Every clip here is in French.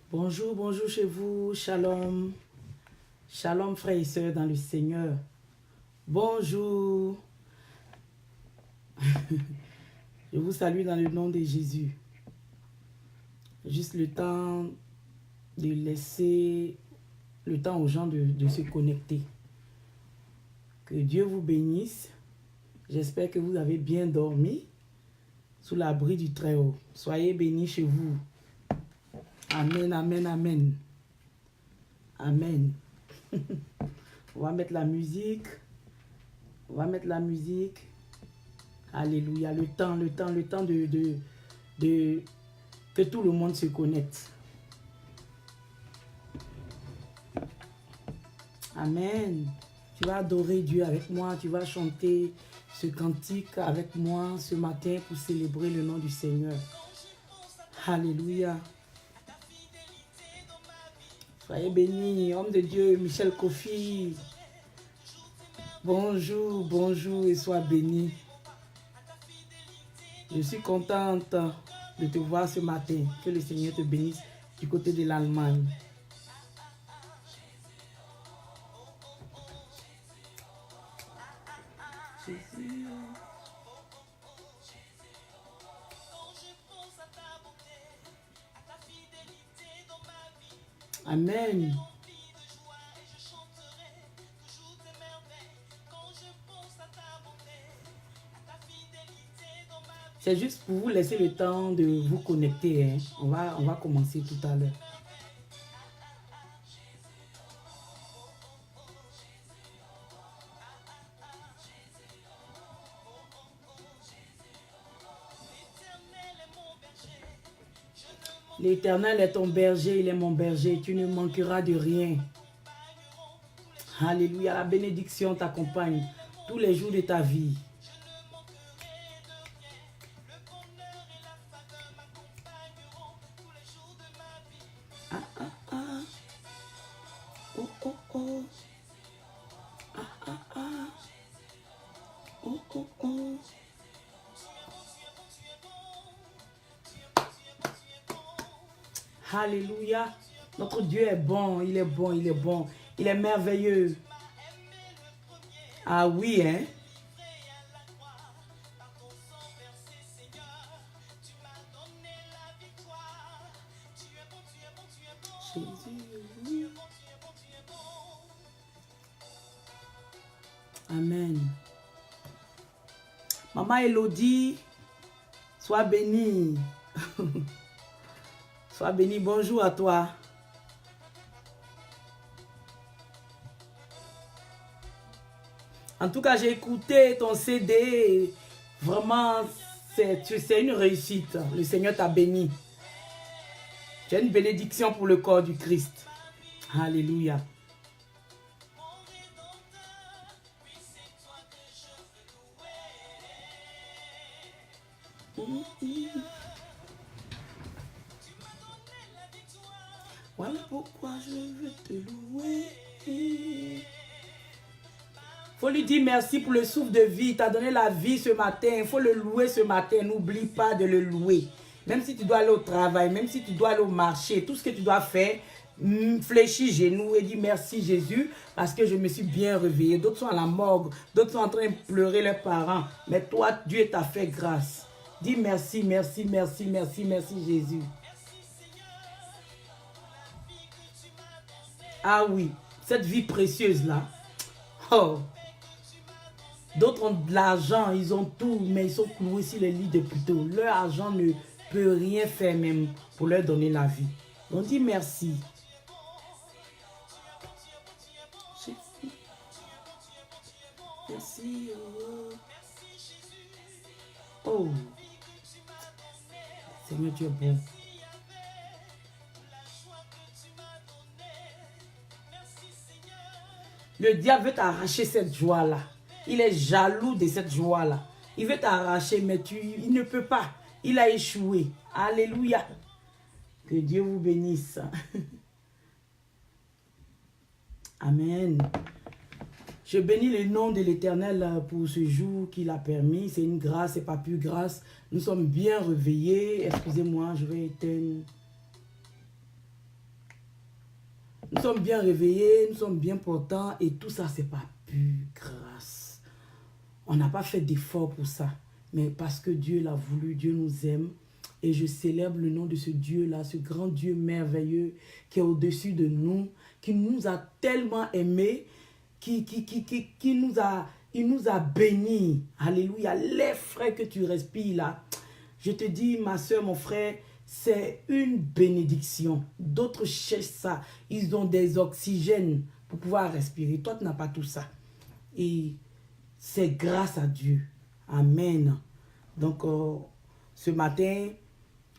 Bonjour, bonjour chez vous, shalom. Shalom frères et sœurs dans le Seigneur. Bonjour. Je vous salue dans le nom de Jésus. Juste le temps de laisser le temps aux gens de se connecter. Que Dieu vous bénisse. J'espère que vous avez bien dormi sous l'abri du Très-Haut. Soyez bénis chez vous. Amen, amen, amen. Amen. On va mettre la musique. On va mettre la musique. Alléluia. Le temps de que tout le monde se connecte. Amen. Tu vas adorer Dieu avec moi. Tu vas chanter ce cantique avec moi ce matin pour célébrer le nom du Seigneur. Alléluia. Soyez bénis, homme de Dieu, Michel Kofi. Bonjour, bonjour et sois béni. Je suis contente de te voir ce matin. Que le Seigneur te bénisse du côté de l'Allemagne. Amen. C'est juste pour vous laisser le temps de vous connecter. Hein. On va commencer tout à l'heure. L'Éternel est ton berger, il est mon berger. Tu ne manqueras de rien. Alléluia. La bénédiction t'accompagne tous les jours de ta vie. Alléluia. Notre Dieu est bon, il est bon, il est bon. Il est merveilleux. Ah oui, hein? Jésus. Amen. Maman Elodie, sois bénie. Sois bénie, bonjour à toi. En tout cas, j'ai écouté ton CD. Vraiment, c'est une réussite. Le Seigneur t'a béni. Tu as une bénédiction pour le corps du Christ. Alléluia. Voilà pourquoi je veux te louer. Faut lui dire merci pour le souffle de vie. Tu as donné la vie ce matin. Il faut le louer ce matin. N'oublie pas de le louer. Même si tu dois aller au travail, même si tu dois aller au marché, tout ce que tu dois faire, fléchis genoux et dis merci Jésus parce que je me suis bien réveillé. D'autres sont à la morgue, d'autres sont en train de pleurer leurs parents. Mais toi, Dieu t'a fait grâce. Dis merci, merci, merci, merci, merci Jésus. Ah oui, cette vie précieuse-là. Oh. D'autres ont de l'argent, ils ont tout, mais ils sont cloués sur les lits d'hôpitaux. Leur argent ne peut rien faire même pour leur donner la vie. Donc dis merci. Merci. Oh. Seigneur, tu es bon. Le diable veut t'arracher cette joie-là. Il est jaloux de cette joie-là. Il veut t'arracher, mais il ne peut pas. Il a échoué. Alléluia. Que Dieu vous bénisse. Amen. Je bénis le nom de l'Éternel pour ce jour qu'il a permis. C'est une grâce, c'est pas plus grâce. Nous sommes bien réveillés. Excusez-moi, je vais éteindre. Nous sommes bien réveillés, nous sommes bien portants et tout ça, c'est pas pure grâce. On n'a pas fait d'effort pour ça. Mais parce que Dieu l'a voulu, Dieu nous aime. Et je célèbre le nom de ce Dieu-là, ce grand Dieu merveilleux qui est au-dessus de nous, qui nous a tellement aimés, il nous a bénis. Alléluia. Les frères que tu respires là, je te dis, ma soeur, mon frère, c'est une bénédiction. D'autres cherchent ça. Ils ont des oxygènes pour pouvoir respirer. Toi, tu n'as pas tout ça. Et c'est grâce à Dieu. Amen. Donc, ce matin,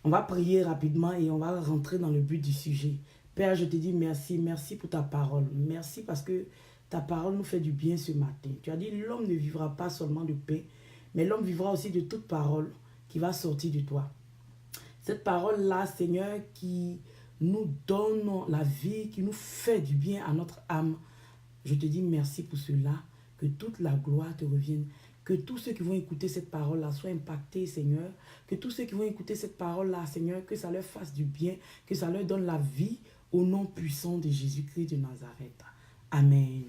on va prier rapidement et on va rentrer dans le but du sujet. Père, je te dis merci. Merci pour ta parole. Merci parce que ta parole nous fait du bien ce matin. Tu as dit, l'homme ne vivra pas seulement de pain, mais l'homme vivra aussi de toute parole qui va sortir de toi. Cette parole-là, Seigneur, qui nous donne la vie, qui nous fait du bien à notre âme. Je te dis merci pour cela, que toute la gloire te revienne. Que tous ceux qui vont écouter cette parole-là soient impactés, Seigneur. Que tous ceux qui vont écouter cette parole-là, Seigneur, que ça leur fasse du bien, que ça leur donne la vie au nom puissant de Jésus-Christ de Nazareth. Amen.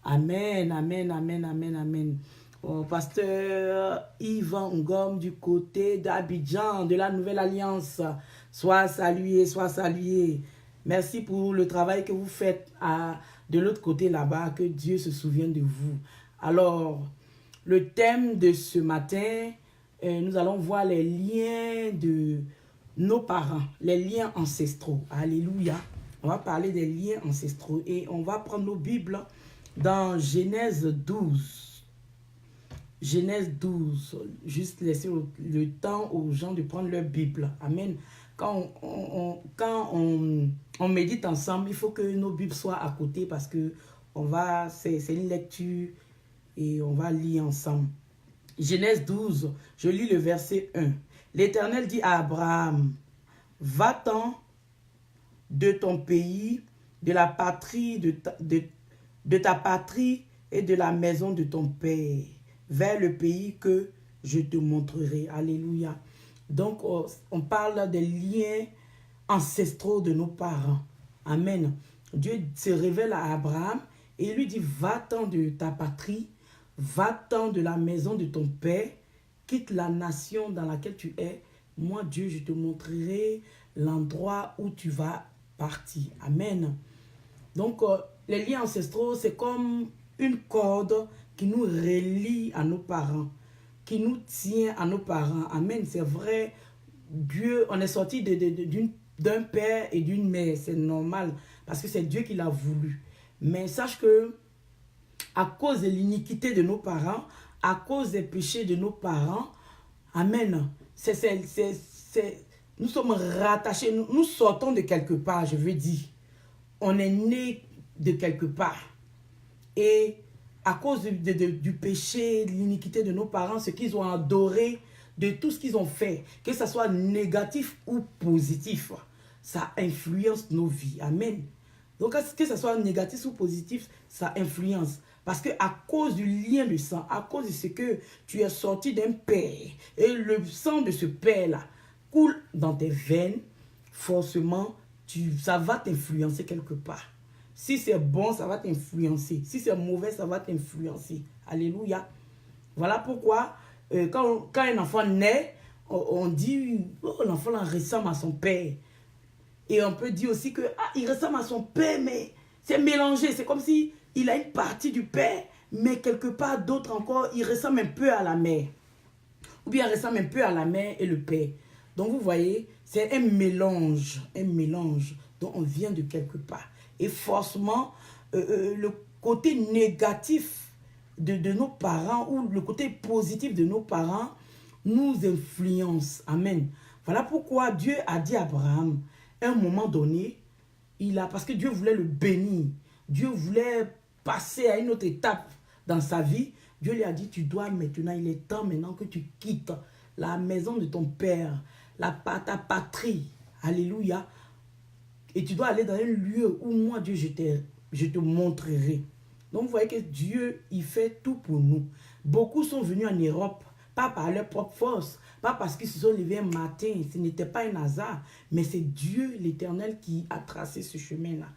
Amen, amen, amen, amen, amen. Oh, pasteur Yvan Ngom du côté d'Abidjan, de la Nouvelle Alliance. Sois salué, sois salué. Merci pour le travail que vous faites de l'autre côté là-bas. Que Dieu se souvienne de vous. Alors, le thème de ce matin, nous allons voir les liens de nos parents, les liens ancestraux. Alléluia. On va parler des liens ancestraux et on va prendre nos Bibles dans Genèse 12. Genèse 12. Juste laisser le temps aux gens de prendre leur Bible. Amen. Quand on médite ensemble, il faut que nos Bibles soient à côté parce que c'est une lecture et on va lire ensemble. Genèse 12, je lis le verset 1. L'Éternel dit à Abraham, va-t'en de ton pays, de la patrie, de ta patrie et de la maison de ton père, vers le pays que je te montrerai. Alléluia. Donc, on parle des liens ancestraux de nos parents. Amen. Dieu se révèle à Abraham et il lui dit, va-t'en de ta patrie, va-t'en de la maison de ton père, quitte la nation dans laquelle tu es. Moi, Dieu, je te montrerai l'endroit où tu vas partir. Amen. Donc, les liens ancestraux, c'est comme une corde qui nous relie à nos parents, qui nous tient à nos parents. Amen. C'est vrai, Dieu, on est sorti d'un père et d'une mère. C'est normal, parce que c'est Dieu qui l'a voulu. Mais sache que, à cause de l'iniquité de nos parents, à cause des péchés de nos parents, amen, nous sommes rattachés, nous sortons de quelque part, je veux dire. On est né de quelque part. Et à cause du péché, de l'iniquité de nos parents, ce qu'ils ont adoré, de tout ce qu'ils ont fait, que ce soit négatif ou positif, ça influence nos vies. Amen. Donc, que ce soit négatif ou positif, ça influence. Parce que à cause du lien de sang, à cause de ce que tu es sorti d'un père, et le sang de ce père-là coule dans tes veines, forcément, ça va t'influencer quelque part. Si c'est bon, ça va t'influencer. Si c'est mauvais, ça va t'influencer. Alléluia. Voilà pourquoi, quand un enfant naît, on dit, oh, l'enfant ressemble à son père. Et on peut dire aussi que il ressemble à son père, mais c'est mélangé. C'est comme si il a une partie du père, mais quelque part d'autre encore, il ressemble un peu à la mère. Ou bien il ressemble un peu à la mère et le père. Donc vous voyez, c'est un mélange dont on vient de quelque part. Et forcément, le côté négatif de nos parents ou le côté positif de nos parents nous influence. Amen. Voilà pourquoi Dieu a dit à Abraham, à un moment donné, parce que Dieu voulait le bénir. Dieu voulait passer à une autre étape dans sa vie. Dieu lui a dit, tu dois maintenant, il est temps maintenant que tu quittes la maison de ton père, ta patrie. Alléluia. Et tu dois aller dans un lieu où moi, Dieu, je te montrerai. Donc, vous voyez que Dieu, il fait tout pour nous. Beaucoup sont venus en Europe, pas par leur propre force, pas parce qu'ils se sont levés un matin. Ce n'était pas un hasard, mais c'est Dieu, l'Éternel, qui a tracé ce chemin-là.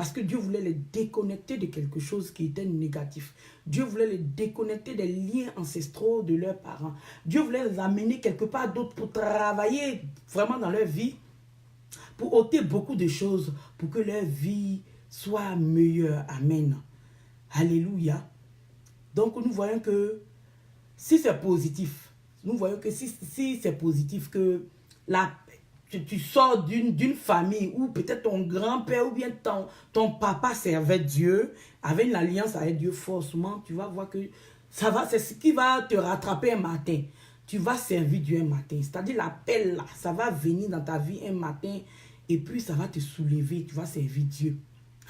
Parce que Dieu voulait les déconnecter de quelque chose qui était négatif. Dieu voulait les déconnecter des liens ancestraux de leurs parents. Dieu voulait les amener quelque part d'autre pour travailler vraiment dans leur vie, pour ôter beaucoup de choses, pour que leur vie soit meilleure. Amen. Alléluia. Donc nous voyons que si c'est positif, nous voyons que si c'est positif, que tu sors d'une famille où peut-être ton grand-père ou bien ton papa servait Dieu, avait une alliance avec Dieu forcément, tu vas voir que c'est ce qui va te rattraper un matin. Tu vas servir Dieu un matin. C'est-à-dire l'appel là, ça va venir dans ta vie un matin et puis ça va te soulever, tu vas servir Dieu.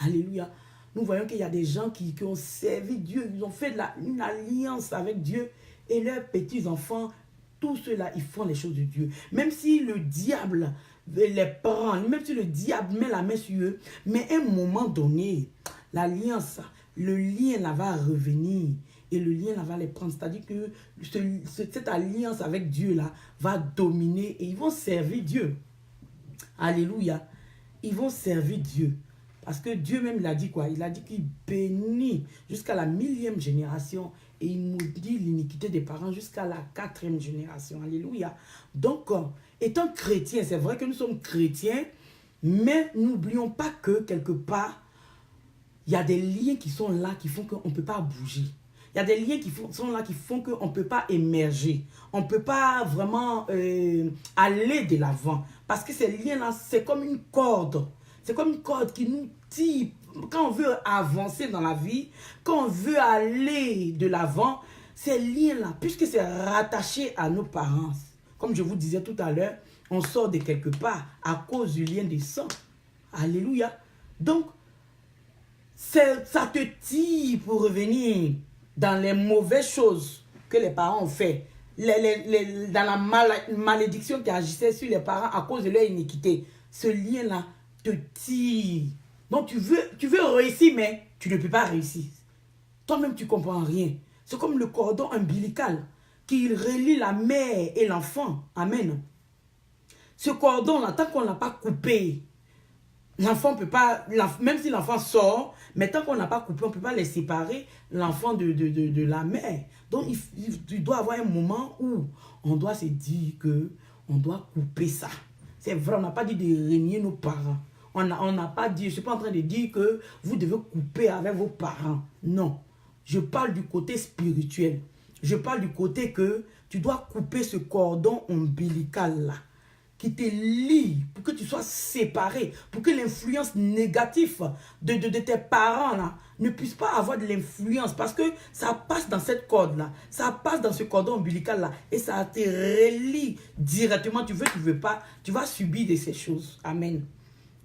Alléluia. Nous voyons qu'il y a des gens qui ont servi Dieu, ils ont fait une alliance avec Dieu et leurs petits-enfants, tous ceux-là, ils font les choses de Dieu. Même si le diable les prend, même si le diable met la main sur eux, mais à un moment donné, l'alliance, le lien là va revenir et le lien là va les prendre. C'est-à-dire que cette alliance avec Dieu là va dominer et ils vont servir Dieu. Alléluia. Ils vont servir Dieu. Parce que Dieu même l'a dit quoi? Il a dit qu'il bénit jusqu'à la 1000e génération et il maudit l'iniquité des parents jusqu'à la 4e génération. Alléluia. Donc, étant chrétien, c'est vrai que nous sommes chrétiens, mais n'oublions pas que quelque part, il y a des liens qui sont là qui font qu'on ne peut pas bouger. Il y a des liens qui sont là qui font qu'on ne peut pas émerger. On ne peut pas vraiment aller de l'avant. Parce que ces liens-là, c'est comme une corde. C'est comme une corde qui nous tire. Quand on veut avancer dans la vie, quand on veut aller de l'avant, ces liens-là, puisque c'est rattaché à nos parents, comme je vous disais tout à l'heure, on sort de quelque part à cause du lien du sang. Alléluia. Donc, ça te tire pour revenir dans les mauvaises choses que les parents ont fait. Dans la malédiction qui agissait sur les parents à cause de leur iniquité. Ce lien-là te tire. Donc tu veux réussir, mais tu ne peux pas réussir. Toi-même, tu ne comprends rien. C'est comme le cordon ombilical qui relie la mère et l'enfant. Amen. Ce cordon-là, tant qu'on ne l'a pas coupé, l'enfant peut pas, même si l'enfant sort, mais tant qu'on n'a pas coupé, on ne peut pas les séparer, l'enfant de la mère. Donc, il doit y avoir un moment où on doit se dire qu'on doit couper ça. C'est vrai, on n'a pas dit de régner nos parents. On n'a pas dit, je ne suis pas en train de dire que vous devez couper avec vos parents. Non. Je parle du côté spirituel. Je parle du côté que tu dois couper ce cordon ombilical-là qui te lie, pour que tu sois séparé, pour que l'influence négative de tes parents là, ne puisse pas avoir de l'influence, parce que ça passe dans cette corde-là, ça passe dans ce cordon ombilical-là, et ça te relie directement, tu veux pas, tu vas subir de ces choses. Amen.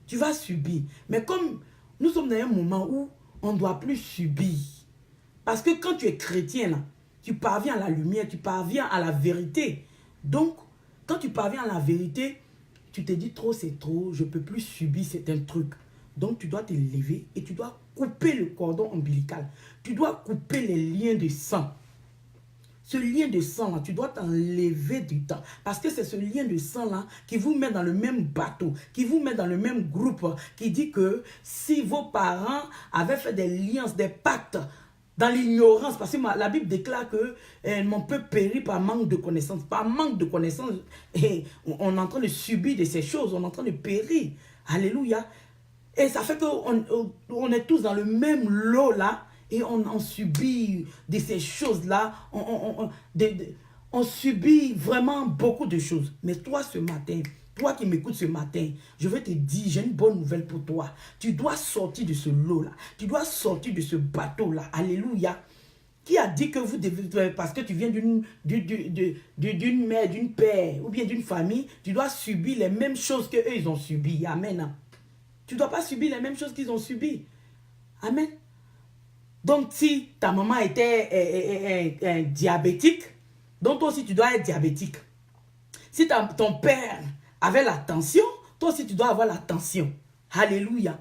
Tu vas subir. Mais comme nous sommes dans un moment où on ne doit plus subir, parce que quand tu es chrétien, là, tu parviens à la lumière, tu parviens à la vérité. Donc, quand tu parviens à la vérité, tu te dis trop c'est trop, je ne peux plus subir certains trucs. Donc tu dois te lever et tu dois couper le cordon ombilical. Tu dois couper les liens de sang. Ce lien de sang là, tu dois t'enlever du temps. Parce que c'est ce lien de sang là qui vous met dans le même bateau, qui vous met dans le même groupe, qui dit que si vos parents avaient fait des liens, des pactes, dans l'ignorance, parce que la Bible déclare que mon peuple périt par manque de connaissance. Par manque de connaissance, et on est en train de subir de ces choses, on est en train de périr. Alléluia. Et ça fait qu'on est tous dans le même lot là, et on subit de ces choses-là. On subit vraiment beaucoup de choses. Mais toi, ce matin, toi qui m'écoutes ce matin, je vais te dire, j'ai une bonne nouvelle pour toi. Tu dois sortir de ce lot-là. Tu dois sortir de ce bateau-là. Alléluia. Qui a dit que vous devez, parce que tu viens d'une mère, d'une père, ou bien d'une famille, tu dois subir les mêmes choses qu'eux, ils ont subies. Amen. Tu ne dois pas subir les mêmes choses qu'ils ont subies. Amen. Donc, si ta maman était diabétique, donc toi aussi, tu dois être diabétique. Si ton père avait la tension, toi aussi tu dois avoir la tension. Alléluia.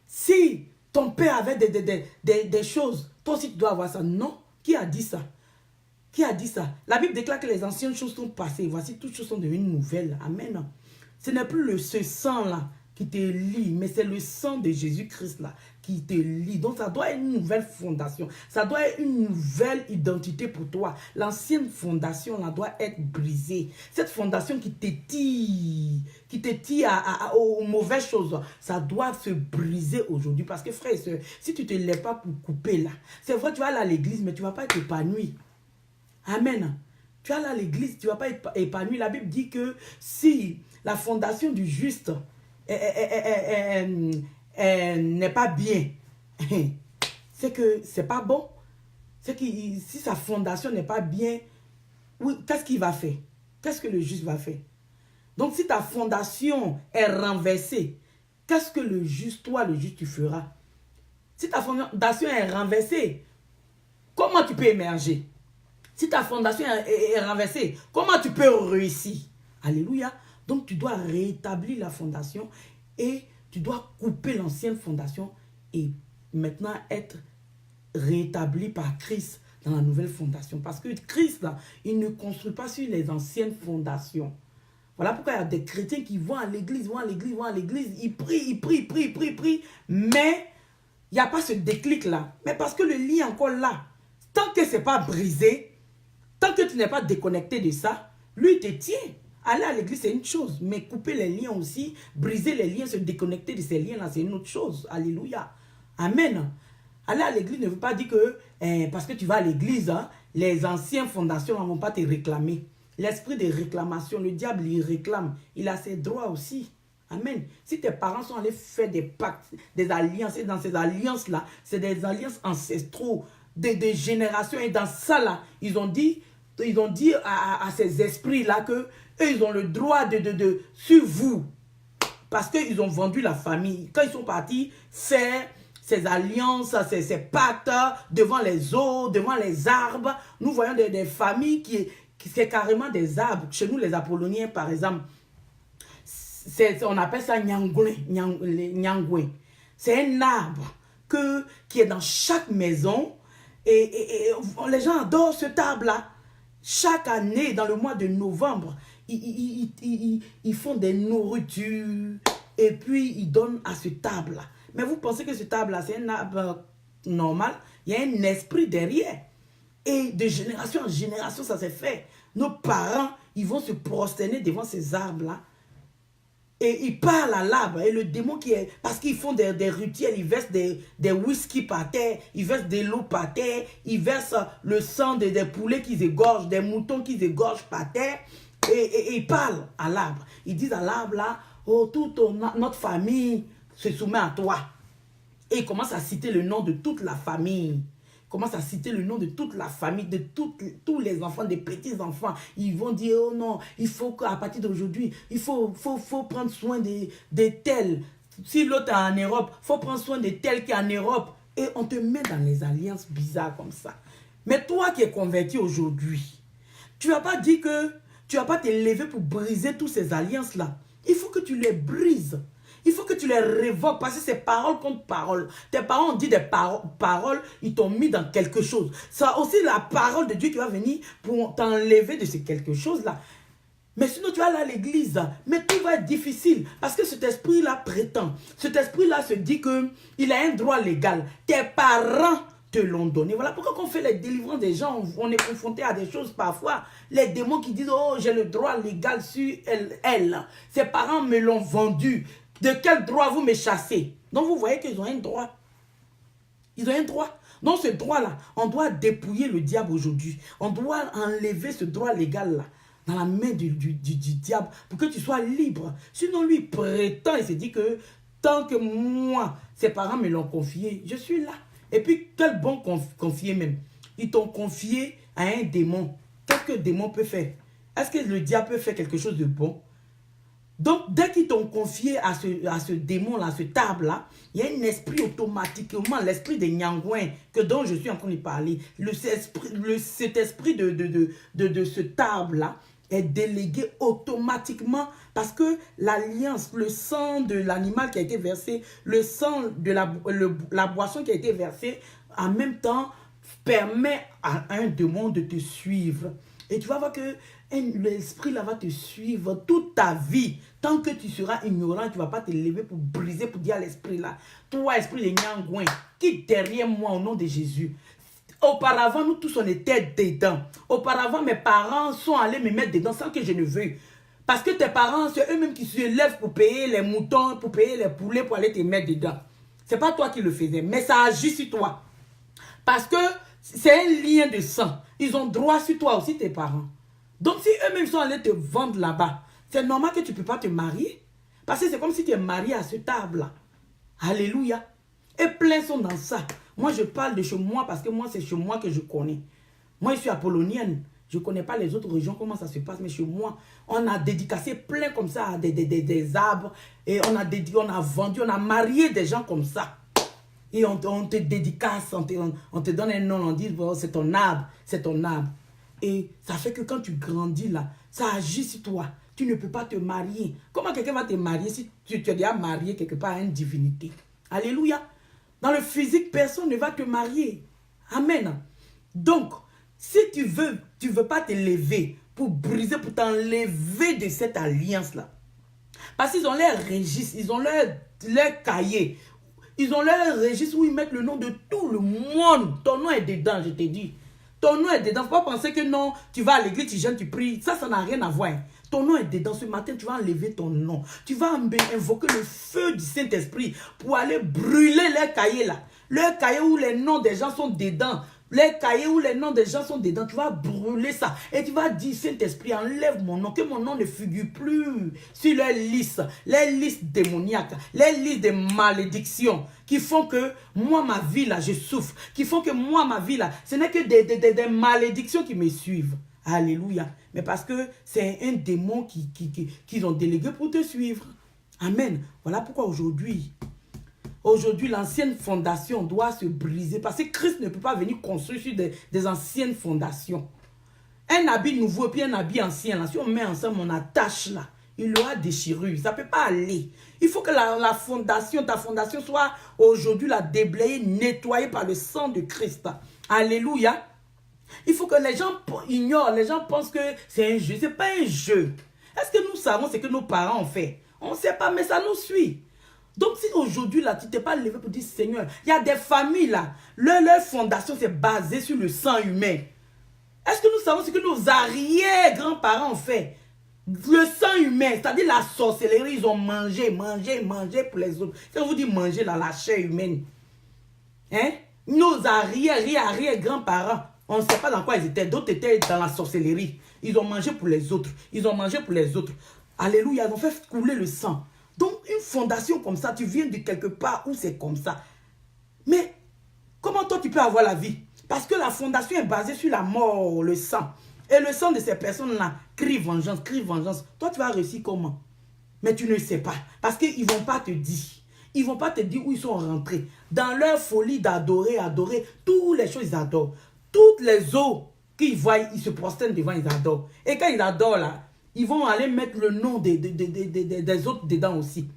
Si ton père avait des choses, toi aussi tu dois avoir ça. Non. Qui a dit ça? Qui a dit ça? La Bible déclare que les anciennes choses sont passées. Voici, toutes choses sont devenues nouvelles. Amen. Ce n'est plus ce sang-là qui te lie, mais c'est le sang de Jésus-Christ là qui te lie. Donc ça doit être une nouvelle fondation, ça doit être une nouvelle identité pour toi. L'ancienne fondation là doit être brisée. Cette fondation qui te tire aux mauvaises choses, ça doit se briser aujourd'hui. Parce que frère et soeur, si tu ne te lèves pas pour couper là, c'est vrai tu vas aller à l'église, mais tu ne vas pas être épanoui. Amen. Tu vas aller à l'église, tu ne vas pas être épanoui. La Bible dit que si la fondation du juste n'est pas bien, c'est que c'est pas bon. C'est que si sa fondation n'est pas bien, oui, qu'est-ce qu'il va faire? Qu'est-ce que le juste va faire? Donc si ta fondation est renversée, qu'est-ce que le juste, toi le juste, tu feras? Si ta fondation est renversée, comment tu peux émerger? Si ta fondation est renversée, comment tu peux réussir? Alléluia. Donc tu dois rétablir la fondation et tu dois couper l'ancienne fondation et maintenant être rétabli par Christ dans la nouvelle fondation. Parce que Christ, là, il ne construit pas sur les anciennes fondations. Voilà pourquoi il y a des chrétiens qui vont à l'église, ils prient, mais il n'y a pas ce déclic-là. Mais parce que le lien est encore là. Tant que ce n'est pas brisé, tant que tu n'es pas déconnecté de ça, lui, il te tient. Aller à l'église, c'est une chose, mais couper les liens aussi, briser les liens, se déconnecter de ces liens-là, c'est une autre chose. Alléluia. Amen. Aller à l'église ne veut pas dire que parce que tu vas à l'église, hein, les anciennes fondations ne vont pas te réclamer. L'esprit de réclamation, le diable, il réclame. Il a ses droits aussi. Amen. Si tes parents sont allés faire des pactes, des alliances, et dans ces alliances-là, c'est des alliances ancestraux, de générations. Et dans ça, là, ils ont dit à ces esprits-là que eux, ils ont le droit sur vous. Parce qu'ils ont vendu la famille. Quand ils sont partis faire ces alliances, ces pactes devant les eaux, devant les arbres, nous voyons des familles qui c'est carrément des arbres. Chez nous, les Apolloniens, par exemple, on appelle ça Nyangwe. C'est un arbre qui est dans chaque maison. Et les gens adorent cet arbre-là. Chaque année, dans le mois de novembre, ils font des nourritures et puis ils donnent à ce arbre-là. Mais vous pensez que ce arbre-là, c'est un arbre normal? Il y a un esprit derrière. Et de génération en génération, ça s'est fait. Nos parents, ils vont se prosterner devant ces arbres-là. Et ils parlent à l'arbre. Et le démon qui est... Parce qu'ils font des rituels, ils versent des whisky par terre, ils versent de l'eau par terre, ils versent le sang des poulets qu'ils égorgent, des moutons qu'ils égorgent par terre. Et ils parlent à l'arbre. Ils disent à l'arbre là, oh, toute notre famille se soumet à toi. Et ils commencent à citer le nom de toute la famille. Commence à citer le nom de toute la famille, de tous les enfants, des petits-enfants. Ils vont dire, oh non, il faut qu'à partir d'aujourd'hui, il faut prendre soin de tels. Si l'autre est en Europe, il faut prendre soin de tel qui est en Europe. Et on te met dans les alliances bizarres comme ça. Mais toi qui es converti aujourd'hui, tu ne vas pas dire que tu ne vas pas te lever pour briser toutes ces alliances-là. Il faut que tu les brises. Il faut que tu les révoques parce que c'est parole contre parole. Tes parents ont dit des paroles, ils t'ont mis dans quelque chose. C'est aussi la parole de Dieu qui va venir pour t'enlever de ces quelque chose-là. Mais sinon, tu vas aller à l'église, mais tout va être difficile parce que cet esprit-là prétend. Cet esprit-là se dit qu'il a un droit légal. Tes parents te l'ont donné. Voilà pourquoi quand on fait les délivrances des gens, on est confronté à des choses parfois. Les démons qui disent, oh, j'ai le droit légal sur elle. Ses parents me l'ont vendu. De quel droit vous me chassez? Donc vous voyez qu'ils ont un droit. Ils ont un droit. Donc ce droit-là, on doit dépouiller le diable aujourd'hui. On doit enlever ce droit légal-là dans la main du diable pour que tu sois libre. Sinon lui prétend et se dit que tant que moi, ses parents me l'ont confié, je suis là. Et puis quel bon confier même. Ils t'ont confié à un démon. Qu'est-ce que le démon peut faire? Est-ce que le diable peut faire quelque chose de bon? Donc, dès qu'ils t'ont confié à ce démon-là, à ce table-là, il y a un esprit automatiquement, l'esprit des Nyangouins, dont je suis en train de parler. Cet esprit de ce table-là est délégué automatiquement parce que l'alliance, le sang de l'animal qui a été versé, le sang de la boisson qui a été versée, en même temps, permet à un démon de te suivre. Et tu vas voir que l'esprit là va te suivre toute ta vie. Tant que tu seras ignorant, tu ne vas pas te lever pour briser, pour dire à l'esprit là, toi esprit de Nyangouin, quitte derrière moi au nom de Jésus. Auparavant, nous tous on était dedans. Auparavant, mes parents sont allés me mettre dedans sans que je ne veuille. Parce que tes parents, c'est eux-mêmes qui se lèvent pour payer les moutons, pour payer les poulets, pour aller te mettre dedans. Ce n'est pas toi qui le faisais, mais ça agit sur toi. Parce que c'est un lien de sang. Ils ont droit sur toi aussi, tes parents. Donc, si eux-mêmes sont allés te vendre là-bas, c'est normal que tu ne peux pas te marier. Parce que c'est comme si tu es marié à cette table-là. Alléluia. Et plein sont dans ça. Moi, je parle de chez moi parce que moi, c'est chez moi que je connais. Moi, je suis apollonienne. Je ne connais pas les autres régions, comment ça se passe. Mais chez moi, on a dédicacé plein comme ça des arbres. Et on a vendu, on a marié des gens comme ça. Et on te dédicace, on te donne un nom, on dit, oh, c'est ton arbre, c'est ton arbre. Et ça fait que quand tu grandis là, ça agit sur toi. Tu ne peux pas te marier. Comment quelqu'un va te marier si tu es déjà marié quelque part à une divinité? Alléluia. Dans le physique, personne ne va te marier. Amen. Donc, si tu veux pas te lever pour briser, pour t'enlever de cette alliance-là. Parce qu'ils ont leur registre, ils ont leur cahier. Ils ont leur registre où ils mettent le nom de tout le monde. Ton nom est dedans, je te dis. Ton nom est dedans. Il ne faut pas penser que non, tu vas à l'église, tu jeûnes, tu pries. Ça n'a rien à voir. Ton nom est dedans. Ce matin, tu vas enlever ton nom. Tu vas invoquer le feu du Saint-Esprit pour aller brûler les cahiers là. Le cahier où les noms des gens sont dedans. Les cahiers où les noms des gens sont dedans, tu vas brûler ça. Et tu vas dire, Saint-Esprit, enlève mon nom. Que mon nom ne figure plus sur les listes démoniaques, les listes de malédictions qui font que moi, ma vie là, je souffre. Qui font que moi, ma vie là, ce n'est que des malédictions qui me suivent. Alléluia. Mais parce que c'est un démon qu'ils ont délégué pour te suivre. Amen. Voilà pourquoi aujourd'hui, l'ancienne fondation doit se briser. Parce que Christ ne peut pas venir construire sur des anciennes fondations. Un habit nouveau et puis un habit ancien, là, si on met ensemble, on attache là, il aura déchirure. Ça ne peut pas aller. Il faut que ta fondation soit aujourd'hui déblayée, nettoyée par le sang de Christ. Alléluia. Il faut que les gens ignorent, les gens pensent que c'est un jeu. Ce n'est pas un jeu. Est-ce que nous savons ce que nos parents ont fait? On ne sait pas, mais ça nous suit. Donc, si aujourd'hui, là, tu ne t'es pas levé pour dire, Seigneur, il y a des familles, là, leur fondation, c'est basé sur le sang humain. Est-ce que nous savons ce que nos arrière-grands-parents ont fait? Le sang humain, c'est-à-dire la sorcellerie, ils ont mangé pour les autres. Quand vous dites manger, là, la chair humaine. Hein? Nos arrière-grands-parents, on ne sait pas dans quoi ils étaient. D'autres étaient dans la sorcellerie. Ils ont mangé pour les autres. Alléluia, ils ont fait couler le sang. Donc, une fondation comme ça, tu viens de quelque part où c'est comme ça. Mais, comment toi tu peux avoir la vie? Parce que la fondation est basée sur la mort, le sang. Et le sang de ces personnes-là crie vengeance, crie vengeance. Toi, tu vas réussir comment? Mais tu ne sais pas. Parce qu'ils ne vont pas te dire. Ils ne vont pas te dire où ils sont rentrés. Dans leur folie d'adorer, toutes les choses, ils adorent. Toutes les eaux qu'ils voient, ils se prosternent devant, ils adorent. Et quand ils adorent là, ils vont aller mettre le nom des autres dedans aussi.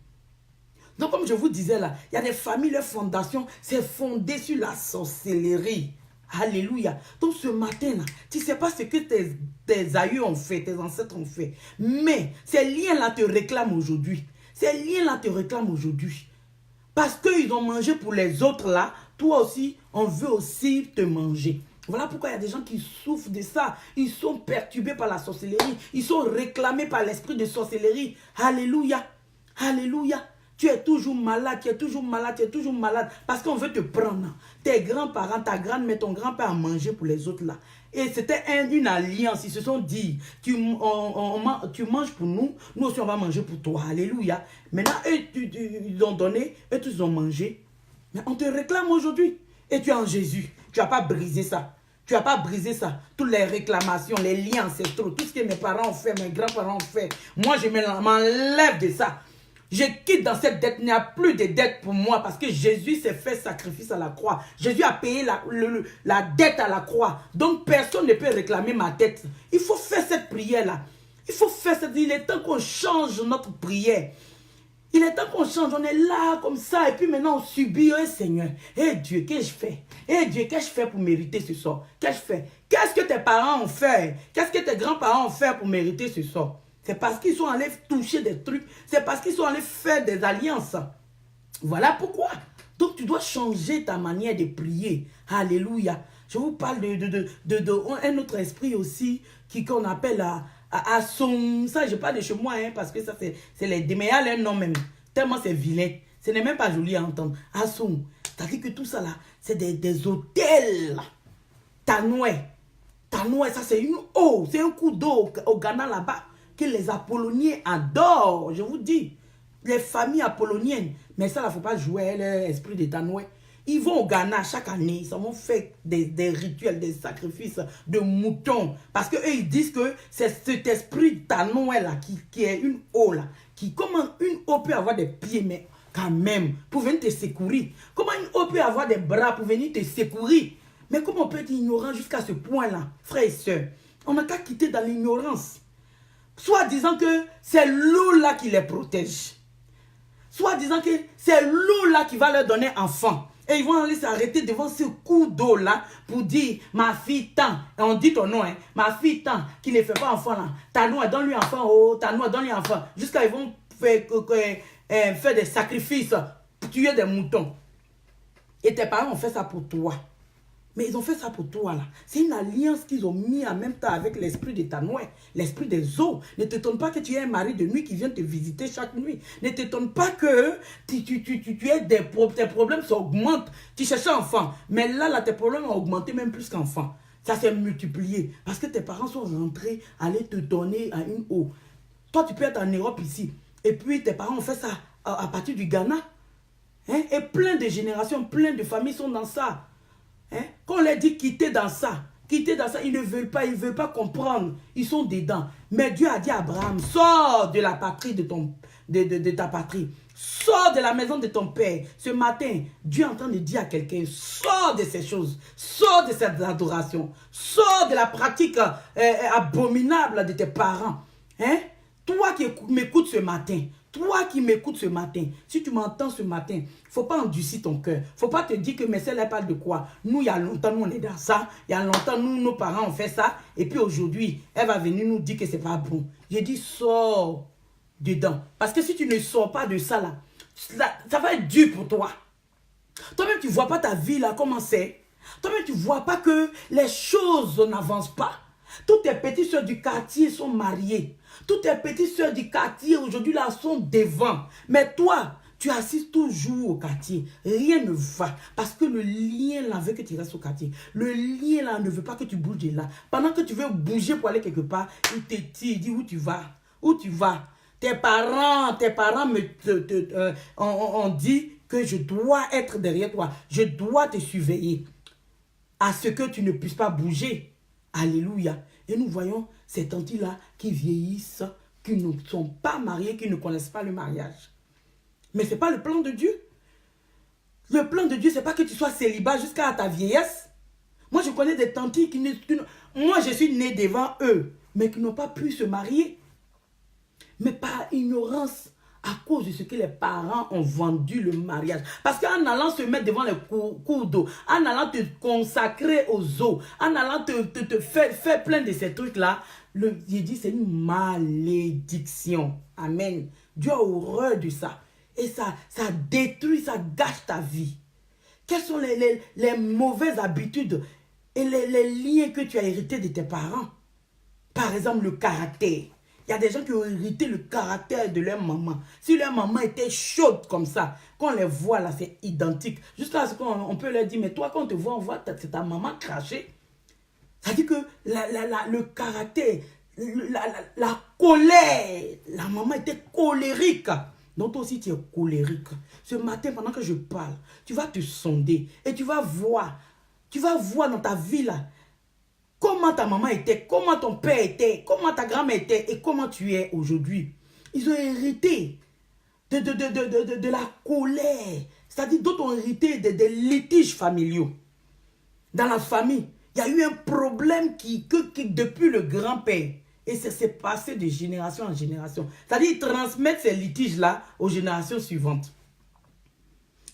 Donc, comme je vous disais là, il y a des familles, leur fondation, c'est fondé sur la sorcellerie. Alléluia. Donc, ce matin là, tu ne sais pas ce que tes aïeux ont fait, tes ancêtres ont fait. Mais ces liens-là te réclament aujourd'hui. Ces liens-là te réclament aujourd'hui. Parce qu'ils ont mangé pour les autres là, toi aussi, on veut aussi te manger. Voilà pourquoi il y a des gens qui souffrent de ça. Ils sont perturbés par la sorcellerie. Ils sont réclamés par l'esprit de sorcellerie. Alléluia. Alléluia. Tu es toujours malade, tu es toujours malade, tu es toujours malade. Parce qu'on veut te prendre. Tes grands-parents, ta grand-mère, ton grand-père a mangé pour les autres là. Et c'était une alliance. Ils se sont dit, tu manges pour nous, nous aussi on va manger pour toi. Alléluia. Maintenant, eux, ils ont donné, eux tous ils ont mangé. Mais on te réclame aujourd'hui. Et tu es en Jésus. Tu n'as pas brisé ça. Tu n'as pas brisé ça. Toutes les réclamations, les liens ancestraux, tout ce que mes parents ont fait, mes grands-parents ont fait. Moi, je m'enlève de ça. Je quitte dans cette dette. Il n'y a plus de dette pour moi parce que Jésus s'est fait sacrifice à la croix. Jésus a payé la dette à la croix. Donc, personne ne peut réclamer ma dette. Il faut faire cette prière-là. Il faut faire cette... Il est temps qu'on change notre prière. Il est temps qu'on change, on est là comme ça, et puis maintenant on subit. Eh Seigneur, eh Dieu, qu'est-ce que je fais? Eh Dieu, qu'est-ce que je fais pour mériter ce sort? Qu'est-ce que je fais? Qu'est-ce que tes parents ont fait? Qu'est-ce que tes grands-parents ont fait pour mériter ce sort? C'est parce qu'ils sont allés toucher des trucs, c'est parce qu'ils sont allés faire des alliances. Voilà pourquoi. Donc tu dois changer ta manière de prier. Alléluia. Je vous parle de un autre esprit aussi qu'on appelle à son. Ça, je parle de chez moi, hein, parce que ça, c'est les déménales, un nom même. Tellement c'est vilain. Ce n'est même pas joli à entendre. À son. C'est-à-dire que tout ça là, c'est des hôtels. Tanoué. Tanoué, ça c'est une eau. C'est un coup d'eau au Ghana là-bas que les Apolloniens adorent. Je vous dis. Les familles apolloniennes. Mais ça, il ne faut pas jouer l'esprit des Tanoué. Ils vont au Ghana chaque année, ils vont faire des rituels, des sacrifices de moutons. Parce qu'eux, ils disent que c'est cet esprit Tanoué là, qui est une eau là. Comment une eau peut avoir des pieds, mais quand même, pour venir te secourir. Comment une eau peut avoir des bras pour venir te secourir. Mais comment on peut être ignorant jusqu'à ce point-là, frères et sœurs? On n'a qu'à quitter dans l'ignorance. Soit disant que c'est l'eau là qui les protège. Soit disant que c'est l'eau là qui va leur donner enfant. Et ils vont aller s'arrêter devant ce coup d'eau là pour dire ma fille tant. Et on dit ton nom, hein. Ma fille tant qui ne fait pas enfant là. Tanoua, donne-lui enfant. Oh, Tanoua, donne-lui enfant. Jusqu'à ils vont faire des sacrifices, tuer des moutons. Et tes parents ont fait ça pour toi. Mais ils ont fait ça pour toi là. C'est une alliance qu'ils ont mis en même temps avec l'esprit de Tanoué, l'esprit des eaux. Ne t'étonne pas que tu aies un mari de nuit qui vient te visiter chaque nuit. Ne t'étonne pas que tu aies tes problèmes s'augmentent. Tu cherches un enfant. Mais là, tes problèmes ont augmenté même plus qu'enfant. Ça s'est multiplié. Parce que tes parents sont rentrés, aller te donner à une eau. Toi, tu peux être en Europe ici. Et puis tes parents ont fait ça à partir du Ghana. Hein? Et plein de générations, plein de familles sont dans ça. Hein? Quand on leur dit quitter dans ça, ils ne veulent pas comprendre. Ils sont dedans. Mais Dieu a dit à Abraham, sors de la patrie de ta patrie. Sors de la maison de ton père. Ce matin, Dieu est en train de dire à quelqu'un, sors de ces choses. Sors de cette adoration. Sors de la pratique abominable de tes parents. Hein? Toi qui m'écoutes ce matin, si tu m'entends ce matin, il ne faut pas endurcir ton cœur. Il ne faut pas te dire que mais celle-là parle de quoi. Nous, il y a longtemps, nous, on est dans ça. Il y a longtemps, nous, nos parents ont fait ça. Et puis aujourd'hui, elle va venir nous dire que ce n'est pas bon. J'ai dit, sors dedans. Parce que si tu ne sors pas de ça, là, ça va être dur pour toi. Toi-même, tu ne vois pas ta vie, là, comment c'est. Toi-même, tu ne vois pas que les choses n'avancent pas. Toutes tes petites soeurs du quartier sont mariées. Toutes tes petites soeurs du quartier aujourd'hui là sont devant. Mais toi, tu assises toujours au quartier. Rien ne va. Parce que le lien là veut que tu restes au quartier. Le lien là ne veut pas que tu bouges de là. Pendant que tu veux bouger pour aller quelque part, il te tire, il dit où tu vas. Où tu vas. Tes parents ont dit que je dois être derrière toi. Je dois te surveiller. À ce que tu ne puisses pas bouger. Alléluia. Et nous voyons ces tantis-là qui vieillissent, qui ne sont pas mariés, qui ne connaissent pas le mariage. Mais ce n'est pas le plan de Dieu. Le plan de Dieu, ce n'est pas que tu sois célibat jusqu'à ta vieillesse. Moi, je connais des tantis moi, je suis né devant eux, mais qui n'ont pas pu se marier. Mais par ignorance, à cause de ce que les parents ont vendu le mariage. Parce qu'en allant se mettre devant les cours d'eau, en allant te consacrer aux eaux, en allant te faire plein de ces trucs-là, j'ai dit c'est une malédiction. Amen. Dieu a horreur de ça. Et ça détruit, ça gâche ta vie. Quelles sont les mauvaises habitudes et les liens que tu as hérités de tes parents? Par exemple, le caractère. Il y a des gens qui ont hérité le caractère de leur maman. Si leur maman était chaude comme ça, quand on les voit là, c'est identique. Jusqu'à ce qu'on peut leur dire, mais toi, quand on te voit, on voit ta maman cracher. Ça dit que le caractère, la colère, la maman était colérique. Donc toi aussi, tu es colérique. Ce matin, pendant que je parle, tu vas te sonder et tu vas voir dans ta vie là, comment ta maman était, comment ton père était, comment ta grand-mère était et comment tu es aujourd'hui. Ils ont hérité de la colère. C'est-à-dire d'autres ont hérité des litiges familiaux. Dans la famille, il y a eu un problème qui depuis le grand-père Et ça s'est passé de génération en génération. C'est-à-dire, ils transmettent ces litiges-là aux générations suivantes.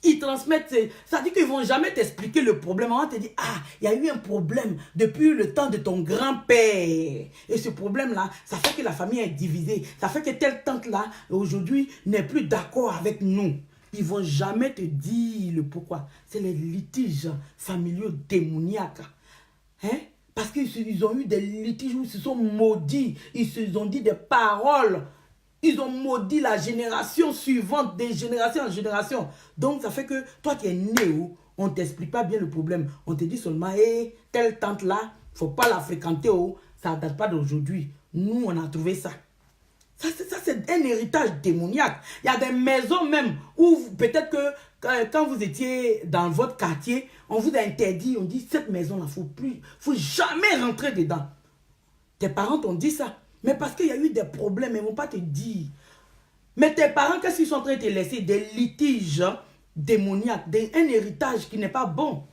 Ils transmettent, c'est-à-dire qu'ils ne vont jamais t'expliquer le problème. On va te dire, ah, il y a eu un problème depuis le temps de ton grand-père. Et ce problème-là, ça fait que la famille est divisée. Ça fait que telle tante-là, aujourd'hui, n'est plus d'accord avec nous. Ils ne vont jamais te dire le pourquoi. C'est les litiges familiaux démoniaques. Hein? Parce qu'ils ont eu des litiges où ils se sont maudits. Ils se sont dit des paroles. Ils ont maudit la génération suivante, des générations en génération. Donc, ça fait que toi qui es né, on ne t'explique pas bien le problème. On te dit seulement, hé, telle tante-là, il ne faut pas la fréquenter. Ça ne date pas d'aujourd'hui. Nous, on a trouvé ça. Ça, c'est un héritage démoniaque. Il y a des maisons même où peut-être que quand vous étiez dans votre quartier, on vous a interdit, on dit, cette maison-là, il ne faut jamais rentrer dedans. Tes parents t'ont dit ça. Mais parce qu'il y a eu des problèmes, ils ne vont pas te dire. Mais tes parents, qu'est-ce qu'ils sont en train de te laisser? Des litiges démoniaques, un héritage qui n'est pas bon.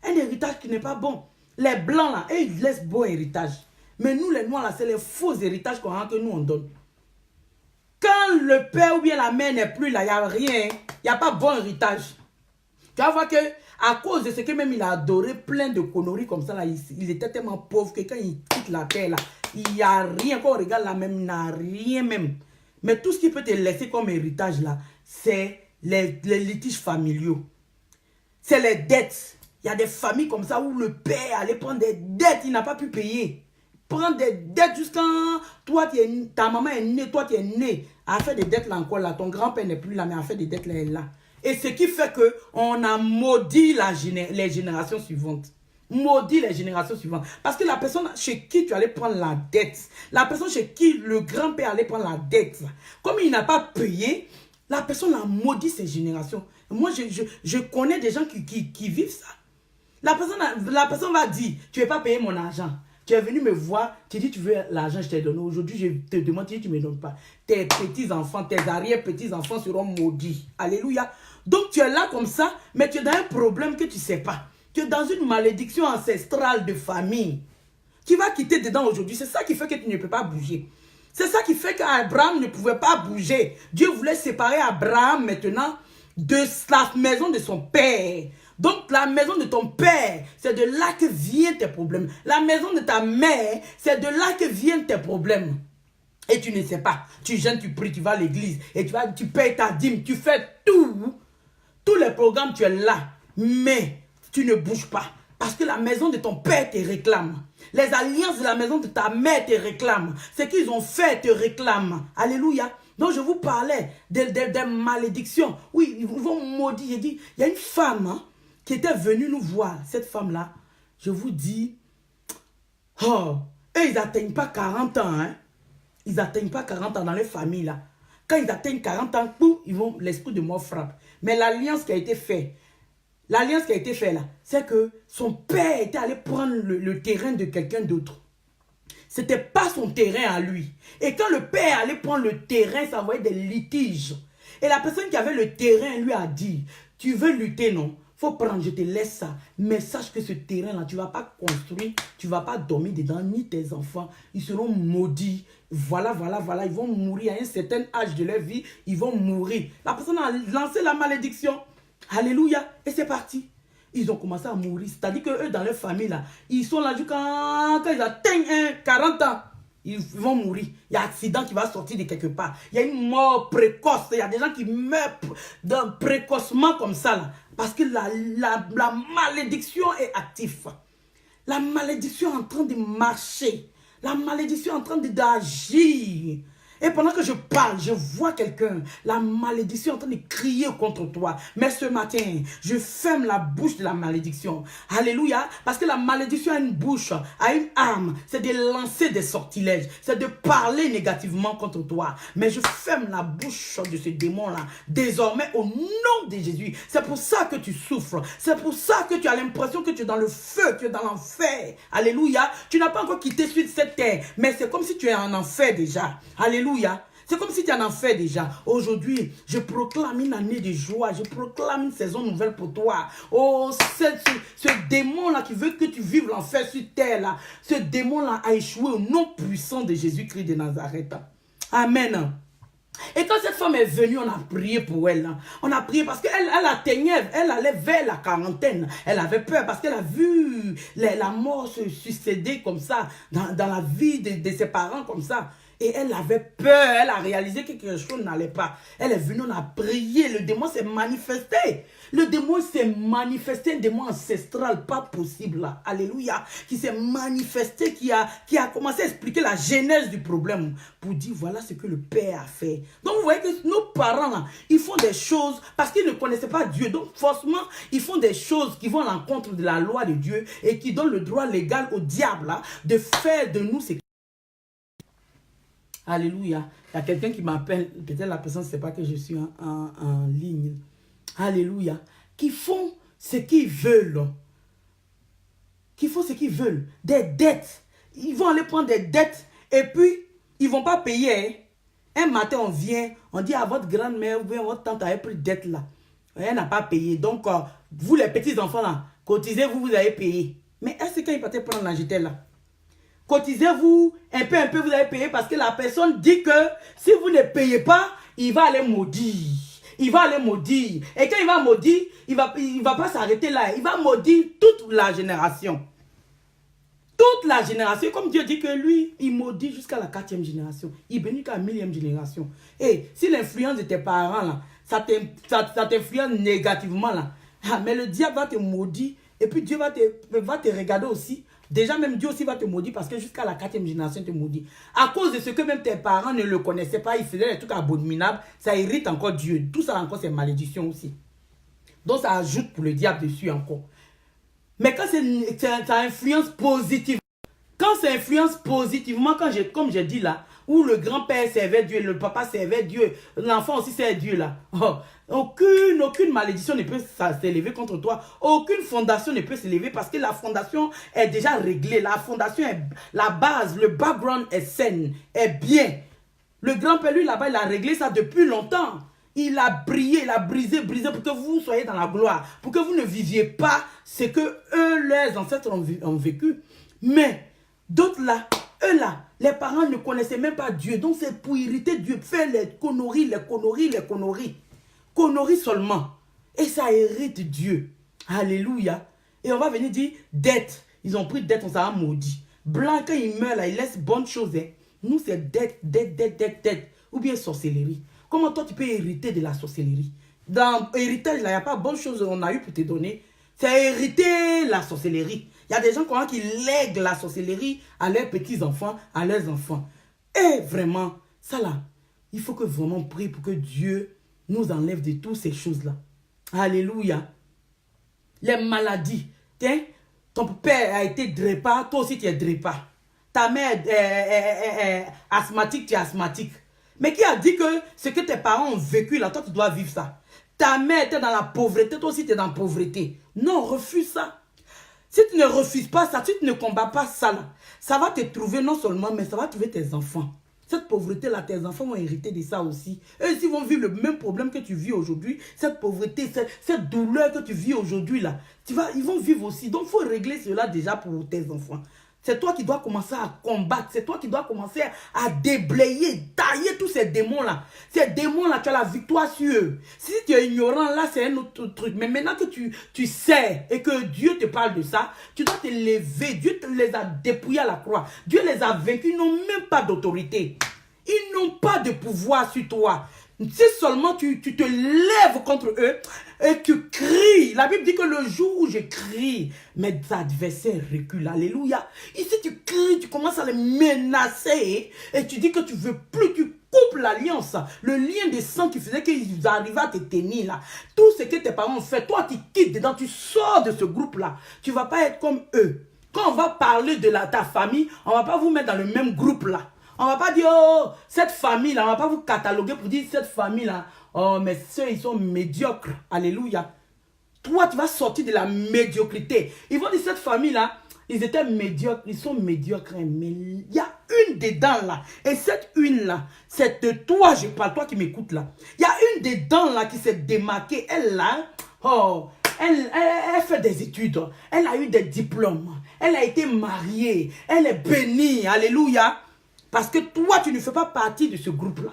Un héritage qui n'est pas bon. Les blancs, là, ils laissent bon héritage. Mais nous, les noirs, là, c'est les faux héritages que nous, on donne. Quand le père ou bien la mère n'est plus là, il n'y a rien. Il n'y a pas bon héritage. Tu vas voir que à cause de ce que même il a adoré, plein de conneries comme ça, là, il était tellement pauvre que quand il quitte la terre, là, il n'y a rien. Quand on regarde là même, il n'a rien même. Mais tout ce qui peut te laisser comme héritage là, c'est les litiges familiaux. C'est les dettes. Il y a des familles comme ça où le père allait prendre des dettes, il n'a pas pu payer. Prendre des dettes jusqu'à toi, ta maman est née, toi tu es né. A fait des dettes là encore là. Ton grand-père n'est plus là, mais a fait des dettes là et là. Et ce qui fait qu'on a maudit les générations suivantes. Maudit les générations suivantes. Parce que la personne chez qui tu allais prendre la dette, la personne chez qui le grand-père allait prendre la dette, comme il n'a pas payé, la personne a maudit ces générations. Moi, je connais des gens qui vivent ça. La personne va dire, tu ne veux pas payer mon argent. Tu es venu me voir, tu dis tu veux l'argent, je t'ai donné. Aujourd'hui, je te demande, tu dis tu ne me donnes pas. Tes petits-enfants, tes arrière-petits-enfants seront maudits. Alléluia. Donc tu es là comme ça, mais tu es dans un problème que tu ne sais pas. Tu es dans une malédiction ancestrale de famille. Tu vas quitter dedans aujourd'hui. C'est ça qui fait que tu ne peux pas bouger. C'est ça qui fait qu'Abraham ne pouvait pas bouger. Dieu voulait séparer Abraham maintenant de la maison de son père. Donc la maison de ton père, c'est de là que viennent tes problèmes. La maison de ta mère, c'est de là que viennent tes problèmes. Et tu ne sais pas. Tu jeûnes, tu pries, tu vas à l'église. Et tu payes ta dîme. Tu fais tout. Tous les programmes, tu es là. Mais tu ne bouges pas. Parce que la maison de ton père te réclame. Les alliances de la maison de ta mère te réclament. Ce qu'ils ont fait te réclament. Alléluia. Donc je vous parlais des malédictions. Oui, ils vont maudire. J'ai dit, il y a une femme qui était venue nous voir. Cette femme-là, je vous dis, oh, et ils n'atteignent pas 40 ans. Hein. Ils n'atteignent pas 40 ans dans les familles là. Quand ils atteignent 40 ans, l'esprit de mort frappe. Mais l'alliance qui a été faite, là, c'est que son père était allé prendre le terrain de quelqu'un d'autre. Ce n'était pas son terrain à lui. Et quand le père allait prendre le terrain, ça envoyait des litiges. Et la personne qui avait le terrain lui a dit, tu veux lutter, non? Faut prendre, je te laisse ça. Mais sache que ce terrain-là, tu ne vas pas construire, tu ne vas pas dormir dedans, ni tes enfants. Ils seront maudits. Voilà. Ils vont mourir à un certain âge de leur vie. Ils vont mourir. La personne a lancé la malédiction. Alléluia. Et c'est parti. Ils ont commencé à mourir. C'est-à-dire qu'eux, dans leur famille, là, ils sont là quand ils atteignent 40 ans. Ils vont mourir. Il y a un accident qui va sortir de quelque part. Il y a une mort précoce. Il y a des gens qui meurent précocement comme ça. Là, parce que la malédiction est active. La malédiction est en train de marcher. La malédiction est en train d'agir. Et pendant que je parle, je vois quelqu'un, la malédiction est en train de crier contre toi. Mais ce matin, je ferme la bouche de la malédiction. Alléluia. Parce que la malédiction a une bouche, a une âme. C'est de lancer des sortilèges. C'est de parler négativement contre toi. Mais je ferme la bouche de ce démon-là. Désormais, au nom de Jésus. C'est pour ça que tu souffres. C'est pour ça que tu as l'impression que tu es dans le feu, tu es dans l'enfer. Alléluia. Tu n'as pas encore quitté cette terre. Mais c'est comme si tu es en enfer déjà. Alléluia. C'est comme si tu en as fait déjà. Aujourd'hui, je proclame une année de joie. Je proclame une saison nouvelle pour toi. Oh, ce démon-là qui veut que tu vives l'enfer sur terre, là. Ce démon-là a échoué au nom puissant de Jésus-Christ de Nazareth. Amen. Et quand cette femme est venue, on a prié pour elle. On a prié parce qu'elle atteignait, elle allait vers la quarantaine. Elle avait peur parce qu'elle a vu la mort se succéder comme ça, dans la vie de ses parents comme ça. Et elle avait peur, elle a réalisé que quelque chose n'allait pas. Elle est venue, on a prié, le démon s'est manifesté. Le démon s'est manifesté, un démon ancestral, pas possible là. Alléluia. Qui s'est manifesté, qui a commencé à expliquer la genèse du problème. Pour dire, voilà ce que le Père a fait. Donc vous voyez que nos parents là, ils font des choses parce qu'ils ne connaissaient pas Dieu. Donc forcément, ils font des choses qui vont à l'encontre de la loi de Dieu et qui donnent le droit légal au diable là, de faire de nous ce. Alléluia. Il y a quelqu'un qui m'appelle, peut-être la personne ne sait pas que je suis en ligne. Alléluia. Qui font ce qu'ils veulent. Qui font ce qu'ils veulent. Des dettes. Ils vont aller prendre des dettes et puis ils ne vont pas payer. Un matin, on vient, on dit à votre grand-mère ou bien votre tante avait pris dette là. Elle n'a pas payé. Donc, vous les petits-enfants là, cotisez, vous avez payé. Mais est-ce qu'il peut prendre la jetée là? Cotisez-vous, un peu, vous allez payer parce que la personne dit que si vous ne payez pas, il va aller maudire. Il va aller maudire. Et quand il va maudire, il va pas s'arrêter là. Il va maudire toute la génération. Toute la génération. Comme Dieu dit que lui, il maudit jusqu'à la 4e génération. Il bénit qu'à la 1000e génération. Et si l'influence de tes parents, là, ça t'influence négativement, là, mais le diable va te maudire. Et puis Dieu va te regarder aussi. Déjà, même Dieu aussi va te maudire parce que jusqu'à la 4e génération, il te maudit. À cause de ce que même tes parents ne le connaissaient pas, ils faisaient des trucs abominables, ça irrite encore Dieu. Tout ça encore, c'est malédiction aussi. Donc, ça ajoute pour le diable dessus encore. Mais quand ça influence positivement, quand ça influence positivement, comme j'ai dit là, où le grand-père servait Dieu, le papa servait Dieu, l'enfant aussi servait Dieu là. Oh, aucune malédiction ne peut s'élever contre toi. Aucune fondation ne peut s'élever parce que la fondation est déjà réglée. La fondation est la base, le background est saine, est bien. Le grand-père, lui, là-bas, il a réglé ça depuis longtemps. Il a brillé, il a brisé pour que vous soyez dans la gloire. Pour que vous ne viviez pas ce que eux, leurs ancêtres ont vécu. Mais d'autres là, eux là, les parents ne connaissaient même pas Dieu. Donc c'est pour irriter Dieu. Faire les conneries. Conneries seulement. Et ça irrite Dieu. Alléluia. Et on va venir dire dette. Ils ont pris dette, on s'en a maudit. Blanc, quand il meurt là, il laisse bonnes choses. Hein. Nous c'est dette. Ou bien sorcellerie. Comment toi tu peux hériter de la sorcellerie? Dans héritage là, il n'y a pas bonne chose qu'on a eu pour te donner. C'est hériter la sorcellerie. Il y a des gens qui lèguent la sorcellerie à leurs petits-enfants, à leurs enfants. Et vraiment, ça là, il faut que vraiment on prie pour que Dieu nous enlève de toutes ces choses-là. Alléluia. Les maladies. Tiens, ton père a été drépa, toi aussi tu es drépa. Ta mère est asthmatique, tu es asthmatique. Mais qui a dit que ce que tes parents ont vécu là, toi tu dois vivre ça? Ta mère était dans la pauvreté, toi aussi tu es dans la pauvreté. Non, refuse ça. Si tu ne refuses pas ça, si tu ne combats pas ça là, ça va te trouver non seulement, mais ça va trouver tes enfants. Cette pauvreté-là, tes enfants vont hériter de ça aussi. Eux aussi vont vivre le même problème que tu vis aujourd'hui. Cette pauvreté, cette douleur que tu vis aujourd'hui là, ils vont vivre aussi. Donc, il faut régler cela déjà pour tes enfants. C'est toi qui dois commencer à combattre. C'est toi qui dois commencer à déblayer, tailler tous ces démons-là. Ces démons-là, tu as la victoire sur eux. Si tu es ignorant, là, c'est un autre truc. Mais maintenant que tu sais et que Dieu te parle de ça, tu dois te lever. Dieu te les a dépouillés à la croix. Dieu les a vaincus. Ils n'ont même pas d'autorité. Ils n'ont pas de pouvoir sur toi. Si seulement tu te lèves contre eux et tu cries. La Bible dit que le jour où je crie, mes adversaires reculent. Alléluia. Ici tu cries, tu commences à les menacer et tu dis que tu veux plus, tu coupes l'alliance. Le lien de sang qui faisait qu'ils arrivaient à te tenir là. Tout ce que tes parents ont fait, toi tu quittes dedans, tu sors de ce groupe là. Tu ne vas pas être comme eux. Quand on va parler de ta famille, on ne va pas vous mettre dans le même groupe là. On ne va pas dire, oh, cette famille-là, on ne va pas vous cataloguer pour dire, cette famille-là, oh, mais ceux, ils sont médiocres. Alléluia. Toi, tu vas sortir de la médiocrité. Ils vont dire, cette famille-là, ils étaient médiocres, ils sont médiocres, hein, mais il y a une dedans là. Et cette une là, c'est de toi, je parle, toi qui m'écoutes là. Il y a une dedans là qui s'est démarquée. Elle là, oh, elle fait des études. Elle a eu des diplômes. Elle a été mariée. Elle est bénie. Alléluia. Parce que toi, tu ne fais pas partie de ce groupe-là.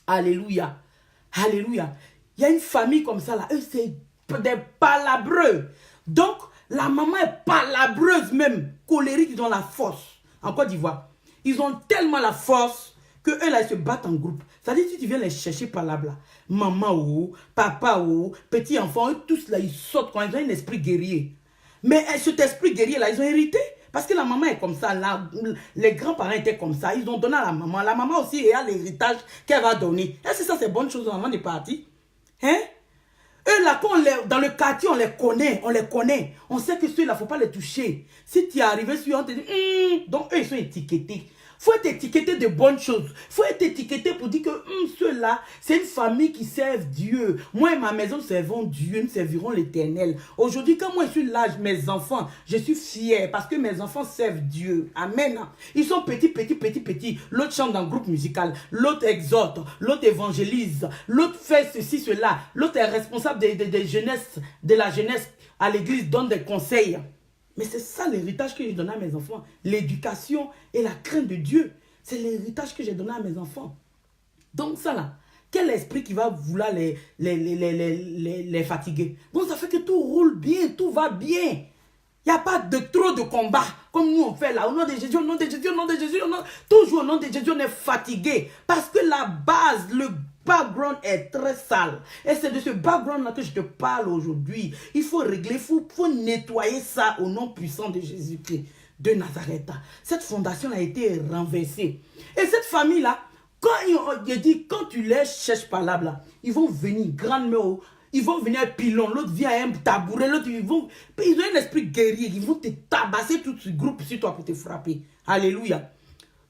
Alléluia. Alléluia. Il y a une famille comme ça là. Eux, c'est des palabreux. Donc, la maman est palabreuse même. Colérique, ils ont la force. En Côte d'Ivoire. Ils ont tellement la force que eux là, ils se battent en groupe. C'est-à-dire, si tu viens les chercher par là, maman ou papa ou petit enfant, eux tous là, ils sautent quand ils ont un esprit guerrier. Mais cet esprit guerrier là, ils ont hérité. Parce que la maman est comme ça, les grands-parents étaient comme ça, ils ont donné à la maman. La maman aussi a l'héritage qu'elle va donner. Est-ce que ça c'est bonne chose avant de partir? Hein? Eux là, dans le quartier, on les connaît. On sait que ceux-là, il ne faut pas les toucher. Si tu es arrivé sur eux, on te dit, donc eux, ils sont étiquetés. Il faut être étiqueté de bonnes choses. Il faut être étiqueté pour dire que ceux-là, c'est une famille qui serve Dieu. Moi et ma maison servons Dieu, nous servirons l'Éternel. Aujourd'hui, quand moi je suis là, mes enfants, je suis fier parce que mes enfants servent Dieu. Amen. Ils sont petits. L'autre chante dans le groupe musical, l'autre exhorte, l'autre évangélise, l'autre fait ceci, cela. L'autre est responsable de la jeunesse à l'église, donne des conseils. Mais c'est ça l'héritage que j'ai donné à mes enfants. L'éducation et la crainte de Dieu. C'est l'héritage que j'ai donné à mes enfants. Donc ça là, quel esprit qui va vouloir les fatiguer? Donc ça fait que tout roule bien, tout va bien. Il n'y a pas de trop de combats comme nous on fait là. Au nom de Jésus, au nom de Jésus, au nom de Jésus. Toujours au nom de Jésus, on est fatigué. Parce que la base, le background est très sale. Et c'est de ce background-là que je te parle aujourd'hui. Il faut régler, il faut nettoyer ça au nom puissant de Jésus-Christ de Nazareth. Cette fondation a été renversée. Et cette famille-là, quand tu les cherches par là, ils vont venir, grande mère, ils vont venir à pilon, l'autre vient à un tabouret, l'autre ils ont un esprit guerrier, ils vont te tabasser tout ce groupe sur toi pour te frapper. Alléluia.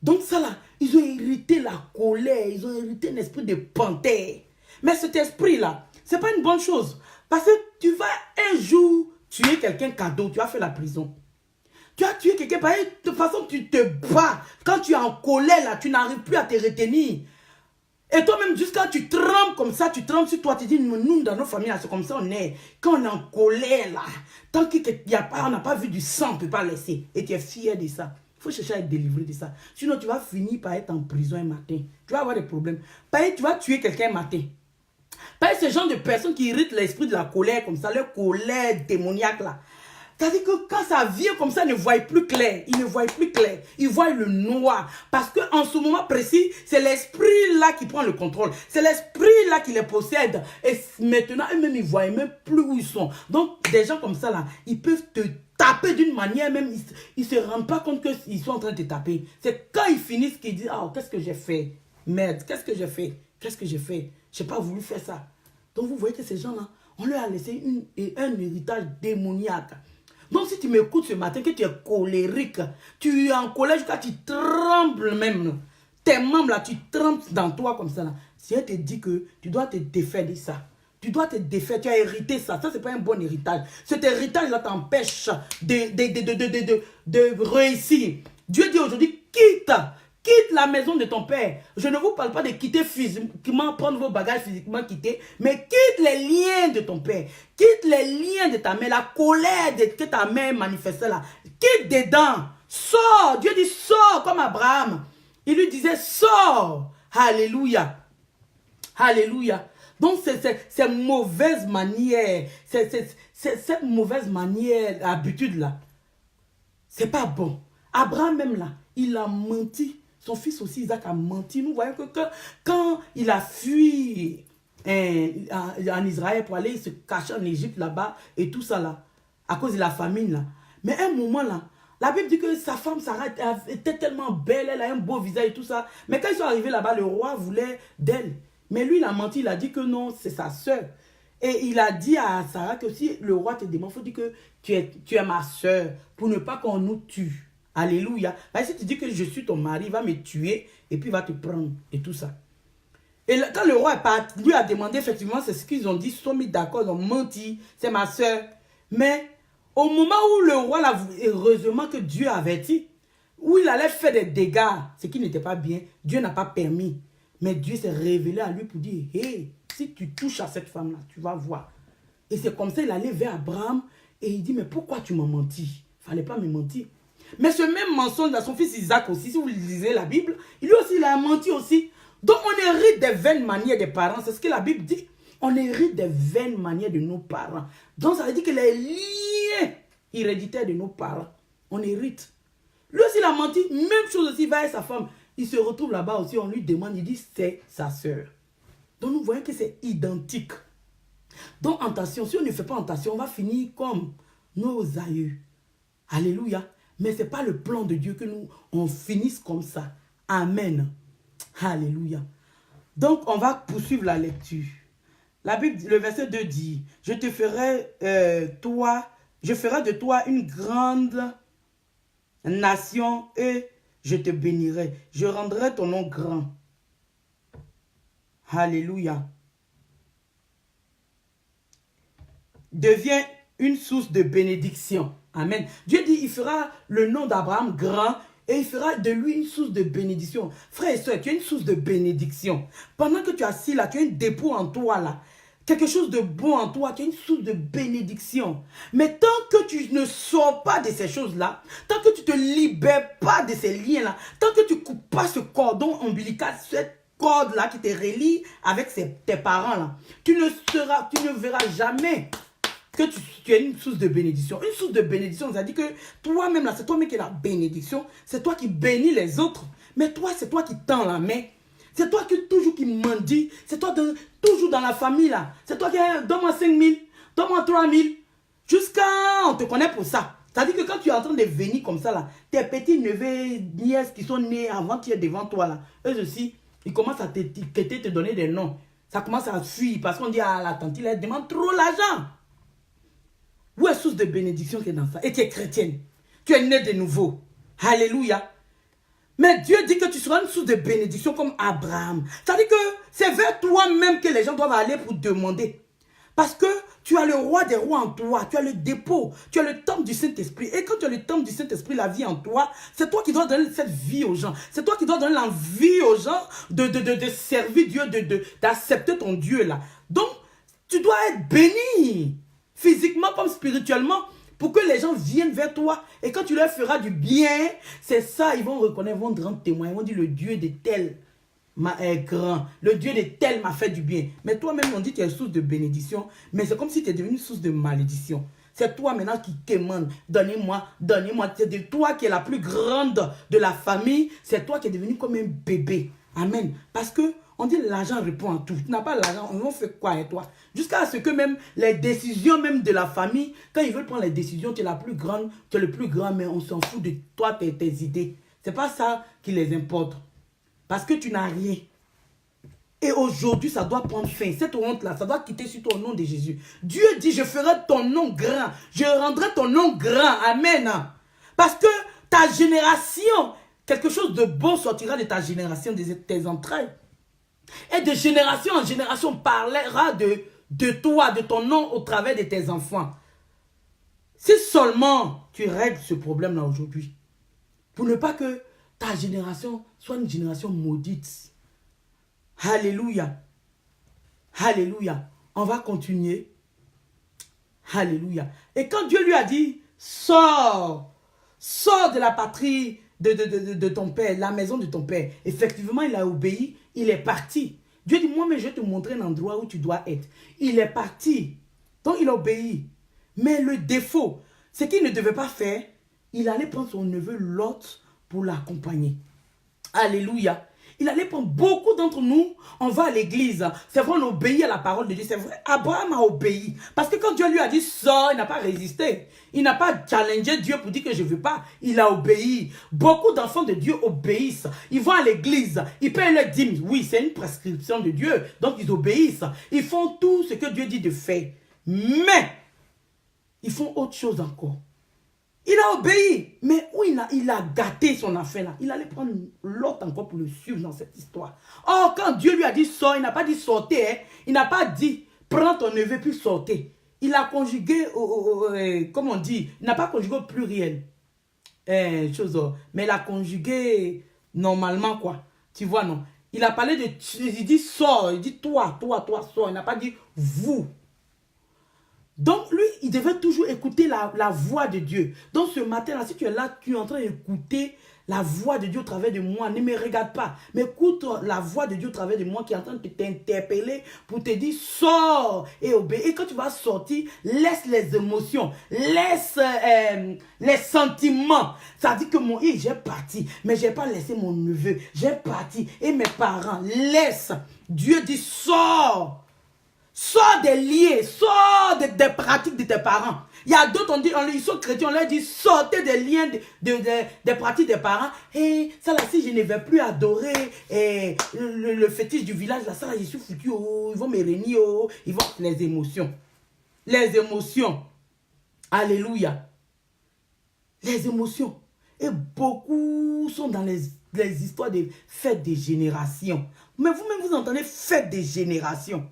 Donc ça là, ils ont hérité la colère, ils ont hérité un esprit de panthère. Mais cet esprit-là, ce n'est pas une bonne chose. Parce que tu vas un jour tuer quelqu'un cadeau, tu as fait la prison. Tu as tué quelqu'un, de toute façon tu te bats. Quand tu es en colère là, tu n'arrives plus à te retenir. Et toi-même, jusqu'à tu trembles comme ça, tu trembles sur toi, tu dis, nous dans nos familles, c'est comme ça on est. Quand on est en colère là, tant qu'on n'a pas vu du sang, on ne peut pas laisser. Et tu es fier de ça. Il faut chercher à être délivré de ça. Sinon, tu vas finir par être en prison un matin. Tu vas avoir des problèmes. Tu vas tuer quelqu'un un matin. Pas ce genre de personnes qui irritent l'esprit de la colère comme ça, leur colère démoniaque là. C'est-à-dire que quand ça vient comme ça, ils ne voient plus clair. Ils ne voient plus clair. Ils voient le noir. Parce qu'en ce moment précis, c'est l'esprit là qui prend le contrôle. C'est l'esprit là qui les possède. Et maintenant, eux-mêmes, ils ne voient même plus où ils sont. Donc, des gens comme ça là, ils peuvent te taper d'une manière même, ils ne se rendent pas compte qu'ils sont en train de te taper. C'est quand ils finissent qu'ils disent, ah, qu'est-ce que j'ai fait? Merde, qu'est-ce que j'ai fait? Qu'est-ce que j'ai fait? Je n'ai pas voulu faire ça. Donc, vous voyez que ces gens-là, on leur a laissé un héritage démoniaque. Donc, si tu m'écoutes ce matin, que tu es colérique, tu es en colère jusqu'à tu trembles même. Tes membres là, tu trembles dans toi comme ça. Là. Si elle te dit que tu dois te défaire de ça, tu dois te défaire, tu as hérité ça. Ça, ce n'est pas un bon héritage. Cet héritage-là t'empêche de réussir. Dieu dit aujourd'hui, quitte la maison de ton père. Je ne vous parle pas de quitter physiquement, prendre vos bagages physiquement, quitter, mais quitte les liens de ton père. Quitte les liens de ta mère, la colère que ta mère manifestait là. Quitte dedans. Sors. Dieu dit sors comme Abraham. Il lui disait sors. Alléluia. Alléluia. Donc, ces mauvaises manières, cette mauvaise manière, habitude-là, c'est pas bon. Abraham même là, il a menti. Son fils aussi, Isaac, a menti. Nous voyons que quand il a fui en Israël pour aller se cacher en Égypte là-bas et tout ça là, à cause de la famine là. Mais à un moment là, la Bible dit que sa femme Sarah était tellement belle, elle a un beau visage et tout ça. Mais quand ils sont arrivés là-bas, le roi voulait d'elle. Mais lui, il a menti, il a dit que non, c'est sa soeur. Et il a dit à Sarah que si le roi te demande, il faut dire que tu es ma soeur, pour ne pas qu'on nous tue. Alléluia. Parce que si tu dis que je suis ton mari, il va me tuer et puis il va te prendre et tout ça. Et quand le roi est parti, lui a demandé, effectivement, c'est ce qu'ils ont dit, ils se sont mis d'accord, ils ont menti, c'est ma soeur. Mais Au moment où le roi l'a vu, heureusement que Dieu a averti, où il allait faire des dégâts, ce qui n'était pas bien, Dieu n'a pas permis. Mais Dieu s'est révélé à lui pour dire, hey, si tu touches à cette femme-là, tu vas voir. Et c'est comme ça, il allait vers Abraham et il dit, mais pourquoi tu m'as menti? Il ne fallait pas me mentir. Mais ce même mensonge à son fils Isaac aussi, si vous lisez la Bible, lui aussi, il a menti aussi. Donc on hérite des vaines manières des parents, c'est ce que la Bible dit. On hérite des vaines manières de nos parents. Donc ça veut dire que les liens héréditaires de nos parents, on hérite. Lui aussi, il a menti. Même chose aussi, il va avec sa femme. Il se retrouve là-bas aussi, on lui demande, il dit, c'est sa sœur. Donc nous voyons que c'est identique. Donc attention, si on ne fait pas attention, on va finir comme nos aïeux. Alléluia. Mais ce n'est pas le plan de Dieu que nous, on finisse comme ça. Amen. Alléluia. Donc on va poursuivre la lecture. La Bible, le verset 2 dit, je ferai de toi une grande nation et je te bénirai. Je rendrai ton nom grand. Alléluia. Devient une source de bénédiction. Amen. Dieu dit, il fera le nom d'Abraham grand et il fera de lui une source de bénédiction. Frère et soeur, tu as une source de bénédiction. Pendant que tu es assis là, tu as un dépôt en toi là. Quelque chose de bon en toi, tu as une source de bénédiction. Mais tant que tu ne sors pas de ces choses-là, tant que tu ne te libères pas de ces liens-là, tant que tu ne coupes pas ce cordon ombilical, cette corde-là qui te relie avec tes parents-là, tu ne verras jamais que tu es une source de bénédiction. Une source de bénédiction, ça dit que toi-même, là, c'est toi-même qui es la bénédiction, c'est toi qui bénis les autres, mais toi, c'est toi qui tends la main. C'est toi toujours qui mendie. C'est toi toujours dans la famille là. C'est toi qui donne-moi 5 000, donne-moi 3 000. Jusqu'à on te connaît pour ça. C'est-à-dire que quand tu es en train de venir comme ça là, tes petits neveux, nièces qui sont nés avant tu es devant toi là, eux aussi, ils commencent à t'étiqueter, te donner des noms. Ça commence à fuir parce qu'on dit à la tante, elle demande trop l'argent. Où est la source de bénédiction qui est dans ça? Et tu es chrétienne. Tu es né de nouveau. Alléluia. Mais Dieu dit que tu seras une source de bénédiction comme Abraham. C'est-à-dire que c'est vers toi-même que les gens doivent aller pour demander. Parce que tu as le roi des rois en toi. Tu as le dépôt. Tu as le temple du Saint-Esprit. Et quand tu as le temple du Saint-Esprit, la vie en toi, c'est toi qui dois donner cette vie aux gens. C'est toi qui dois donner l'envie aux gens de servir Dieu, d'accepter ton Dieu là. Donc, tu dois être béni. Physiquement comme spirituellement. Pour que les gens viennent vers toi. Et quand tu leur feras du bien, c'est ça, ils vont reconnaître, ils vont te rendre témoin. Ils vont dire, le Dieu de tel est grand. Le Dieu de tel m'a fait du bien. Mais toi-même, on dit que tu es source de bénédiction. Mais c'est comme si tu es devenu une source de malédiction. C'est toi maintenant qui demande, donnez-moi, donnez-moi. C'est de toi qui est la plus grande de la famille. C'est toi qui es devenu comme un bébé. Amen. Parce que on dit l'argent répond à tout. Tu n'as pas l'argent, on va faire quoi avec toi? Jusqu'à ce que même les décisions même de la famille, quand ils veulent prendre les décisions, tu es la plus grande, tu es le plus grand, mais on s'en fout de toi, tes idées. Ce n'est pas ça qui les importe. Parce que tu n'as rien. Et aujourd'hui, ça doit prendre fin. Cette honte-là, ça doit quitter sur toi au nom de Jésus. Dieu dit, je ferai ton nom grand. Je rendrai ton nom grand. Amen. Parce que ta génération, quelque chose de bon sortira de ta génération, de tes entrailles. Et de génération en génération, on parlera de toi, de ton nom au travers de tes enfants. Si seulement tu règles ce problème-là aujourd'hui, pour ne pas que ta génération soit une génération maudite. Alléluia. Alléluia. On va continuer. Alléluia. Et quand Dieu lui a dit, sors de la patrie de ton père, la maison de ton père. Effectivement, il a obéi, il est parti. Dieu dit, moi, mais je vais te montrer un endroit où tu dois être. Il est parti. Donc, il a obéi. Mais le défaut, ce qu'il ne devait pas faire, il allait prendre son neveu Lot pour l'accompagner. Alléluia. Il allait prendre beaucoup d'entre nous, on va à l'église. C'est vrai, on obéit à la parole de Dieu. C'est vrai, Abraham a obéi. Parce que quand Dieu lui a dit sors, il n'a pas résisté. Il n'a pas challengé Dieu pour dire que je ne veux pas. Il a obéi. Beaucoup d'enfants de Dieu obéissent. Ils vont à l'église. Ils payent leur dîme. Oui, c'est une prescription de Dieu. Donc ils obéissent. Ils font tout ce que Dieu dit de faire. Mais, ils font autre chose encore. Il a obéi, mais où il a gâté son affaire là. Il allait prendre l'autre encore pour le suivre dans cette histoire. Or, quand Dieu lui a dit sors, il n'a pas dit sortez. Hein. Il n'a pas dit prends ton neveu puis sortez. il a conjugué, comme on dit, il n'a pas conjugué au pluriel. Mais il a conjugué normalement, quoi. Tu vois, non? Il a parlé de... Il dit sors, il dit toi, sors. Il n'a pas dit vous. Donc, lui, il devait toujours écouter la voix de Dieu. Donc, ce matin-là, si tu es là, tu es en train d'écouter la voix de Dieu au travers de moi. Ne me regarde pas, mais écoute la voix de Dieu au travers de moi qui est en train de t'interpeller pour te dire, sors et obéis. Et quand tu vas sortir, laisse les émotions, laisse les sentiments. Ça dit que j'ai parti, mais je n'ai pas laissé mon neveu. J'ai parti et mes parents, laisse. Dieu dit, sors. Sors des liens, sors des pratiques de tes parents. Il y a d'autres, ils sont chrétiens, on leur dit sortez des liens des pratiques des parents. Et ça là, si je ne vais plus adorer le fétiche du village, là, ça là, je suis foutu, ils vont me régner, ils vont les émotions. Les émotions. Alléluia. Les émotions. Et beaucoup sont dans les histoires de fêtes des générations. Mais vous-même, vous entendez fêtes des générations.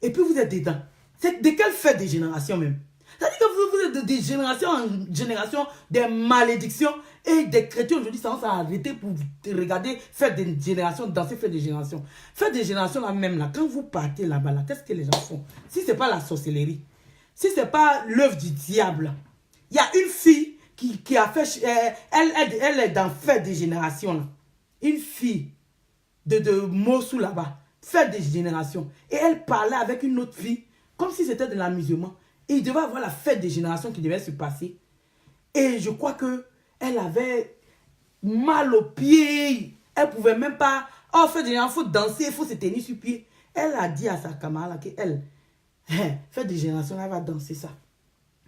Et puis vous êtes dedans. C'est de quelle fête des générations même? C'est-à-dire que vous êtes de génération en génération, des malédictions. Et des chrétiens aujourd'hui, ça va s'arrêter pour regarder fête des générations, danser fête des générations. Fête des générations là même, là, quand vous partez là-bas, là, qu'est-ce que les gens font? Si ce n'est pas la sorcellerie, si ce n'est pas l'œuvre du diable, il y a une fille qui a fait... Elle est dans fête des générations là. Une fille de Mossou là-bas. Fête des générations. Et elle parlait avec une autre fille, comme si c'était de l'amusement. Et il devait avoir la fête des générations qui devait se passer. Et je crois que elle avait mal aux pieds. Elle ne pouvait même pas... Oh, fête des générations, il faut danser, il faut se tenir sur pied. Elle a dit à sa camarade qu'elle, fête des générations, elle va danser ça.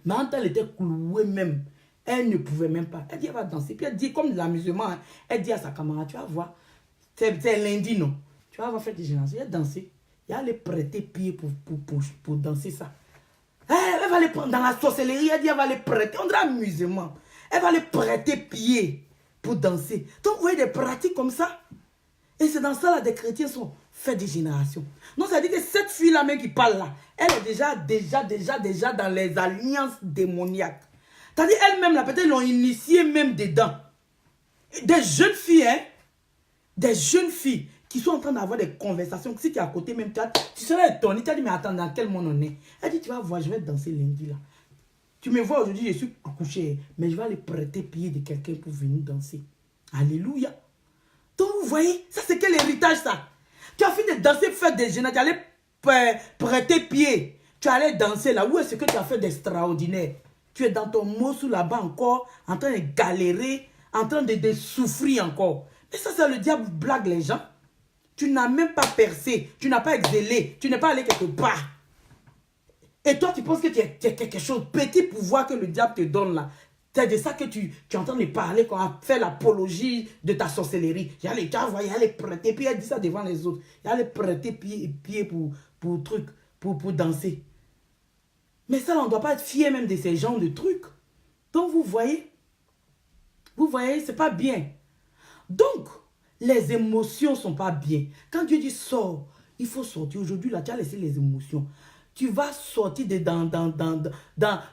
Mais quand elle était clouée même, elle ne pouvait même pas. Elle dit, elle va danser. Puis elle dit, comme de l'amusement, hein, elle dit à sa camarade, tu vas voir, c'est lundi, non? Tu vas avoir fait des générations, il a dansé. Il a les prêter pied pour danser ça. Elle va les prendre dans la sorcellerie, elle dit elle va les prêter. On dirait amusement. Elle va les prêter pied pour danser. Donc vous voyez des pratiques comme ça. Et c'est dans ça là des chrétiens sont faits des générations. Donc ça dit que cette fille-là même qui parle là, elle est déjà dans les alliances démoniaques. C'est-à-dire elle-même là, peut-être l'ont initiée même dedans. Des jeunes filles, hein. Des jeunes filles qui sont en train d'avoir des conversations. Si tu es à côté même, tu serais étonné. Tu as dit, mais attends, dans quel monde on est? Elle dit, tu vas voir, je vais danser lundi là. Tu me vois aujourd'hui, je suis couché, mais je vais aller prêter pied de quelqu'un pour venir danser. Alléluia. Donc vous voyez, ça c'est quel héritage ça? Tu as fini de danser, faire des générations, tu allais prêter pied. Tu allais danser là. Où est-ce que tu as fait d'extraordinaire? Tu es dans ton mot sous là-bas encore, en train de galérer, en train de souffrir encore. Et ça, c'est le diable blague les gens. Tu n'as même pas percé, tu n'as pas excellé, tu n'es pas allé quelque part. Et toi, tu penses que tu es quelque chose, petit pouvoir que le diable te donne là. C'est de ça que tu es en train de parler quand on a fait l'apologie de ta sorcellerie. Il y a les gens, il y a les prêter, puis elle dit ça devant les autres. Il y a les prêter pied pour danser. Mais ça, on ne doit pas être fier même de ces genres de trucs. Donc, vous voyez, c'est pas bien. Donc, les émotions ne sont pas bien. Quand Dieu dit sors, il faut sortir. Aujourd'hui, là, tu as laissé les émotions. Tu vas sortir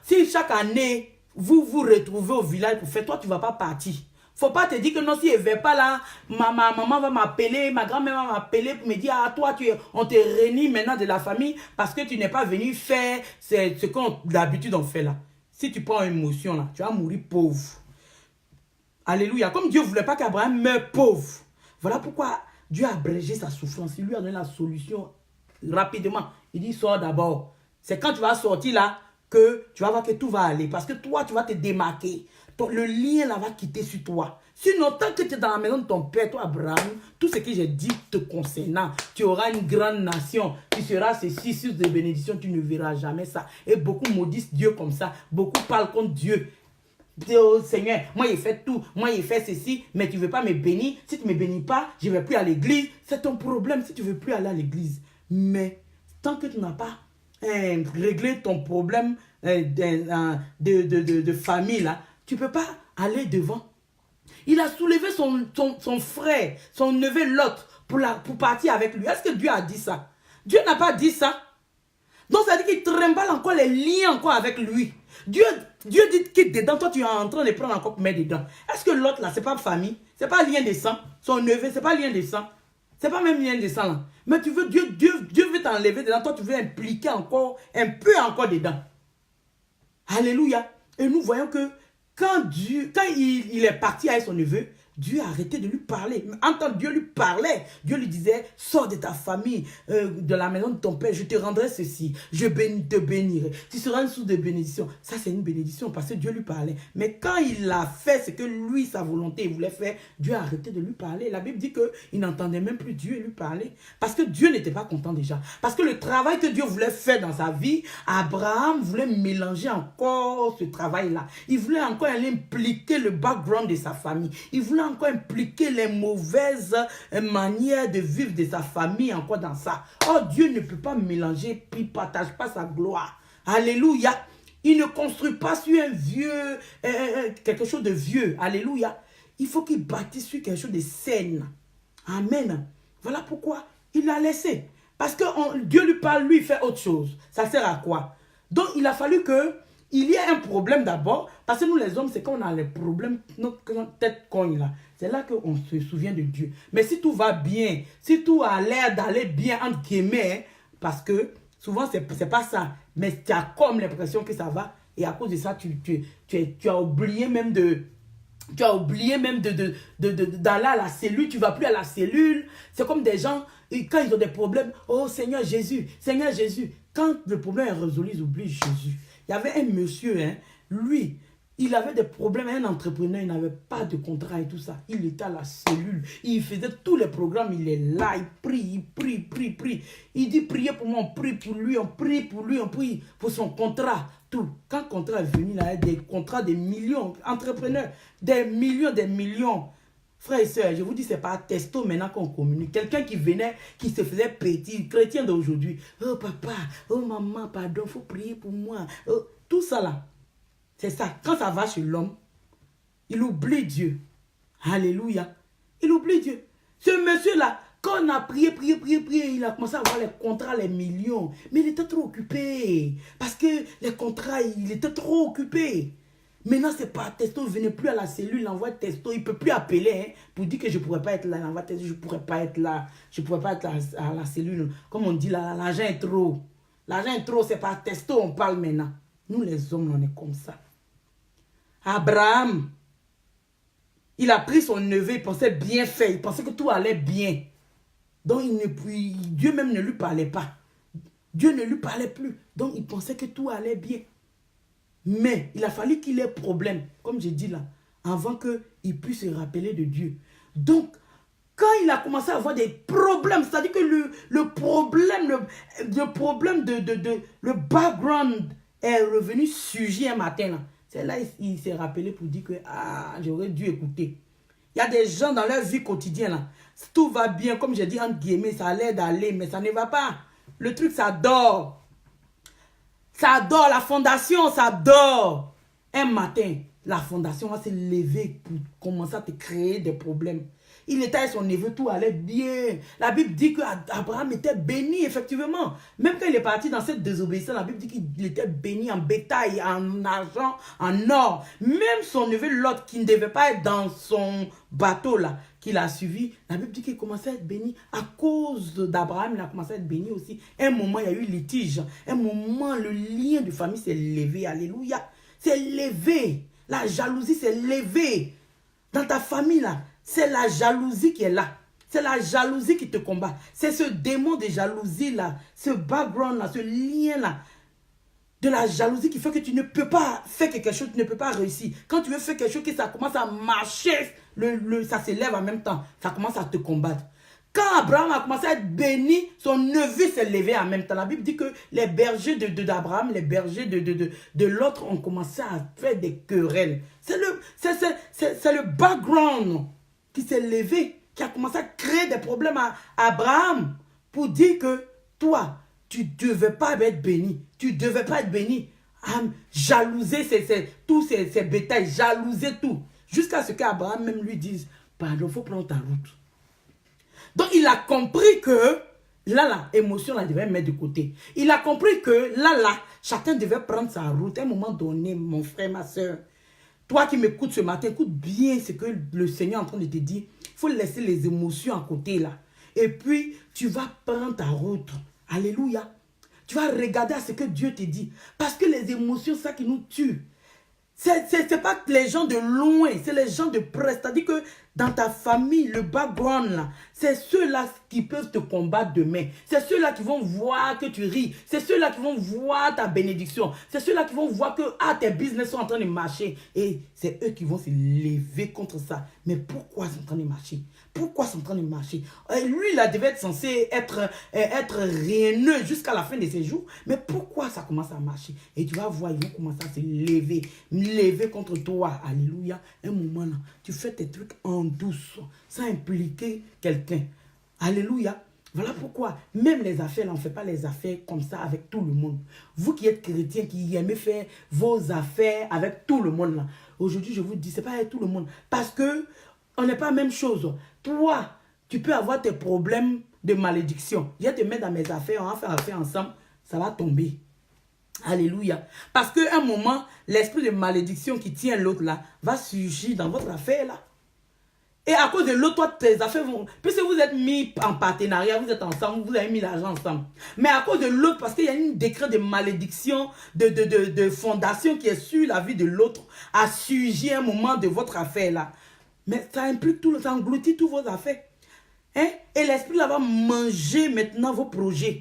si chaque année, vous vous retrouvez au village pour faire, toi, tu ne vas pas partir. Il ne faut pas te dire que non, si elle ne va pas là, ma maman va m'appeler, ma grand-mère va m'appeler pour me dire, ah, toi, on te réunit maintenant de la famille parce que tu n'es pas venu faire ce qu'on d'habitude on fait là. Si tu prends une émotion là, tu vas mourir pauvre. Alléluia. Comme Dieu ne voulait pas qu'Abraham meure pauvre. Voilà pourquoi Dieu a abrégé sa souffrance. Il lui a donné la solution rapidement. Il dit, sors d'abord. C'est quand tu vas sortir là que tu vas voir que tout va aller. Parce que toi, tu vas te démarquer. Le lien là va quitter sur toi. Sinon, tant que tu es dans la maison de ton père, toi, Abraham, tout ce que j'ai dit te concernant, tu auras une grande nation. Tu seras ceci, source de bénédiction, tu ne verras jamais ça. Et beaucoup maudissent Dieu comme ça. Beaucoup parlent contre Dieu. Oh Seigneur, moi il fait tout, moi il fait ceci, mais tu ne veux pas me bénir. Si tu ne me bénis pas, je ne vais plus à l'église. C'est ton problème si tu ne veux plus aller à l'église. Mais tant que tu n'as pas réglé ton problème de famille, là, tu ne peux pas aller devant. Il a soulevé son frère, son neveu Lot, pour partir avec lui. Est-ce que Dieu a dit ça? Dieu n'a pas dit ça. Donc ça veut dire qu'il trimballe encore les liens encore avec lui. Dieu dit que dedans, toi tu es en train de prendre encore mettre dedans. Est-ce que l'autre là, c'est pas famille? C'est pas lien de sang? Son neveu, c'est pas lien de sang? C'est pas même lien de sang là. Mais tu veux, Dieu veut t'enlever dedans, toi tu veux impliquer encore, un peu encore dedans. Alléluia. Et nous voyons que quand il est parti avec son neveu, Dieu a arrêté de lui parler. Quand Dieu lui parlait, Dieu lui disait, sors de ta famille, de la maison de ton père, je te rendrai ceci, je te bénirai. Tu seras une source de bénédiction. Ça, c'est une bénédiction parce que Dieu lui parlait. Mais quand il a fait ce que lui, sa volonté, il voulait faire, Dieu a arrêté de lui parler. La Bible dit qu'il n'entendait même plus Dieu lui parler. Parce que Dieu n'était pas content déjà. Parce que le travail que Dieu voulait faire dans sa vie, Abraham voulait mélanger encore ce travail-là. Il voulait encore aller impliquer le background de sa famille. Il voulait encore impliquer les mauvaises manières de vivre de sa famille encore dans ça. Oh, Dieu ne peut pas mélanger, puis partage pas sa gloire. Alléluia. Il ne construit pas sur un vieux, quelque chose de vieux. Alléluia. Il faut qu'il bâtisse sur quelque chose de sain. Amen. Voilà pourquoi il l'a laissé. Parce que Dieu lui parle, lui, il fait autre chose. Ça sert à quoi? Donc, il a fallu que il y a un problème d'abord, parce que nous les hommes, c'est quand on a les problèmes, notre tête cogne là. C'est là qu'on se souvient de Dieu. Mais si tout va bien, si tout a l'air d'aller bien, entre guillemets, parce que souvent c'est pas ça, mais tu as comme l'impression que ça va, et à cause de ça, tu as oublié même de... Tu as oublié même d'aller à la cellule, tu ne vas plus à la cellule. C'est comme des gens, quand ils ont des problèmes, oh Seigneur Jésus, quand le problème est résolu, ils oublient Jésus. Il y avait un monsieur, hein, lui, il avait des problèmes, un entrepreneur, il n'avait pas de contrat et tout ça. Il était à la cellule, il faisait tous les programmes, il est là, il prie. Il dit, priez pour moi, on prie pour lui, on prie pour son contrat. Tout. Quand le contrat est venu, il a des contrats de millions, entrepreneurs, des millions. Frères et sœurs, je vous dis, ce n'est pas testo maintenant qu'on communique. Quelqu'un qui venait, qui se faisait petit, chrétien d'aujourd'hui. Oh papa, oh maman, pardon, il faut prier pour moi. Oh, tout ça là, c'est ça. Quand ça va chez l'homme, il oublie Dieu. Alléluia. Il oublie Dieu. Ce monsieur-là, quand on a prié, il a commencé à avoir les contrats, les millions. Mais il était trop occupé. Parce que les contrats, il était trop occupé. Maintenant, c'est pas testo, il ne venait plus à la cellule, il envoie testo, il ne peut plus appeler hein, pour dire que je ne pourrais pas être là, il envoie testo, je ne pourrais pas être là, je ne pourrais pas être à la cellule. Comme on dit là, l'argent est trop. L'argent est trop, c'est pas testo, on parle maintenant. Nous les hommes, on est comme ça. Abraham, il a pris son neveu, il pensait bien faire, il pensait que tout allait bien. Donc Dieu même ne lui parlait pas. Dieu ne lui parlait plus. Donc il pensait que tout allait bien. Mais il a fallu qu'il ait problème, comme j'ai dit là, avant qu'il puisse se rappeler de Dieu. Donc, quand il a commencé à avoir des problèmes, c'est-à-dire que le problème, le background est revenu surgir un matin là. C'est là il s'est rappelé pour dire que j'aurais dû écouter. Il y a des gens dans leur vie quotidienne là, tout va bien, comme j'ai dit entre guillemets, ça a l'air d'aller, mais ça ne va pas. Le truc, ça dort. Ça dort, la fondation, ça dort. Un matin, la fondation va se lever pour commencer à te créer des problèmes. Il était avec son neveu, tout allait bien. La Bible dit qu'Abraham était béni, effectivement. Même quand il est parti dans cette désobéissance, la Bible dit qu'il était béni en bétail, en argent, en or. Même son neveu Lot, qui ne devait pas être dans son bateau là, qu'il a suivi, la Bible dit qu'il commençait à être béni. À cause d'Abraham, il a commencé à être béni aussi. Un moment, il y a eu litige. Un moment, le lien de famille s'est levé. Alléluia. C'est levé. La jalousie s'est levée. Dans ta famille là, c'est la jalousie qui est là. C'est la jalousie qui te combat. C'est ce démon de jalousie là, ce background là, ce lien là, de la jalousie qui fait que tu ne peux pas faire quelque chose, tu ne peux pas réussir. Quand tu veux faire quelque chose, que ça commence à marcher, ça s'élève en même temps, ça commence à te combattre. Quand Abraham a commencé à être béni, son neveu s'est levé en même temps. La Bible dit que les bergers d'Abraham, les bergers de l'autre ont commencé à faire des querelles. C'est le background qui s'est levé, qui a commencé à créer des problèmes à Abraham pour dire que toi, tu ne devais pas être béni. Tu ne devais pas être béni. Jalouser tous ces bétails, jalouser tout. Jusqu'à ce qu'Abraham même lui dise, pardon, il faut prendre ta route. Donc il a compris que Là, émotion, là, devait mettre de côté. Il a compris que là, chacun devait prendre sa route. À un moment donné, mon frère, ma soeur, toi qui m'écoutes ce matin, écoute bien ce que le Seigneur est en train de te dire. Il faut laisser les émotions à côté, là. Et puis, tu vas prendre ta route. Alléluia. Tu vas regarder à ce que Dieu te dit. Parce que les émotions, c'est ça qui nous tue. C'est pas les gens de loin, c'est les gens de près. C'est-à-dire que dans ta famille, le background là, c'est ceux-là qui peuvent te combattre demain. C'est ceux-là qui vont voir que tu ris. C'est ceux-là qui vont voir ta bénédiction. C'est ceux-là qui vont voir que tes business sont en train de marcher. Et c'est eux qui vont se lever contre ça. Mais pourquoi c'est en train de marcher? Pourquoi c'est en train de marcher? Lui, il devait être censé être réneux jusqu'à la fin de ses jours. Mais pourquoi ça commence à marcher? Et tu vas voir, ils vont commencer à se lever contre toi. Alléluia. Un moment là, tu fais tes trucs en douce, sans impliquer quelqu'un. Alléluia. Voilà pourquoi, même les affaires, là, on ne fait pas les affaires comme ça avec tout le monde. Vous qui êtes chrétiens, qui aimez faire vos affaires avec tout le monde, là. Aujourd'hui, je vous dis, ce n'est pas avec tout le monde. Parce que on n'est pas la même chose. Toi, tu peux avoir tes problèmes de malédiction. Je vais te mettre dans mes affaires, on va faire affaire ensemble, ça va tomber. Alléluia. Parce qu'à un moment, l'esprit de malédiction qui tient l'autre là, va surgir dans votre affaire là. Et à cause de l'autre, toi, tes affaires vont... Puisque vous êtes mis en partenariat, vous êtes ensemble, vous avez mis l'argent ensemble. Mais à cause de l'autre, parce qu'il y a un décret de malédiction, de fondation qui est sur la vie de l'autre, a surgi un moment de votre affaire là. Mais ça implique tout, ça engloutit tous vos affaires. Hein? Et l'esprit là va manger maintenant vos projets.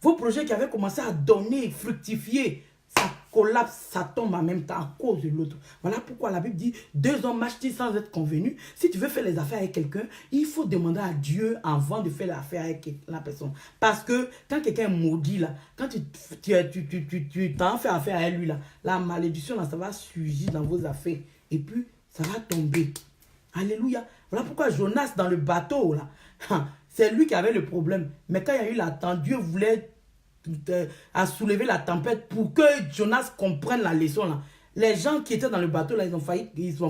Vos projets qui avaient commencé à donner, fructifier, ça collapse, ça tombe en même temps à cause de l'autre. Voilà pourquoi la Bible dit, 2 hommes marchent sans être convenus. Si tu veux faire les affaires avec quelqu'un, il faut demander à Dieu avant de faire l'affaire avec la personne. Parce que quand quelqu'un est maudit, là, quand tu t'en fais affaire avec lui, là, la malédiction, là, ça va surgir dans vos affaires. Et puis, ça va tomber. Alléluia. Voilà pourquoi Jonas dans le bateau, là, c'est lui qui avait le problème. Mais quand il y a eu la tempête, Dieu voulait soulever la tempête pour que Jonas comprenne la leçon, là. Les gens qui étaient dans le bateau, là, ils ont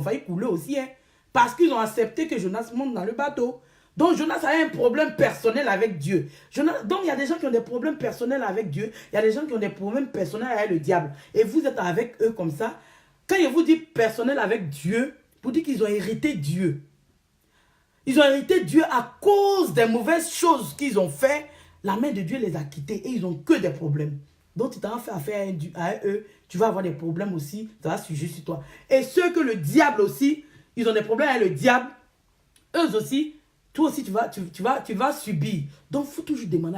failli couler aussi, hein, parce qu'ils ont accepté que Jonas monte dans le bateau. Donc Jonas a un problème personnel avec Dieu. Donc il y a des gens qui ont des problèmes personnels avec Dieu. Il y a des gens qui ont des problèmes personnels avec le diable. Et vous êtes avec eux comme ça. Quand je vous dis personnel avec Dieu, pour dire qu'ils ont hérité Dieu. Ils ont hérité Dieu à cause des mauvaises choses qu'ils ont fait. La main de Dieu les a quittés et ils n'ont que des problèmes. Donc tu t'en fais affaire à eux, tu vas avoir des problèmes aussi, ça va surgir sur toi. Et ceux que le diable aussi, ils ont des problèmes avec le diable, eux aussi, toi aussi tu vas subir. Donc il faut toujours demander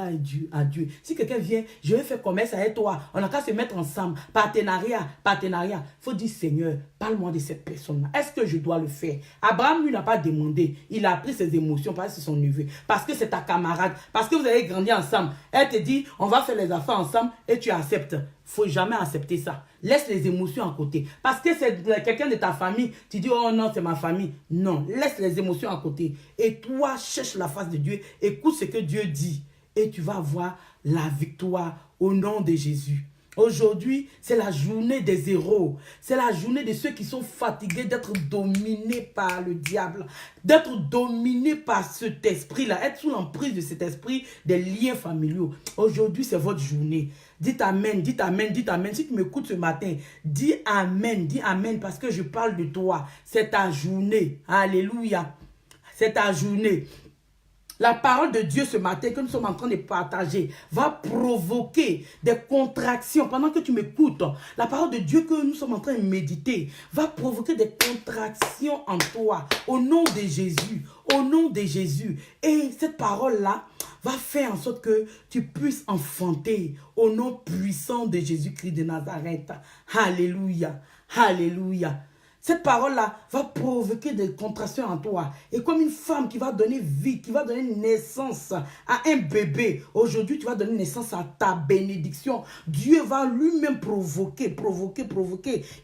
à Dieu. Si quelqu'un vient, je vais faire commerce avec toi, on n'a qu'à se mettre ensemble, partenariat. Il faut dire, Seigneur, parle-moi de cette personne-là. Est-ce que je dois le faire? Abraham, lui, n'a pas demandé. Il a pris ses émotions parce que c'est son neveu, parce que c'est ta camarade, parce que vous avez grandi ensemble. Elle te dit, on va faire les affaires ensemble et tu acceptes. Faut jamais accepter ça. Laisse les émotions à côté. Parce que c'est quelqu'un de ta famille, tu dis, oh non, c'est ma famille. Non, laisse les émotions à côté. Et toi, cherche la face de Dieu, écoute ce que Dieu dit. Et tu vas voir la victoire au nom de Jésus. Aujourd'hui, c'est la journée des héros. C'est la journée de ceux qui sont fatigués d'être dominés par le diable. D'être dominés par cet esprit-là. Être sous l'emprise de cet esprit des liens familiaux. Aujourd'hui, c'est votre journée. Dites amen, dites amen, dites amen. Si tu m'écoutes ce matin, dis amen parce que je parle de toi. C'est ta journée. Alléluia. C'est ta journée. La parole de Dieu ce matin que nous sommes en train de partager va provoquer des contractions. Pendant que tu m'écoutes, la parole de Dieu que nous sommes en train de méditer va provoquer des contractions en toi. Au nom de Jésus. Au nom de Jésus. Et cette parole-là va faire en sorte que tu puisses enfanter au nom puissant de Jésus-Christ de Nazareth. Alléluia. Alléluia. Cette parole-là va provoquer des contractions en toi. Et comme une femme qui va donner vie, qui va donner naissance à un bébé, aujourd'hui tu vas donner naissance à ta bénédiction. Dieu va lui-même provoquer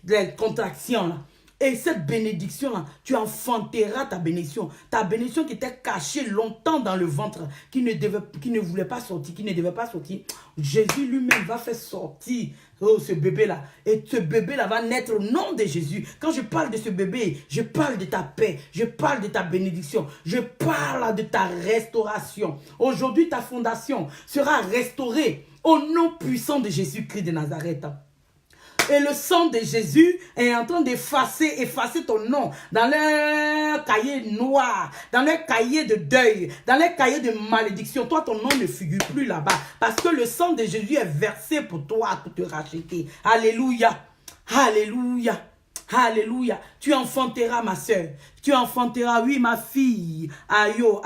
des contractions là. Et cette bénédiction-là, tu enfanteras ta bénédiction. Ta bénédiction qui était cachée longtemps dans le ventre, qui ne voulait pas sortir, qui ne devait pas sortir. Jésus lui-même va faire sortir ce bébé-là. Et ce bébé-là va naître au nom de Jésus. Quand je parle de ce bébé, je parle de ta paix, je parle de ta bénédiction, je parle de ta restauration. Aujourd'hui, ta fondation sera restaurée au nom puissant de Jésus-Christ de Nazareth. Et le sang de Jésus est en train effacer ton nom dans le cahier noir, dans le cahier de deuil, dans le cahier de malédiction. Toi, ton nom ne figure plus là-bas. Parce que le sang de Jésus est versé pour toi, pour te racheter. Alléluia. Alléluia. Alléluia. Tu enfanteras ma soeur. Tu enfanteras, oui, ma fille. Ayo,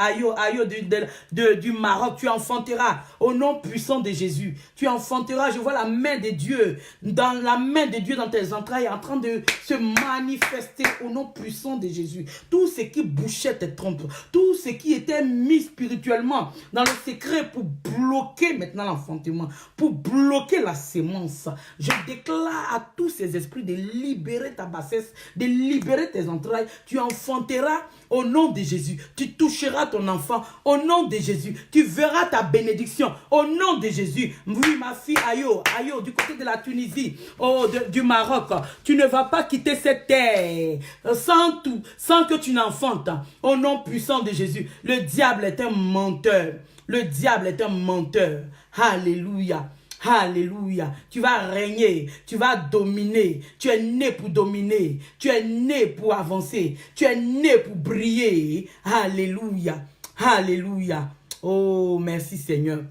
du Maroc. Tu enfanteras au nom puissant de Jésus. Tu enfanteras, je vois la main de Dieu, dans la main de Dieu dans tes entrailles, en train de se manifester au nom puissant de Jésus. Tout ce qui bouchait tes trompes, tout ce qui était mis spirituellement dans le secret pour bloquer maintenant l'enfantement, pour bloquer la sémence. Je déclare à tous ces esprits de libérer ta bassesse, de libérer tes entrailles. Tu enfanteras au nom de Jésus. Tu toucheras ton enfant au nom de Jésus. Tu verras ta bénédiction au nom de Jésus. Oui, ma fille, ayo, du côté de la Tunisie, du Maroc, tu ne vas pas quitter cette terre sans que tu n'enfantes. Au nom puissant de Jésus. Le diable est un menteur. Le diable est un menteur. Alléluia. Alléluia. Tu vas régner, tu vas dominer. Tu es né pour dominer. Tu es né pour avancer. Tu es né pour briller. Alléluia. Alléluia. Oh, merci Seigneur.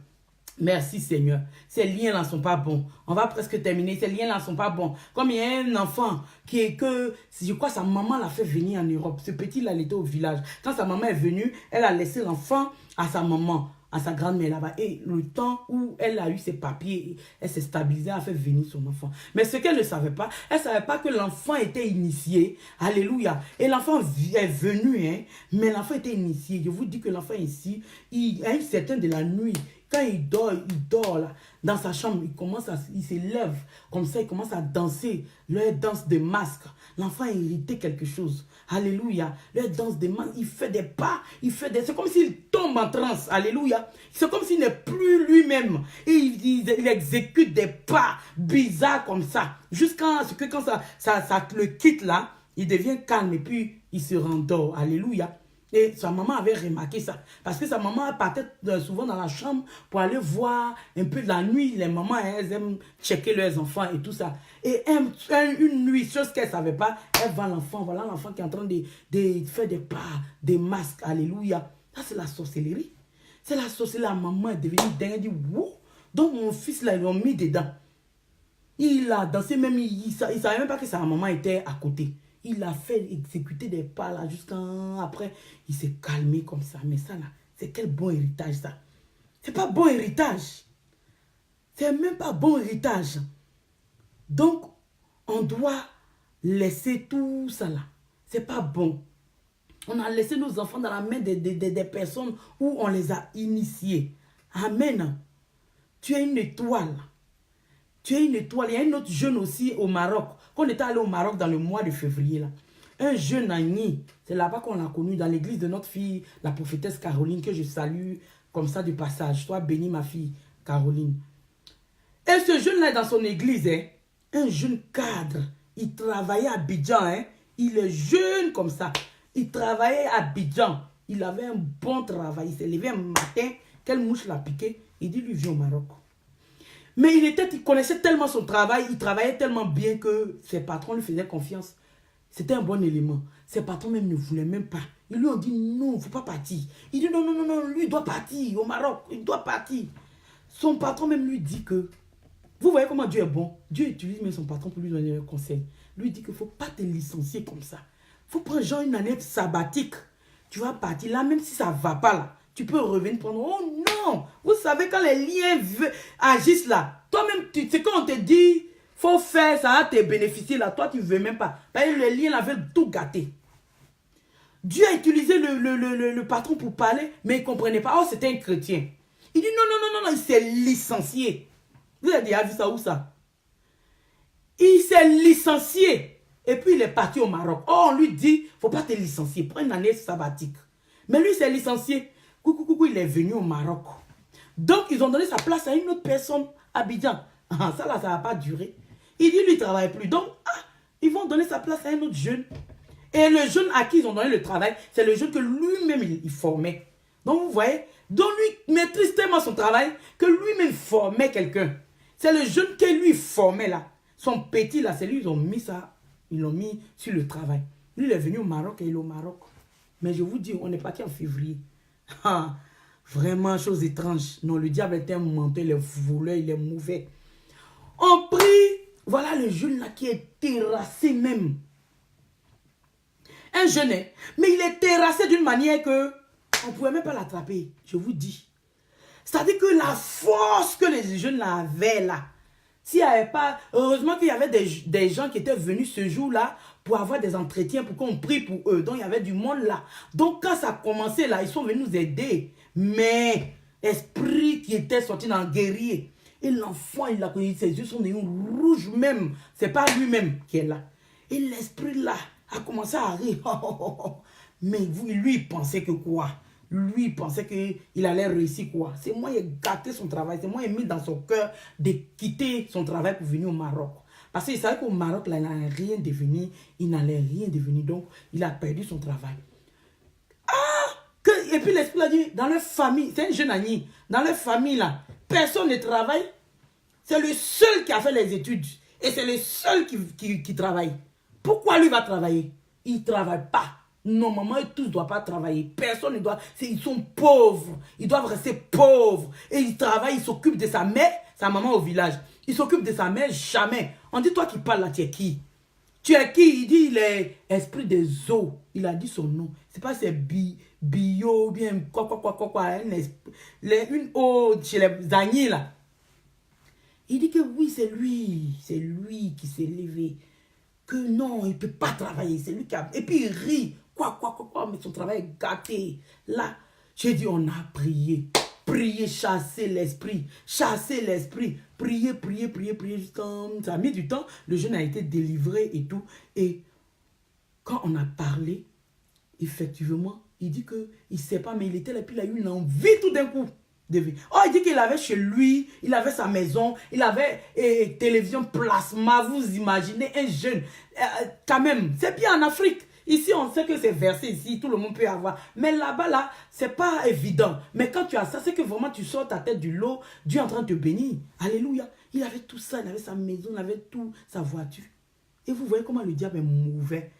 Merci Seigneur. Ces liens-là ne sont pas bons. On va presque terminer. Ces liens-là ne sont pas bons. Comme il y a un enfant je crois sa maman l'a fait venir en Europe. Ce petit-là, il était au village. Quand sa maman est venue, elle a laissé l'enfant à sa maman, à sa grand-mère là-bas. Et le temps où elle a eu ses papiers, elle s'est stabilisée, elle a fait venir son enfant. Mais ce qu'elle ne savait pas, elle ne savait pas que l'enfant était initié. Alléluia. Et l'enfant est venu, hein, mais l'enfant était initié. Je vous dis que l'enfant ici, à une certaine de la nuit, quand il dort là, dans sa chambre, il se lève comme ça, il commence à danser, leur danse de masque. L'enfant a hérité quelque chose. Alléluia. Leur danse de masque, il fait des pas, c'est comme s'il tombe en transe. Alléluia. C'est comme s'il n'est plus lui-même. Et il exécute des pas bizarres comme ça. Jusqu'à ce que quand ça le quitte là, il devient calme et puis il se rendort. Alléluia. Et sa maman avait remarqué ça. Parce que sa maman partait souvent dans la chambre pour aller voir un peu la nuit. Les mamans, elles aiment checker leurs enfants et tout ça. Et une nuit, chose qu'elle ne savait pas, elle voit l'enfant. Voilà l'enfant qui est en train de faire des pas, des masques. Alléluia. Ça, c'est la sorcellerie. C'est la sorcellerie. La maman est devenue dingue. Elle dit, wow. Donc mon fils, là, ils l'ont mis dedans. Il a dansé, même, il ne savait même pas que sa maman était à côté. Il a fait exécuter des pas là jusqu'à après. Il s'est calmé comme ça. Mais ça là, c'est quel bon héritage ça. C'est pas bon héritage. C'est même pas bon héritage. Donc, on doit laisser tout ça là. C'est pas bon. On a laissé nos enfants dans la main des personnes où on les a initiés. Amen. Tu es une étoile. Tu es une étoile. Il y a un autre jeune aussi au Maroc. Quand on était allé au Maroc dans le mois de février, là, un jeune Agni, c'est là-bas qu'on l'a connu, dans l'église de notre fille, la prophétesse Caroline, que je salue comme ça du passage. Sois bénie, ma fille Caroline. Et ce jeune-là, dans son église, hein, un jeune cadre, il travaillait à Abidjan. Hein, il est jeune comme ça. Il travaillait à Abidjan. Il avait un bon travail. Il s'est levé un matin, quelle mouche l'a piqué. Il dit, lui, viens au Maroc. Mais il connaissait tellement son travail, il travaillait tellement bien que ses patrons lui faisaient confiance. C'était un bon élément. Ses patrons même ne voulaient même pas. Ils lui ont dit non, il ne faut pas partir. Il dit non, lui il doit partir au Maroc, il doit partir. Son patron même lui dit que, vous voyez comment Dieu est bon. Dieu utilise même son patron pour lui donner un conseil. Lui dit qu'il ne faut pas te licencier comme ça. Il faut prendre genre une année sabbatique. Tu vas partir là, même si ça ne va pas là. Tu peux revenir prendre. Oh non! Vous savez, quand les liens agissent là, toi-même, c'est quand on te dit, faut faire, ça va te bénéficier là. Toi, tu ne veux même pas. Parce que les liens là veulent tout gâter. Dieu a utilisé le patron pour parler, mais il ne comprenait pas. Oh, c'était un chrétien. Il dit non, il s'est licencié. Vous avez déjà vu ça où ça? Il s'est licencié. Et puis il est parti au Maroc. Oh, on lui dit, faut pas te licencier, prends une année sabbatique. Mais lui, s'est licencié. Coucou, il est venu au Maroc. Donc, ils ont donné sa place à une autre personne à Abidjan. Ah, ça là, ça va pas durer. Il dit, lui, il ne travaille plus. Donc, ils vont donner sa place à un autre jeune. Et le jeune à qui ils ont donné le travail, c'est le jeune que lui-même, il formait. Donc, vous voyez, donc lui maîtrise tellement son travail que lui-même formait quelqu'un. C'est le jeune qui lui formait là. Son petit là, c'est lui, ils ont mis ça, ils l'ont mis sur le travail. Lui, il est venu au Maroc et il est au Maroc. Mais je vous dis, on est parti en février. Ah, vraiment, chose étrange. Non, le diable est un menteur, il est voleur, il est mauvais. On prie, voilà le jeune là qui est terrassé même. Un jeune, mais il est terrassé d'une manière que on ne pouvait même pas l'attraper, je vous dis. C'est-à-dire que la force que les jeunes là avaient là, s'il n'y avait pas, heureusement qu'il y avait des gens qui étaient venus ce jour-là pour avoir des entretiens, pour qu'on prie pour eux. Donc il y avait du monde là. Donc quand ça a commencé là, ils sont venus nous aider. Mais l'esprit qui était sorti dans le guerrier, et l'enfant, il a connu, ses yeux sont devenus rouges même. C'est pas lui-même qui est là. Et l'esprit là a commencé à rire. Mais lui, il pensait que quoi? Lui, il pensait qu'il allait réussir quoi? C'est moi qui ai gâté son travail. C'est moi qui ai mis dans son cœur de quitter son travail pour venir au Maroc. Parce qu'il savait qu'au Maroc, là, il n'allait rien devenir. Il n'allait rien devenir. Donc, il a perdu son travail. Et puis l'esprit a dit, dans leur famille, c'est un jeune ami, dans leur famille, là, personne ne travaille. C'est le seul qui a fait les études. Et c'est le seul qui travaille. Pourquoi lui va travailler? Il ne travaille pas. Normalement, tous ne doivent pas travailler. Personne ne doit. Ils sont pauvres. Ils doivent rester pauvres. Et ils travaillent, ils s'occupent de sa mère, sa maman au village. Ils s'occupent de sa mère, jamais. On dit, toi qui parles là, tu es qui? Tu es qui? Il dit, il est esprit des eaux. Il a dit son nom. C'est pas c'est bio, bien, quoi. Une eau chez les Agnis là. Il dit que oui, c'est lui qui s'est levé. Que non, il ne peut pas travailler. C'est lui qui a. Et puis il rit. Quoi, mais son travail est gâté. Là, j'ai dit, on a prié. Prier, chasser l'esprit. Chasser l'esprit. Prier. Ça a mis du temps. Le jeune a été délivré et tout. Et quand on a parlé, effectivement, il dit qu'il ne sait pas, mais il était là, puis il a eu une envie tout d'un coup. Oh, il dit qu'il avait chez lui, il avait sa maison, il avait télévision plasma, vous imaginez, un jeune. Quand même, c'est bien en Afrique. Ici, on sait que c'est versé ici, tout le monde peut avoir. Mais là-bas, là, c'est pas évident. Mais quand tu as ça, c'est que vraiment tu sors ta tête du lot, Dieu est en train de te bénir. Alléluia. Il avait tout ça, il avait sa maison, il avait tout, sa voiture. Et vous voyez comment le diable est mauvais.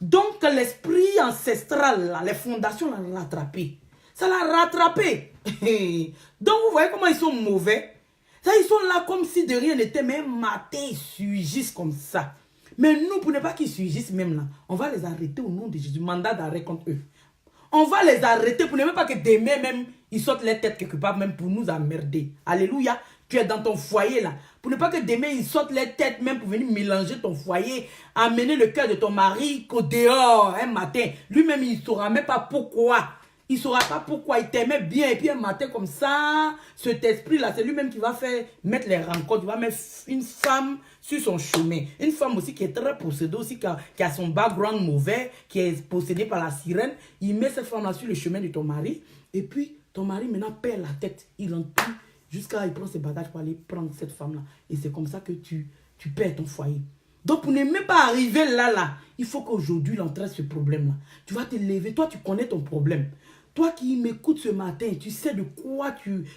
Donc, l'esprit ancestral, là, les fondations l'ont rattrapé. Ça l'a rattrapé. Donc, vous voyez comment ils sont mauvais. Ça, ils sont là comme si de rien n'était, mais un matin, ils surgissent comme ça. Mais nous, pour ne pas qu'ils surgissent même là, on va les arrêter au nom de Jésus. Mandat d'arrêt contre eux. On va les arrêter pour ne même pas que demain même, ils sortent les têtes quelque part, même pour nous emmerder. Alléluia. Tu es dans ton foyer là. Pour ne pas que demain, ils sortent les têtes même pour venir mélanger ton foyer, amener le cœur de ton mari qu'au dehors un matin. Lui-même, il ne saura même pas pourquoi. Il ne saura pas pourquoi il t'aimait bien. Et puis un matin comme ça, cet esprit-là, c'est lui-même qui va faire mettre les rencontres. Il va mettre une femme sur son chemin. Une femme aussi qui est très possédée, aussi qui a son background mauvais, qui est possédée par la sirène. Il met cette femme-là sur le chemin de ton mari. Et puis, ton mari maintenant perd la tête. Il rentre plus jusqu'à il prend ses bagages pour aller prendre cette femme-là. Et c'est comme ça que tu perds ton foyer. Donc, pour ne même pas arriver là, il faut qu'aujourd'hui, il entraîne ce problème-là. Tu vas te lever. Toi, tu connais ton problème. Toi qui m'écoutes ce matin, tu sais de quoi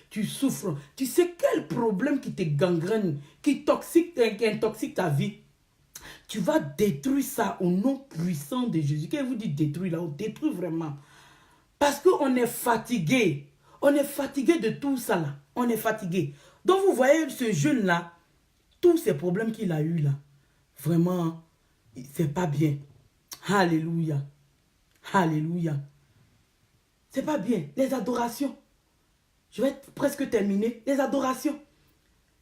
tu souffres. Tu sais quel problème qui te gangrène, qui intoxique ta vie. Tu vas détruire ça au nom puissant de Jésus. Quand vous dites détruire là, on détruit vraiment. Parce qu'on est fatigué. On est fatigué de tout ça là. On est fatigué. Donc vous voyez ce jeune là, tous ces problèmes qu'il a eu là, vraiment, c'est pas bien. Alléluia. Alléluia. C'est pas bien. Les adorations. Je vais presque terminer. Les adorations.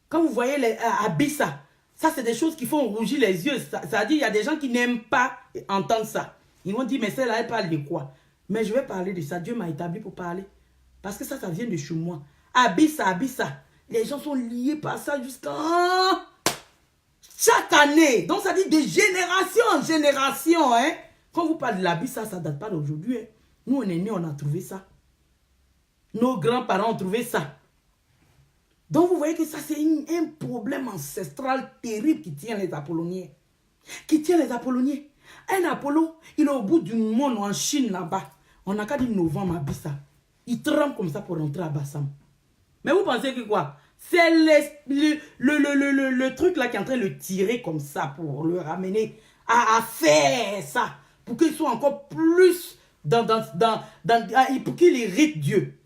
Quand vous voyez les Abissa, ça c'est des choses qui font rougir les yeux. Ça veut dire qu'il y a des gens qui n'aiment pas entendre ça. Ils vont dire, mais celle-là, elle parle de quoi? Mais je vais parler de ça. Dieu m'a établi pour parler. Parce que ça vient de chez moi. Abissa. Les gens sont liés par ça jusqu'à... Chaque année. Donc, ça dit de génération en génération. Hein. Quand vous parlez de la Bible, ça ne date pas d'aujourd'hui. Hein. Nous, on est nés, on a trouvé ça. Nos grands-parents ont trouvé ça. Donc, vous voyez que ça, c'est un problème ancestral terrible qui tient les Apolloniens. Qui tient les Apolloniens. Un Apollo, il est au bout du monde en Chine là-bas. On n'a qu'à dire novembre à Bissa. Il trempe comme ça pour rentrer à Bassam. Mais vous pensez que quoi? C'est le truc là qui est en train de le tirer comme ça pour le ramener à faire ça. Pour qu'il soit encore plus pour qu'il hérite Dieu.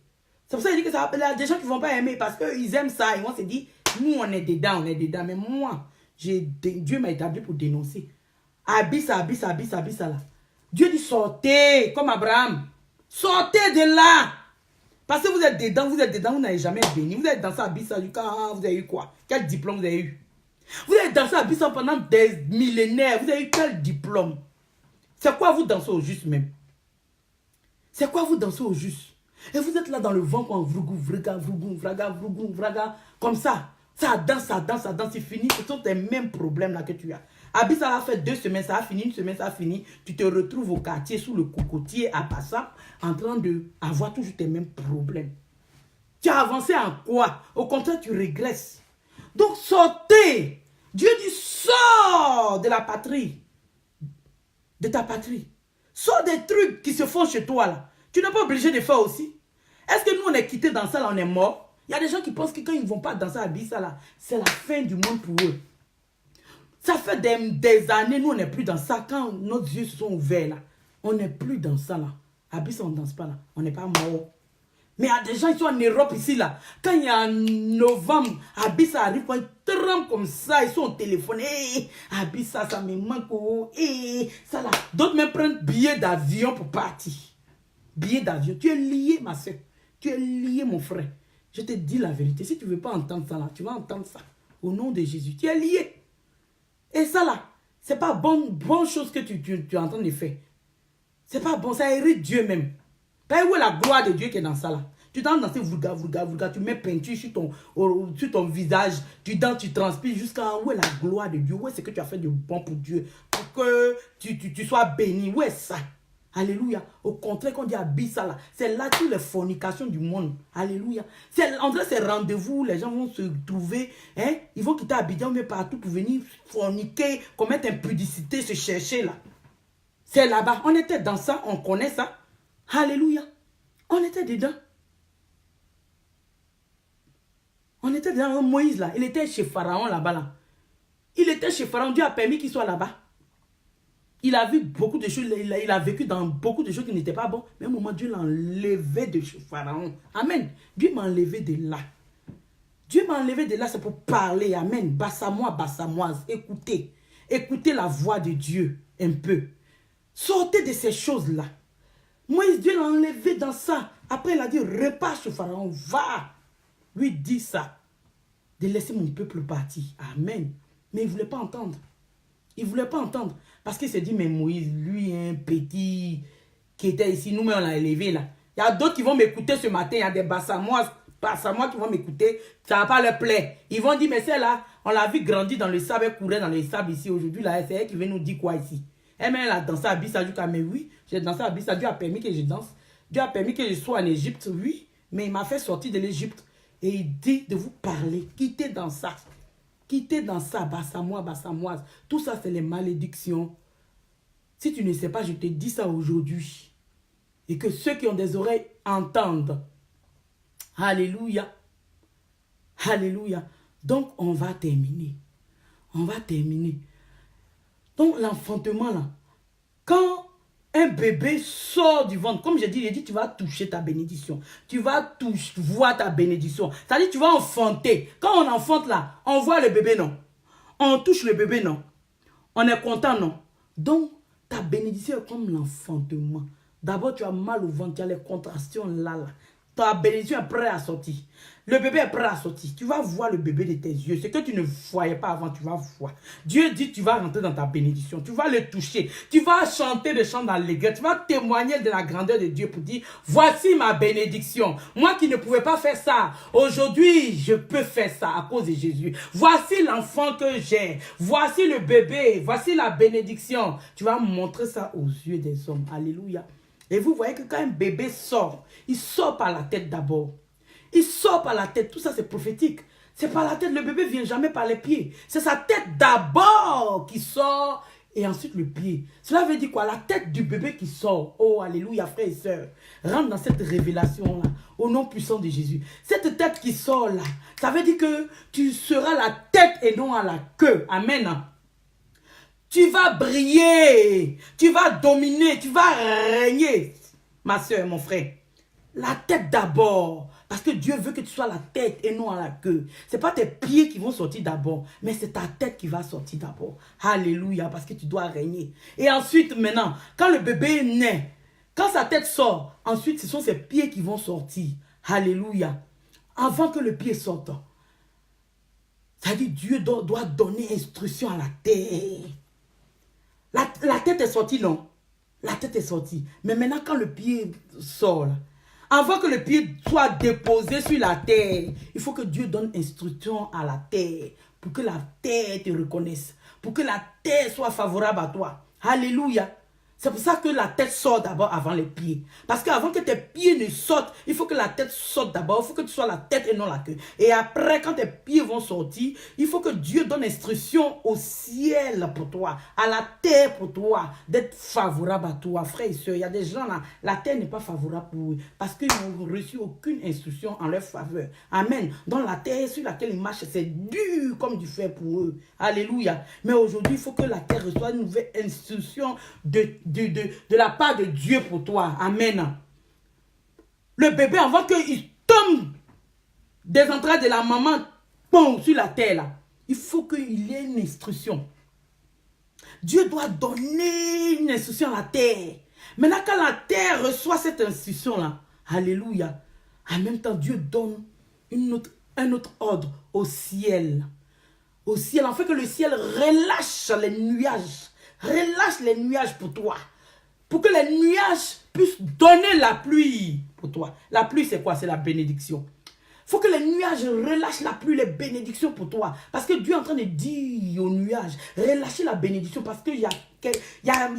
C'est pour ça que je dis que ça, il y a des gens qui ne vont pas aimer parce qu'ils aiment ça. Ils vont se dire, nous on est dedans, on est dedans. Mais moi, Dieu m'a établi pour dénoncer. Abissa, abissa, abissa, abissa là. Dieu dit sortez, comme Abraham. Sortez de là. Parce que vous êtes dedans, vous n'avez jamais béni. Vous êtes dans ça, abissa, vous avez eu quoi? Quel diplôme vous avez eu? Vous êtes dans ça, abissa pendant des millénaires. Vous avez eu quel diplôme? C'est quoi vous dansez au juste même? C'est quoi vous dansez au juste? Et vous êtes là dans le vent, comme ça. Ça danse, c'est fini. Ce sont les mêmes problèmes là que tu as. Abi, ça a fait 2 semaines, ça a fini, 1 semaine, ça a fini. Tu te retrouves au quartier, sous le cocotier, à Bassam, en train d'avoir toujours tes mêmes problèmes. Tu as avancé en quoi? Au contraire, tu régresses. Donc, sortez. Dieu dit, sors de la patrie. De ta patrie. Sors des trucs qui se font chez toi là. Tu n'es pas obligé de faire aussi. Est-ce que nous, on est quittés dans ça là, on est mort? Il y a des gens qui pensent que quand ils ne vont pas danser à Bissa là, c'est la fin du monde pour eux. Ça fait des années, nous, on n'est plus dans ça. Quand nos yeux se sont ouverts là, on n'est plus dans ça là. À Bissa, on ne danse pas là. On n'est pas mort. Mais il y a des gens qui sont en Europe ici là. Quand il y a en novembre, à Bissa arrive, ils tremblent comme ça, ils sont au téléphone. Hey, à Bissa, ça me manque. Oh, hey, ça là. D'autres même prennent billet d'avion pour partir. Billet d'avion. Tu es lié, ma soeur. Tu es lié, mon frère. Je te dis la vérité. Si tu ne veux pas entendre ça là, tu vas entendre ça. Au nom de Jésus. Tu es lié. Et ça là, c'est pas bonne chose que tu es en train de faire. C'est pas bon. Ça hérite Dieu même. Pas où est la gloire de Dieu qui est dans ça là. Tu danses dans ces vulgaires. Tu mets peinture sur ton visage. Tu danses, tu transpires jusqu'à où est la gloire de Dieu. Où est ce que tu as fait de bon pour Dieu. Pour que tu sois béni. Où est ça? Alléluia. Au contraire, quand on dit Abissa là, c'est là toutes les fornications du monde. Alléluia. En vrai, c'est rendez-vous où les gens vont se trouver. Hein? Ils vont quitter Abidjan, mais partout pour venir forniquer, commettre impudicité, se chercher là. C'est là-bas. On était dans ça, on connaît ça. Alléluia. On était dedans. On était dans Moïse là. Il était chez Pharaon là-bas là. Il était chez Pharaon. Dieu a permis qu'il soit là-bas. Il a vu beaucoup de choses, il a vécu dans beaucoup de choses qui n'étaient pas bonnes. Mais à un moment, Dieu l'a enlevé de chez Pharaon. Amen. Dieu m'a enlevé de là. Dieu m'a enlevé de là, c'est pour parler. Amen. Bassamois, bassamoise. Écoutez. Écoutez la voix de Dieu un peu. Sortez de ces choses-là. Moïse, Dieu l'a enlevé dans ça. Après, il a dit, repars chez Pharaon. Va. Lui dit ça. De laisser mon peuple partir. Amen. Mais il ne voulait pas entendre. Il ne voulait pas entendre. Parce qu'il s'est dit, mais Moïse, lui, un petit qui était ici, nous-mêmes, on l'a élevé là. Il y a d'autres qui vont m'écouter ce matin. Il y a des Bassamois qui vont m'écouter. Ça ne va pas leur plaire. Ils vont dire, mais c'est là, on l'a vu grandir dans le sable, elle courait dans le sable ici. Aujourd'hui, là, c'est elle qui vient nous dire quoi ici. Elle a dansé à Bissa. Mais oui, j'ai dansé à Bissa. Dieu a permis que je danse. Dieu a permis que je sois en Égypte, oui. Mais il m'a fait sortir de l'Égypte. Et il dit de vous parler. Quittez dans ça. Quittez dans ça, bassamois, bassamoise. Tout ça, c'est les malédictions. Si tu ne sais pas, je te dis ça aujourd'hui. Et que ceux qui ont des oreilles entendent. Alléluia. Alléluia. Donc, on va terminer. On va terminer. Donc, l'enfantement, là. Quand un bébé sort du ventre, comme j'ai dit, tu vas toucher ta bénédiction. Tu vas voir ta bénédiction. C'est-à-dire, tu vas enfanter. Quand on enfante, là, on voit le bébé, non. On touche le bébé, non. On est content, non. Donc, ta bénédiction est comme l'enfantement. D'abord, tu as mal au ventre, tu as les contractions là. ta bénédiction est prête à sortir. Le bébé est prêt à sortir. Tu vas voir le bébé de tes yeux. Ce que tu ne voyais pas avant, tu vas voir. Dieu dit, tu vas rentrer dans ta bénédiction. Tu vas le toucher. Tu vas chanter des chants d'allégresse. Tu vas témoigner de la grandeur de Dieu pour dire, voici ma bénédiction. Moi qui ne pouvais pas faire ça, aujourd'hui, je peux faire ça à cause de Jésus. Voici l'enfant que j'ai. Voici le bébé. Voici la bénédiction. Tu vas montrer ça aux yeux des hommes. Alléluia. Et vous voyez que quand un bébé sort, il sort par la tête d'abord. Il sort par la tête. Tout ça, c'est prophétique. C'est par la tête. Le bébé ne vient jamais par les pieds. C'est sa tête d'abord qui sort et ensuite le pied. Cela veut dire quoi? La tête du bébé qui sort. Oh, alléluia, frères et sœurs. Rentre dans cette révélation-là, au nom puissant de Jésus. Cette tête qui sort là, ça veut dire que tu seras la tête et non à la queue. Amen. Tu vas briller. Tu vas dominer. Tu vas régner. Ma soeur, mon frère. La tête d'abord. Parce que Dieu veut que tu sois la tête et non à la queue. Ce n'est pas tes pieds qui vont sortir d'abord, mais c'est ta tête qui va sortir d'abord. Alléluia, parce que tu dois régner. Et ensuite, maintenant, quand le bébé naît, quand sa tête sort, ensuite, ce sont ses pieds qui vont sortir. Alléluia. Avant que le pied sorte. Ça dit Dieu doit donner instruction à la tête. La tête est sortie, non? La tête est sortie. Mais maintenant, quand le pied sort, là, avant que le pied soit déposé sur la terre, il faut que Dieu donne instruction à la terre pour que la terre te reconnaisse, pour que la terre soit favorable à toi. Alléluia. C'est pour ça que la tête sort d'abord avant les pieds. Parce qu'avant que tes pieds ne sortent, il faut que la tête sorte d'abord. Il faut que tu sois la tête et non la queue. Et après, quand tes pieds vont sortir, il faut que Dieu donne instruction au ciel pour toi, à la terre pour toi, d'être favorable à toi. Frères et sœurs, il y a des gens là, la terre n'est pas favorable pour eux. Parce qu'ils n'ont reçu aucune instruction en leur faveur. Amen. Dans la terre sur laquelle ils marchent, c'est dur comme du fer pour eux. Alléluia. Mais aujourd'hui, il faut que la terre reçoive une nouvelle instruction de la part de Dieu pour toi. Amen. Le bébé, avant qu'il tombe des entrailles de la maman, bon, sur la terre, là, il faut qu'il y ait une instruction. Dieu doit donner une instruction à la terre. Maintenant, quand la terre reçoit cette instruction-là, alléluia, en même temps, Dieu donne un autre ordre au ciel. Au ciel, en fait que le ciel relâche les nuages. Relâche les nuages pour toi. Pour que les nuages puissent donner la pluie pour toi. La pluie, c'est quoi? C'est la bénédiction. Il faut que les nuages relâchent la pluie, les bénédictions pour toi. Parce que Dieu est en train de dire aux nuages, relâchez la bénédiction. Parce qu'il y a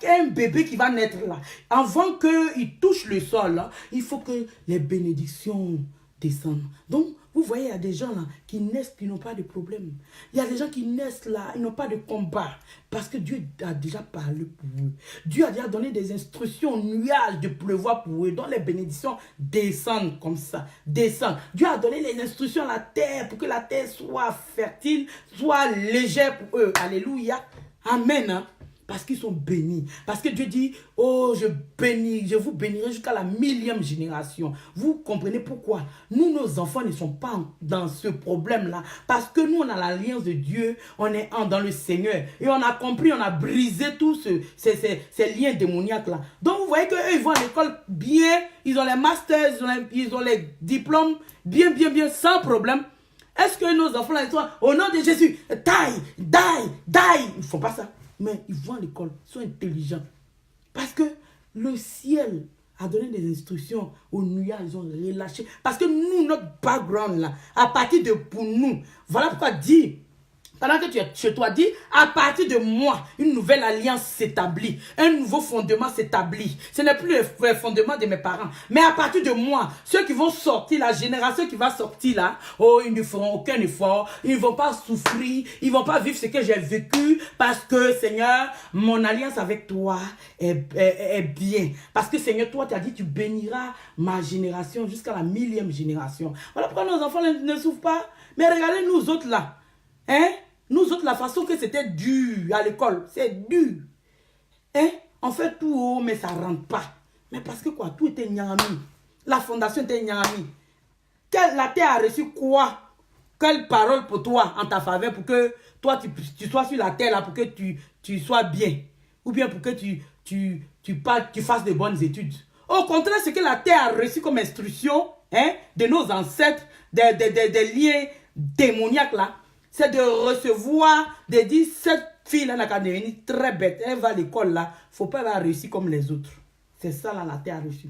un bébé qui va naître là. Avant qu'il touche le sol, là, il faut que les bénédictions descendent. Donc, vous voyez, il y a des gens là qui naissent, qui n'ont pas de problème. Il y a des gens qui naissent là, ils n'ont pas de combat. Parce que Dieu a déjà parlé pour eux. Dieu a déjà donné des instructions aux nuages de pleuvoir pour eux. Dont les bénédictions descendent comme ça. Descendent. Dieu a donné les instructions à la terre pour que la terre soit fertile, soit légère pour eux. Alléluia. Amen. Hein? Parce qu'ils sont bénis. Parce que Dieu dit, oh, je vous bénirai jusqu'à la 1000e génération. Vous comprenez pourquoi? Nous, nos enfants ne sont pas dans ce problème-là. Parce que nous, on a l'alliance de Dieu. On est dans le Seigneur. Et on a compris, on a brisé tous ces liens démoniaques-là. Donc, vous voyez qu'eux, ils vont à l'école bien. Ils ont les masters, ils ont les diplômes bien, sans problème. Est-ce que nos enfants, là, ils sont au nom de Jésus, die. Ils ne font pas ça. Mais ils vont à l'école, ils sont intelligents. Parce que le ciel a donné des instructions aux nuages, ils ont relâché. Parce que nous, notre background là, à partir de pour nous, voilà pourquoi dit, pendant que tu es chez toi, dis, à partir de moi, une nouvelle alliance s'établit. Un nouveau fondement s'établit. Ce n'est plus le fondement de mes parents. Mais à partir de moi, ceux qui vont sortir, la génération qui va sortir là, oh, ils ne feront aucun effort. Ils ne vont pas souffrir. Ils ne vont pas vivre ce que j'ai vécu. Parce que, Seigneur, mon alliance avec toi est bien. Parce que, Seigneur, toi, tu as dit, tu béniras ma génération jusqu'à la 1000e génération. Voilà pourquoi nos enfants ne souffrent pas. Mais regardez nous autres là. Hein? Nous autres, la façon que c'était dur à l'école, c'est dur. Hein? On fait tout haut, mais ça ne rentre pas. Mais parce que quoi? Tout était nyami. La fondation était nyami. La terre a reçu quoi? Quelle parole pour toi en ta faveur pour que toi, tu sois sur la terre là, pour que tu sois bien? Ou bien pour que tu fasses de bonnes études? Au contraire, ce que la terre a reçu comme instruction, hein, de nos ancêtres, des liens démoniaques là, c'est de recevoir, de dire, cette fille-là n'a qu'à devenir très bête. Elle va à l'école là, il ne faut pas la réussir comme les autres. C'est ça là, la terre a reçu.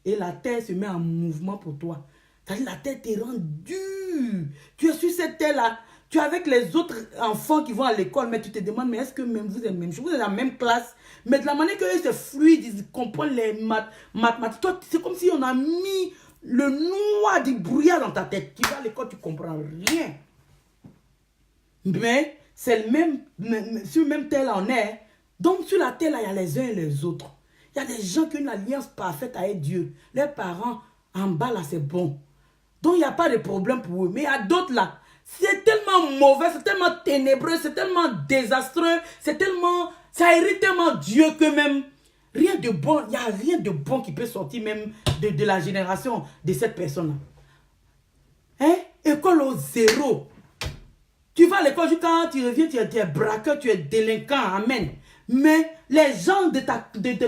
Et la terre se met en mouvement pour toi. C'est-à-dire la terre te rend dur. Tu es sur cette terre-là. Tu es avec les autres enfants qui vont à l'école, mais tu te demandes, mais est-ce que même vous êtes même chose, vous êtes dans la même classe, mais de la manière qu'eux c'est fluide, ils comprennent les mathématiques. Toi, c'est comme si on a mis le noir du brouillard dans ta tête. Tu vas à l'école, tu ne comprends rien. Mais c'est le même, sur le même terre-là on est. Donc sur la terre-là, il y a les uns et les autres. Il y a des gens qui ont une alliance parfaite avec Dieu. Leurs parents, en bas là, c'est bon. Donc il n'y a pas de problème pour eux. Mais il y a d'autres là. C'est tellement mauvais, c'est tellement ténébreux, c'est tellement désastreux, c'est tellement... Ça irrite tellement Dieu que même... Rien de bon, il n'y a rien de bon qui peut sortir même de la génération de cette personne-là. Hein? École au zéro. Tu vas à l'école, quand tu reviens, tu es braqueur, tu es délinquant, amen. Mais les gens de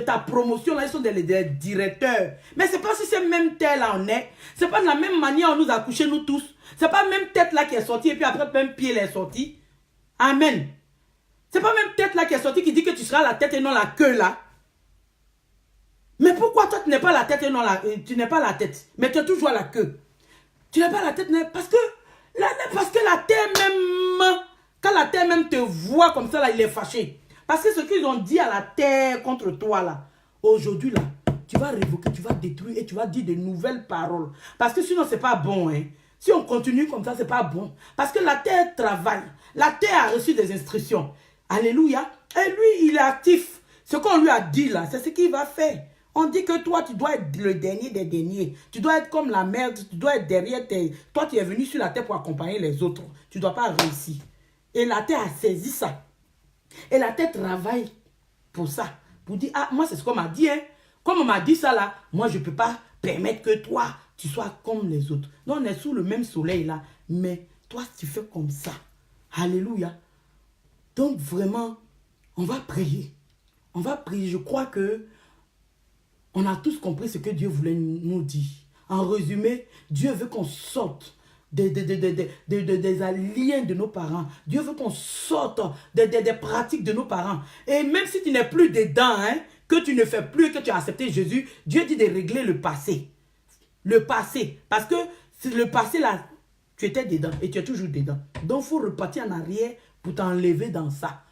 ta promotion, là, ils sont des directeurs. Mais c'est pas si c'est même tel là on est. C'est pas de la même manière on nous a couchés, nous tous. C'est pas même tête là qui est sortie et puis après même pied est sorti. Amen. C'est pas même tête là qui est sortie qui dit que tu seras la tête et non la queue là. Mais pourquoi toi tu n'es pas la tête et non tu n'es pas la tête, mais tu es toujours la queue. Tu n'es pas la tête, parce que la terre même, quand la terre même te voit comme ça là, il est fâché. Parce que ce qu'ils ont dit à la terre contre toi là, aujourd'hui là, tu vas révoquer, tu vas détruire et tu vas dire de nouvelles paroles. Parce que sinon c'est pas bon, hein. Si on continue comme ça, c'est pas bon. Parce que la terre travaille. La terre a reçu des instructions. Alléluia. Et lui, il est actif. Ce qu'on lui a dit là, c'est ce qu'il va faire. On dit que toi, tu dois être le dernier des derniers. Tu dois être comme la mère, tu dois être derrière tes... Toi, tu es venu sur la terre pour accompagner les autres. Tu ne dois pas réussir. Et la terre a saisi ça. Et la terre travaille pour ça. Pour dire, ah, moi, c'est ce qu'on m'a dit. Hein. Comme on m'a dit ça là, moi, je ne peux pas permettre que toi, tu sois comme les autres. Donc, on est sous le même soleil là. Mais toi, tu fais comme ça. Alléluia. Donc, vraiment, on va prier. On va prier. Je crois que on a tous compris ce que Dieu voulait nous dire. En résumé, Dieu veut qu'on sorte des liens de nos parents. Dieu veut qu'on sorte des pratiques de nos parents. Et même si tu n'es plus dedans, hein, que tu ne fais plus, que tu as accepté Jésus, Dieu dit de régler le passé. Le passé. Parce que le passé, là, tu étais dedans et tu es toujours dedans. Donc, il faut repartir en arrière pour t'enlever dans ça.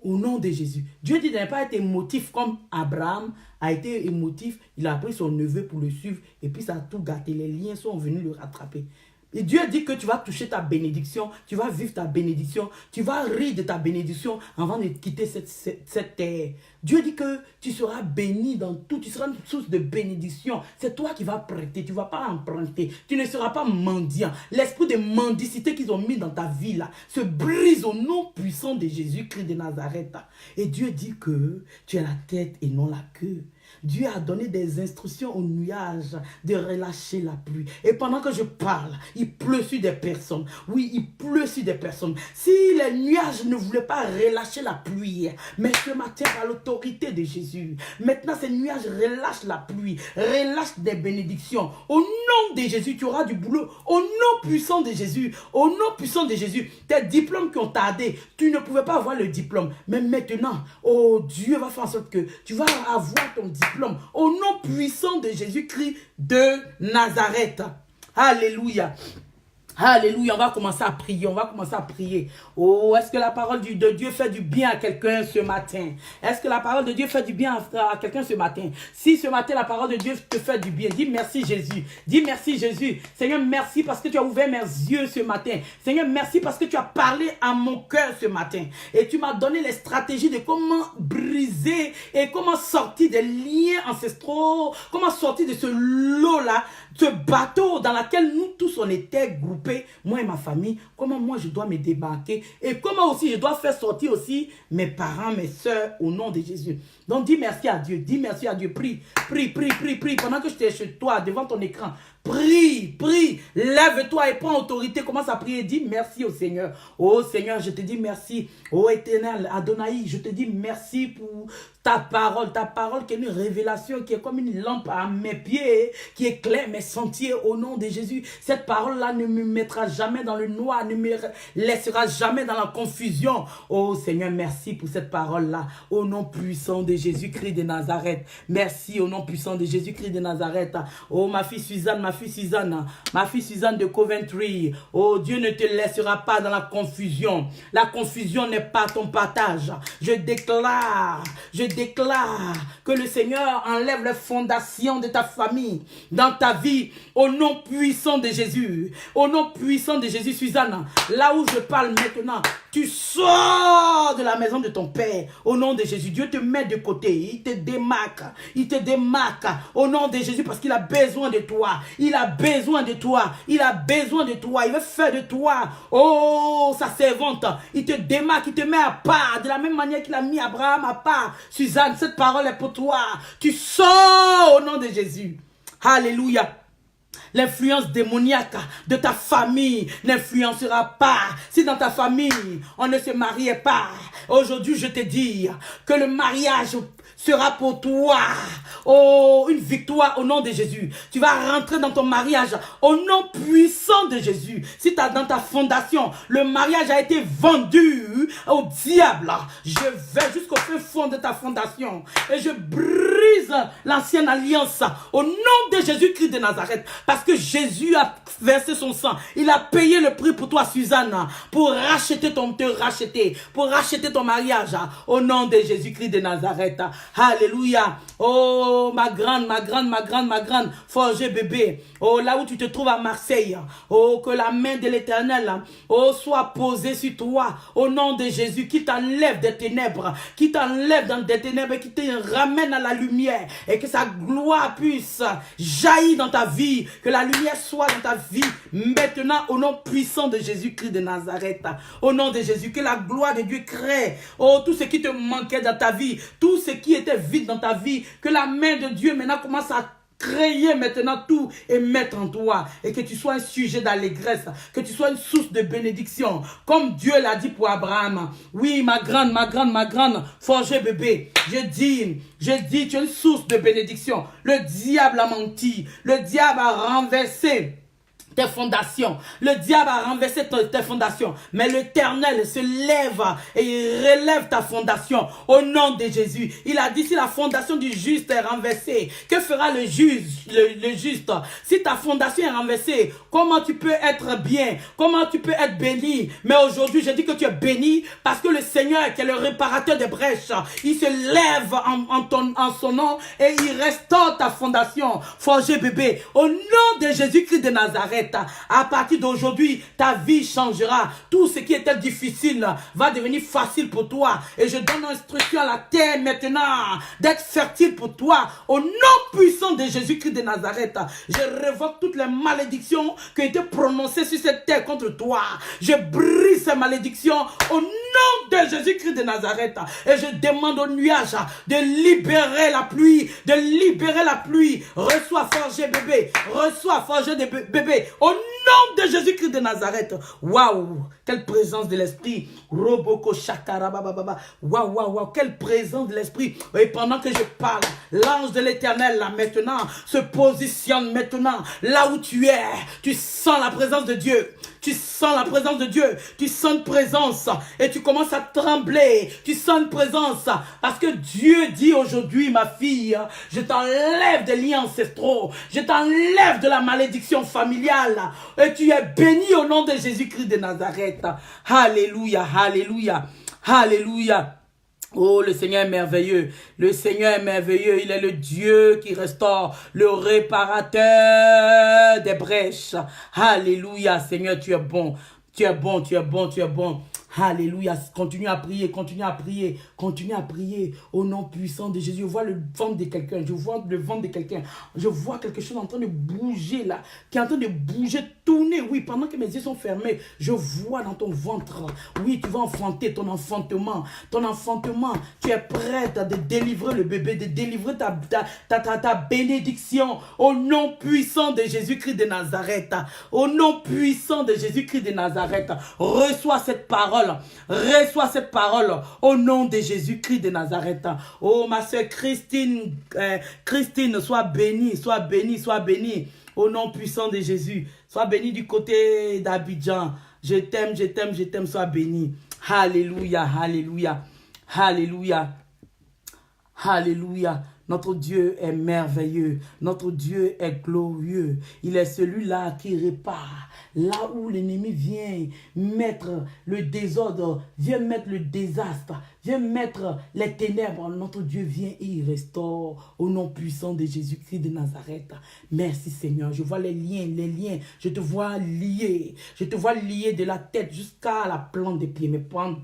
Au nom de Jésus. Dieu dit de ne pas être émotif comme Abraham a été émotif. Il a pris son neveu pour le suivre et puis ça a tout gâté. Les liens sont venus le rattraper. Et Dieu dit que tu vas toucher ta bénédiction, tu vas vivre ta bénédiction, tu vas rire de ta bénédiction avant de quitter cette terre. Dieu dit que tu seras béni dans tout, tu seras une source de bénédiction. C'est toi qui vas prêter, tu ne vas pas emprunter, tu ne seras pas mendiant. L'esprit de mendicité qu'ils ont mis dans ta vie là se brise au nom puissant de Jésus-Christ de Nazareth. Et Dieu dit que tu es la tête et non la queue. Dieu a donné des instructions aux nuages de relâcher la pluie. Et pendant que je parle, il pleut sur des personnes. Oui, il pleut sur des personnes. Si les nuages ne voulaient pas relâcher la pluie, mais ce matin, par l'autorité de Jésus, maintenant ces nuages relâchent la pluie, relâchent des bénédictions. Au nom de Jésus, tu auras du boulot. Au nom puissant de Jésus, au nom puissant de Jésus, tes diplômes qui ont tardé, tu ne pouvais pas avoir le diplôme. Mais maintenant, oh Dieu va faire en sorte que tu vas avoir ton diplôme. Au nom puissant de Jésus-Christ de Nazareth. Alléluia. Alléluia, on va commencer à prier, on va commencer à prier. Oh, est-ce que la parole de Dieu fait du bien à quelqu'un ce matin? Est-ce que la parole de Dieu fait du bien à quelqu'un ce matin? Si ce matin la parole de Dieu te fait du bien, dis merci Jésus. Dis merci Jésus. Seigneur, merci parce que tu as ouvert mes yeux ce matin. Seigneur, merci parce que tu as parlé à mon cœur ce matin. Et tu m'as donné les stratégies de comment briser et comment sortir des liens ancestraux, comment sortir de ce lot-là, ce bateau dans lequel nous tous on était groupés, moi et ma famille, comment moi je dois me débarquer et comment aussi je dois faire sortir aussi mes parents, mes soeurs au nom de Jésus. Donc dis merci à Dieu, prie, pendant que j'étais chez toi devant ton écran, Prie, prie, lève-toi et prends autorité. Commence à prier, dis merci au Seigneur. Oh Seigneur, je te dis merci. Oh Éternel, Adonai, je te dis merci pour ta parole qui est une révélation, qui est comme une lampe à mes pieds, qui éclaire mes sentiers au nom de Jésus. Cette parole-là ne me mettra jamais dans le noir, ne me laissera jamais dans la confusion. Oh Seigneur, merci pour cette parole-là. Au nom puissant de Jésus-Christ de Nazareth. Merci au nom puissant de Jésus-Christ de Nazareth. Oh ma fille Suzanne, ma fille Suzanne de Coventry. Oh Dieu ne te laissera pas dans la confusion. La confusion n'est pas ton partage. Je déclare que le Seigneur enlève les fondations de ta famille, dans ta vie, au nom puissant de Jésus. Au nom puissant de Jésus, Suzanne, là où je parle maintenant, tu sors de la maison de ton père. Au nom de Jésus, Dieu te met de côté. Il te démarque. Il te démarque. Au nom de Jésus, parce qu'il a besoin de toi. Il a besoin de toi. Il a besoin de toi. Il veut faire de toi, oh, sa servante. Il te démarque. Il te met à part. De la même manière qu'il a mis Abraham à part. Suzanne, cette parole est pour toi. Tu sors au nom de Jésus. Alléluia. L'influence démoniaque de ta famille n'influencera pas. Si dans ta famille, on ne se mariait pas, aujourd'hui je te dis que le mariage sera pour toi, oh, une victoire au nom de Jésus. Tu vas rentrer dans ton mariage au nom puissant de Jésus. Si dans ta fondation, le mariage a été vendu au diable, je vais jusqu'au fin fond de ta fondation et je brise l'ancienne alliance au nom de Jésus-Christ de Nazareth. Parce que Jésus a versé son sang. Il a payé le prix pour toi, Suzanne, pour racheter pour racheter ton mariage au nom de Jésus-Christ de Nazareth. Alléluia. Oh, ma grande, forgée bébé. Oh, là où tu te trouves à Marseille. Oh, que la main de l'Éternel, oh, soit posée sur toi. Au nom de Jésus, qui t'enlève des ténèbres, qui t'enlève dans des ténèbres et qui te ramène à la lumière. Et que sa gloire puisse jaillir dans ta vie. Que la lumière soit dans ta vie. Maintenant, au nom puissant de Jésus-Christ de Nazareth. Au nom de Jésus, que la gloire de Dieu crée. Oh, tout ce qui te manquait dans ta vie. Tout ce qui était vide dans ta vie. Que la main de Dieu maintenant commence à créer maintenant tout et mettre en toi. Et que tu sois un sujet d'allégresse. Que tu sois une source de bénédiction. Comme Dieu l'a dit pour Abraham. Oui, ma grande, forgée bébé. Je dis, tu es une source de bénédiction. Le diable a menti. Le diable a renversé tes fondations. Le diable a renversé tes fondations. Mais l'Éternel se lève et il relève ta fondation au nom de Jésus. Il a dit, si la fondation du juste est renversée, que fera le juste? Si ta fondation est renversée, comment tu peux être bien? Comment tu peux être béni? Mais aujourd'hui, je dis que tu es béni parce que le Seigneur, qui est le réparateur des brèches, il se lève en son nom et il restaure ta fondation. Forgé bébé, au nom de Jésus-Christ de Nazareth, à partir d'aujourd'hui, ta vie changera. Tout ce qui était difficile va devenir facile pour toi. Et je donne instruction à la terre maintenant d'être fertile pour toi. Au nom puissant de Jésus-Christ de Nazareth, je révoque toutes les malédictions qui ont été prononcées sur cette terre contre toi. Je brise ces malédictions au nom de Jésus-Christ de Nazareth. Et je demande au nuage de libérer la pluie. Reçois forgé bébé. Reçois forgé de bébé. Au nom de Jésus-Christ de Nazareth. Waouh, quelle présence de l'esprit. Roboko shakara baba. Waouh, quelle présence de l'esprit. Et pendant que je parle, l'ange de l'Éternel là maintenant se positionne maintenant là où tu es. Tu sens la présence de Dieu. Tu sens la présence de Dieu. Tu sens une présence et tu commences à trembler. Tu sens une présence parce que Dieu dit aujourd'hui, ma fille, je t'enlève des liens ancestraux. Je t'enlève de la malédiction familiale. Et tu es béni au nom de Jésus-Christ de Nazareth. Alléluia, alléluia, alléluia. Oh, le Seigneur est merveilleux. Le Seigneur est merveilleux. Il est le Dieu qui restaure, le réparateur des brèches. Alléluia, Seigneur, tu es bon. Tu es bon. Alléluia. Continue à prier, continue à prier, continue à prier au nom puissant de Jésus. Je vois le ventre de quelqu'un, je vois le ventre de quelqu'un. Je vois quelque chose en train de bouger là, qui est en train de bouger, tourner. Oui, pendant que mes yeux sont fermés, je vois dans ton ventre. Oui, tu vas enfanter ton enfantement. Ton enfantement, tu es prête à délivrer le bébé, de délivrer ta bénédiction au nom puissant de Jésus-Christ de Nazareth. Au nom puissant de Jésus-Christ de Nazareth. Reçois cette parole. Reçois cette parole au nom de Jésus-Christ de Nazareth. Oh, ma soeur Christine, Christine, sois bénie, sois bénie, sois bénie. Au nom puissant de Jésus. Sois bénie du côté d'Abidjan. Je t'aime, je t'aime, je t'aime, sois bénie. Alléluia, alléluia, alléluia, alléluia. Notre Dieu est merveilleux. Notre Dieu est glorieux. Il est celui-là qui répare. Là où l'ennemi vient mettre le désordre, vient mettre le désastre, vient mettre les ténèbres, notre Dieu vient et il restaure au nom puissant de Jésus-Christ de Nazareth. Merci Seigneur. Je vois les liens. Je te vois lié. Je te vois lié de la tête jusqu'à la plante des pieds. Mais pendant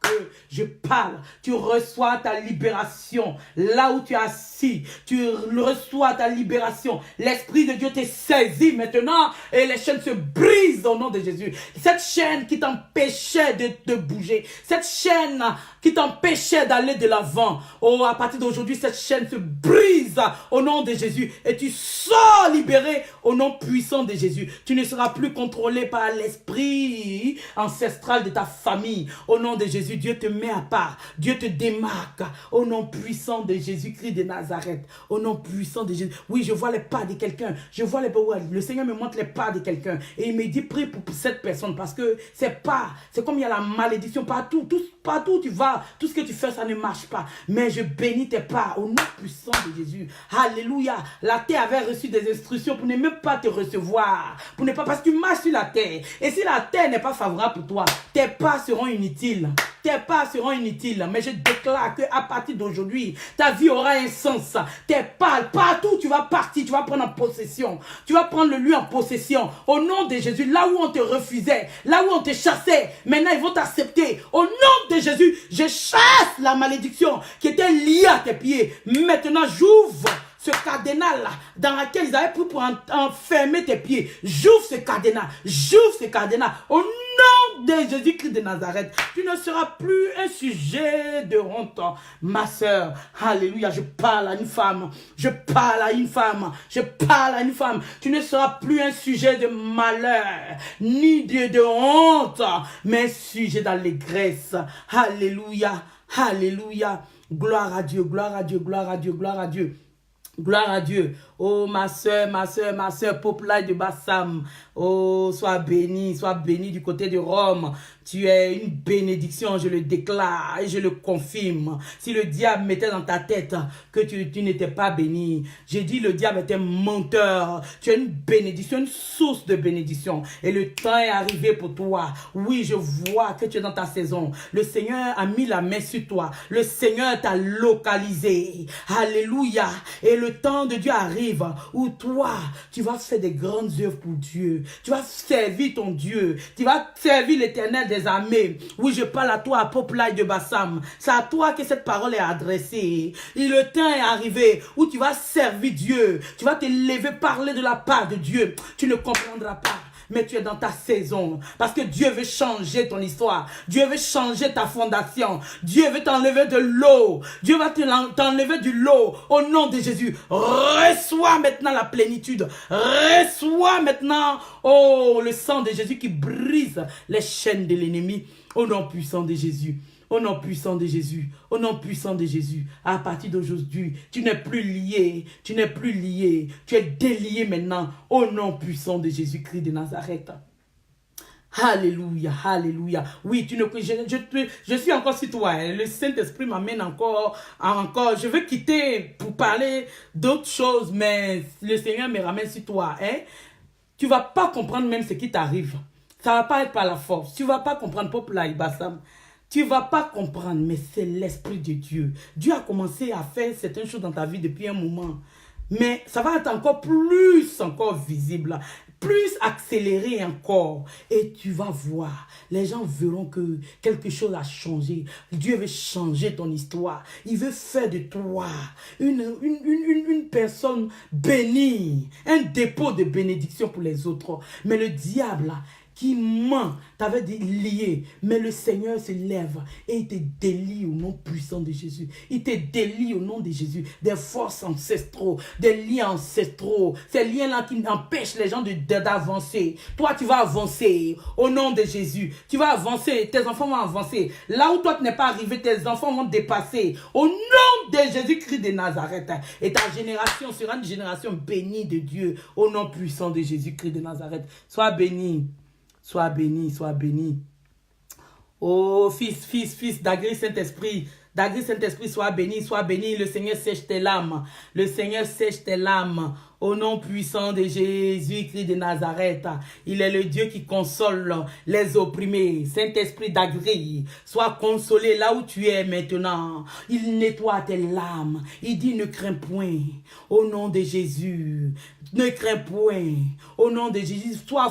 que je parle, tu reçois ta libération. Là où tu es assis, tu reçois ta libération. L'Esprit de Dieu t'est saisi maintenant et les chaînes se brisent au nom de Jésus. Cette chaîne qui t'empêchait de te bouger, cette chaîne qui t'empêchait d'aller de l'avant, oh, à partir d'aujourd'hui, cette chaîne se brise au nom de Jésus et tu sors libéré au nom puissant de Jésus. Tu ne seras plus contrôlé par l'esprit ancestral de ta famille. Au nom de Jésus, Dieu te met à part. Dieu te démarque au nom puissant de Jésus-Christ de Nazareth. Au nom puissant de Jésus. Oui, je vois les pas de quelqu'un. Je vois les pas. Le Seigneur me montre les pas de quelqu'un. Et il me dit, prie pour cette personne. Parce que c'est pas. C'est comme il y a la malédiction partout. Partout où tu vas, tout ce que tu fais, ça ne marche pas. Mais je bénis tes pas au nom puissant de Jésus. Alléluia. La terre avait reçu des instructions pour ne même pas te recevoir. Pour ne pas, parce que tu marches sur la terre. Et si la terre n'est pas favorable pour toi, tes pas seront inutiles. Tes pas seront inutiles. Mais je déclare qu'à partir d'aujourd'hui, ta vie aura un sens. Tes pas, partout où tu vas partir, tu vas prendre en possession. Tu vas prendre le lieu en possession. Au nom de Jésus, là où on te refusait, là où on te chassait, maintenant ils vont t'accepter. Au nom de Jésus, je chasse la malédiction qui était liée à tes pieds. Maintenant, j'ouvre ce cadenas-là, dans lequel ils avaient pris pour enfermer tes pieds. J'ouvre ce cadenas. J'ouvre ce cadenas. Au nom de Jésus-Christ de Nazareth, tu ne seras plus un sujet de honte. Ma soeur, alléluia, je parle à une femme. Je parle à une femme. Je parle à une femme. Tu ne seras plus un sujet de malheur, ni de honte, mais un sujet d'allégresse. Alléluia, alléluia. Gloire à Dieu, gloire à Dieu, gloire à Dieu, gloire à Dieu. Gloire à Dieu. Oh, ma soeur, Populaire de Bassam. Oh, sois béni du côté de Rome. Tu es une bénédiction, je le déclare et je le confirme. Si le diable mettait dans ta tête que tu n'étais pas béni, j'ai dit le diable était menteur. Tu es une bénédiction, une source de bénédiction. Et le temps est arrivé pour toi. Oui, je vois que tu es dans ta saison. Le Seigneur a mis la main sur toi. Le Seigneur t'a localisé. Alléluia. Et le temps de Dieu arrive où toi, tu vas faire des grandes œuvres pour Dieu. Tu vas servir ton Dieu. Tu vas servir l'Éternel des armées. Oui, je parle à toi, à Populaire de Bassam. C'est à toi que cette parole est adressée. Et le temps est arrivé où tu vas servir Dieu. Tu vas te lever, parler de la part de Dieu. Tu ne comprendras pas. Mais tu es dans ta saison. Parce que Dieu veut changer ton histoire. Dieu veut changer ta fondation. Dieu veut t'enlever de l'eau. Dieu va t'enlever du lot. Au nom de Jésus. Reçois maintenant la plénitude. Reçois maintenant, oh, le sang de Jésus qui brise les chaînes de l'ennemi. Au nom puissant de Jésus. Au nom puissant de Jésus, au nom puissant de Jésus, à partir d'aujourd'hui, tu n'es plus lié, tu n'es plus lié, tu es délié maintenant, au nom puissant de Jésus-Christ de Nazareth. Alléluia, alléluia. Oui, je suis encore sur toi. Hein. Le Saint-Esprit m'amène encore. Je veux quitter pour parler d'autres choses, mais le Seigneur me ramène sur toi. Hein. Tu ne vas pas comprendre même ce qui t'arrive. Ça ne va pas être par la force. Tu ne vas pas comprendre, Populaire Bassam. Tu ne vas pas comprendre, mais c'est l'Esprit de Dieu. Dieu a commencé à faire certaines choses dans ta vie depuis un moment. Mais ça va être encore visible. plus accélérer encore. Et tu vas voir, les gens verront que quelque chose a changé. Dieu veut changer ton histoire. Il veut faire de toi une personne bénie, un dépôt de bénédiction pour les autres. Mais le diable, là, qui ment, t'avait lié, mais le Seigneur se lève et il te délie au nom puissant de Jésus. Il te délie au nom de Jésus des forces ancestraux, des liens ancestraux, ces liens-là qui empêchent les gens d'avancer. Toi, tu vas avancer au nom de Jésus. Tu vas avancer, tes enfants vont avancer. Là où toi, tu n'es pas arrivé, tes enfants vont dépasser au nom de Jésus-Christ de Nazareth. Et ta génération sera une génération bénie de Dieu au nom puissant de Jésus-Christ de Nazareth. Sois béni. Sois béni, sois béni. Oh, fils, d'Agri Saint-Esprit, sois béni, le Seigneur sèche tes larmes, le Seigneur sèche tes larmes, au nom puissant de Jésus-Christ de Nazareth. Il est le Dieu qui console les opprimés. Saint-Esprit d'Agri, sois consolé là où tu es maintenant. Il nettoie tes larmes, il dit ne crains point, au nom de Jésus. Ne crains point, au nom de Jésus, sois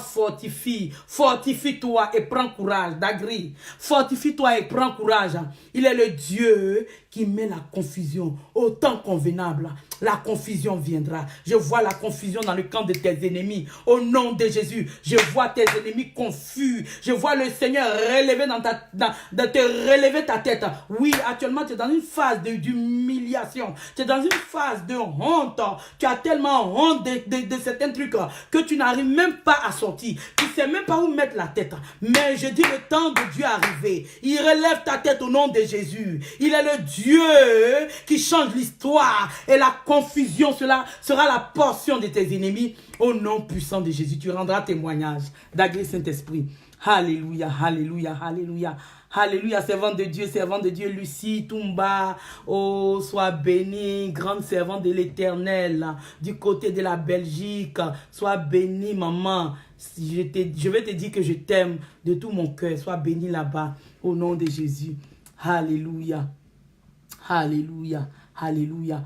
fortifie-toi et prends courage, d'Agri. Fortifie-toi et prends courage. Il est le Dieu qui met la confusion au temps convenable. La confusion viendra. Je vois la confusion dans le camp de tes ennemis. Au nom de Jésus, je vois tes ennemis confus. Je vois le Seigneur relever te relever ta tête. Oui, actuellement, tu es dans une phase d'humiliation. Tu es dans une phase de honte. Tu as tellement honte de certains trucs que tu n'arrives même pas à sortir. Tu ne sais même pas où mettre la tête. Mais je dis, le temps de Dieu est arrivé. Il relève ta tête au nom de Jésus. Il est le Dieu qui change l'histoire. Et la confusion, cela sera la portion de tes ennemis. Au nom puissant de Jésus, tu rendras témoignage. D'Agri Saint-Esprit. Alléluia, alléluia, alléluia. Alléluia, servante de Dieu, Lucie, Toumba, oh, sois bénie, grande servante de l'Éternel, du côté de la Belgique, sois bénie, maman. Je vais te dire que je t'aime de tout mon cœur, sois bénie là-bas, au nom de Jésus. Alléluia, alléluia, alléluia,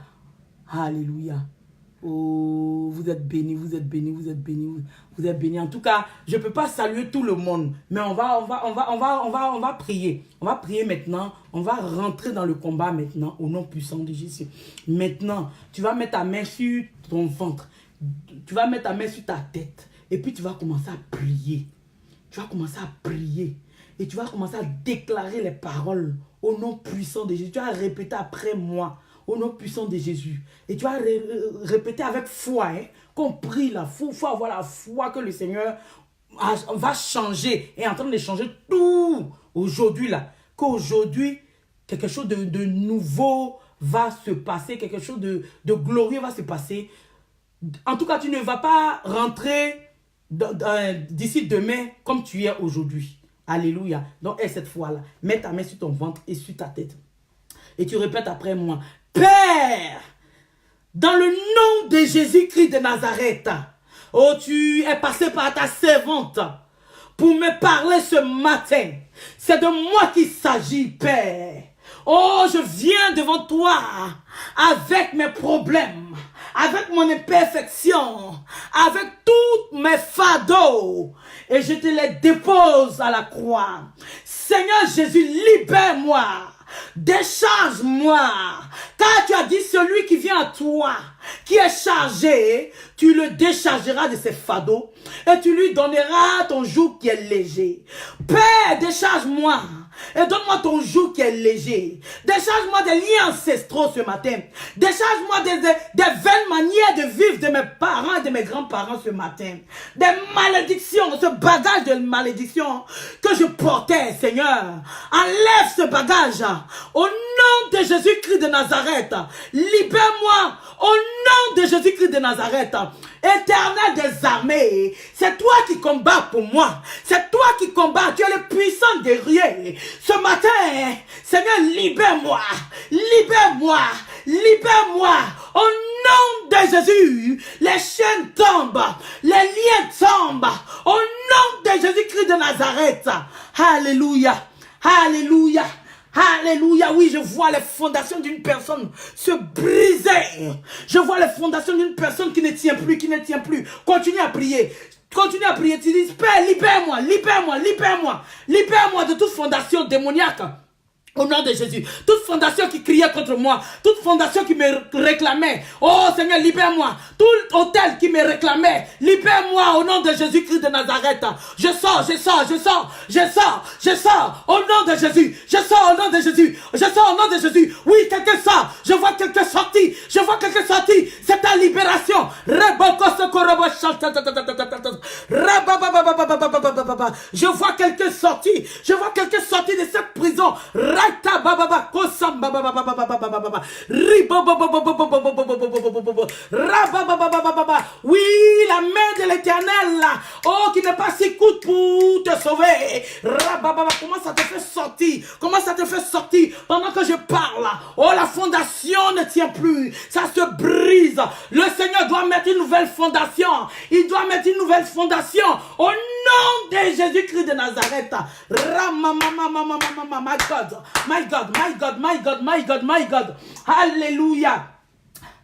alléluia. Oh, vous êtes bénis, vous êtes bénis, vous êtes bénis, vous êtes bénis. En tout cas, je ne peux pas saluer tout le monde, mais on va prier. On va prier maintenant. On va rentrer dans le combat maintenant au nom puissant de Jésus. Maintenant, tu vas mettre ta main sur ton ventre. Tu vas mettre ta main sur ta tête. Et puis tu vas commencer à prier. Tu vas commencer à prier. Et tu vas commencer à déclarer les paroles au nom puissant de Jésus. Tu vas répéter après moi. Au nom puissant de Jésus. Et tu vas répéter avec foi. Hein, qu'on prie là. Il faut avoir la foi que le Seigneur va changer. Et est en train de changer tout. Aujourd'hui là. Qu'aujourd'hui, quelque chose de nouveau va se passer. Quelque chose de glorieux va se passer. En tout cas, tu ne vas pas rentrer d'ici demain comme tu es aujourd'hui. Alléluia. Donc, cette fois-là, mets ta main sur ton ventre et sur ta tête. Et tu répètes après moi. Père, dans le nom de Jésus-Christ de Nazareth, oh, tu es passé par ta servante pour me parler ce matin. C'est de moi qu'il s'agit, Père. Oh, je viens devant toi avec mes problèmes, avec mon imperfection, avec tous mes fardeaux, et je te les dépose à la croix. Seigneur Jésus, libère-moi. Décharge-moi, car tu as dit celui qui vient à toi, qui est chargé, tu le déchargeras de ses fardeaux et tu lui donneras ton joug qui est léger. Père, décharge-moi et donne-moi ton joug qui est léger. Décharge-moi des liens ancestraux ce matin. Décharge-moi des vaines manières de vivre de mes parents et de mes grands-parents ce matin. Des malédictions, ce bagage de malédiction que je portais, Seigneur. Enlève ce bagage au nom de Jésus-Christ de Nazareth. Libère-moi au nom de Jésus-Christ de Nazareth. Éternel des armées, c'est toi qui combats pour moi. C'est toi qui combats. Tu es le puissant guerrier. Ce matin, Seigneur, libère-moi. Libère-moi. Libère-moi. Au nom de Jésus, les chaînes tombent. Les liens tombent. Au nom de Jésus-Christ de Nazareth. Alléluia. Alléluia. Alléluia, oui, je vois les fondations d'une personne se briser. Je vois les fondations d'une personne qui ne tient plus, qui ne tient plus. Continue à prier. Continue à prier. Tu dis, Père, libère-moi, libère-moi, libère-moi. Libère-moi de toute fondation démoniaque. Au nom de Jésus, toute fondation qui criait contre moi, toute fondation qui me réclamait, oh Seigneur, libère-moi. Tout hôtel qui me réclamait, libère-moi au nom de Jésus-Christ de Nazareth. Je sors, je sors, je sors, je sors, je sors au nom de Jésus. Je sors au nom de Jésus. Je sors au nom de Jésus. Oui, quelqu'un sort. Je vois quelqu'un sorti. Je vois quelqu'un sorti. C'est ta libération. Je vois quelqu'un sorti. Je vois quelqu'un sorti de cette prison. Oui, la main de l'Éternel, oh, qui n'est pas si coûte pour te sauver. Comment ça te fait sortir? Comment ça te fait sortir pendant que je parle? Oh, la fondation ne tient plus. Ça se brise. Le Seigneur doit mettre une nouvelle fondation. Il doit mettre une nouvelle fondation. Au nom de Jésus-Christ de Nazareth. My God. My God, my God, my God, my God, my God. Alléluia.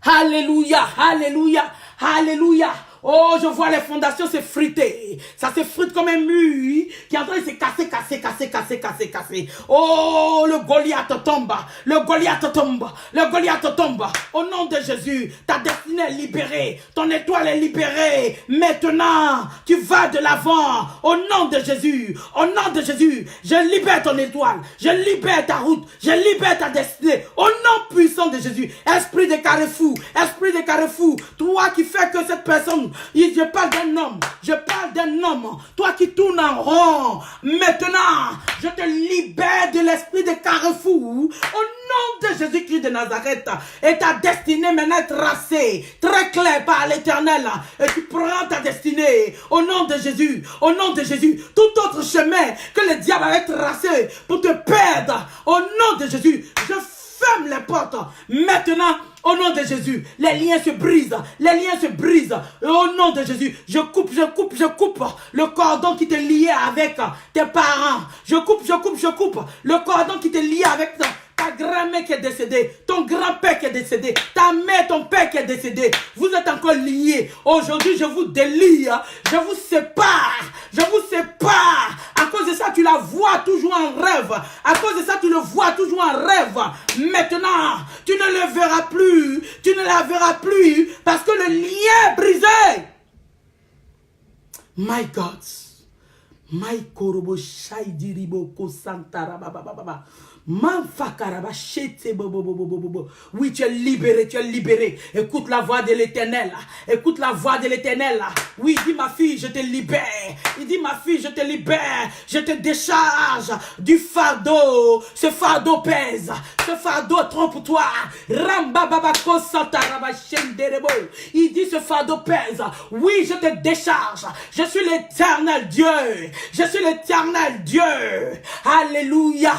Alléluia, alléluia, alléluia. Oh, je vois les fondations s'effriter. Ça s'effrite comme un mur qui est en train de se casser, casser, casser, casser, casser, casser. Oh, le Goliath tombe. Le Goliath tombe. Le Goliath tombe. Au nom de Jésus, ta destinée est libérée. Ton étoile est libérée. Maintenant, tu vas de l'avant. Au nom de Jésus. Au nom de Jésus, je libère ton étoile. Je libère ta route. Je libère ta destinée. Au nom puissant de Jésus. Esprit de carrefour. Esprit de carrefour. Toi qui fais que cette personne. Je parle d'un homme. Je parle d'un homme. Toi qui tournes en rond. Maintenant, je te libère de l'esprit de carrefour. Au nom de Jésus-Christ de Nazareth. Et ta destinée maintenant est tracée. Très claire par l'Éternel. Et tu prends ta destinée. Au nom de Jésus. Au nom de Jésus. Tout autre chemin que le diable avait tracé pour te perdre. Au nom de Jésus. Je ferme les portes. Maintenant, au nom de Jésus, les liens se brisent. Les liens se brisent. Au nom de Jésus, je coupe le cordon qui te liait avec tes parents. Je coupe le cordon qui te liait avec ta grand-mère qui est décédée, ton grand-père qui est décédé, ta mère, ton père qui est décédé. Vous êtes encore liés. Aujourd'hui, je vous délie. Je vous sépare. Je vous sépare. À cause de ça, tu la vois toujours en rêve. À cause de ça, tu le vois toujours en rêve. Maintenant, tu ne le verras plus. Tu ne la verras plus parce que le lien est brisé. My God. My korobo shaidiribo kosantara baba. Oui, tu es libéré, tu es libéré. Écoute la voix de l'Éternel. Écoute la voix de l'Éternel. Oui, dis ma fille, je te libère. Il dit ma fille, je te libère. Je te décharge du fardeau. Ce fardeau pèse. Ce fardeau trompe-toi. Il dit ce fardeau pèse. Oui, je te décharge. Je suis l'Éternel Dieu. Je suis l'Éternel Dieu. Alléluia.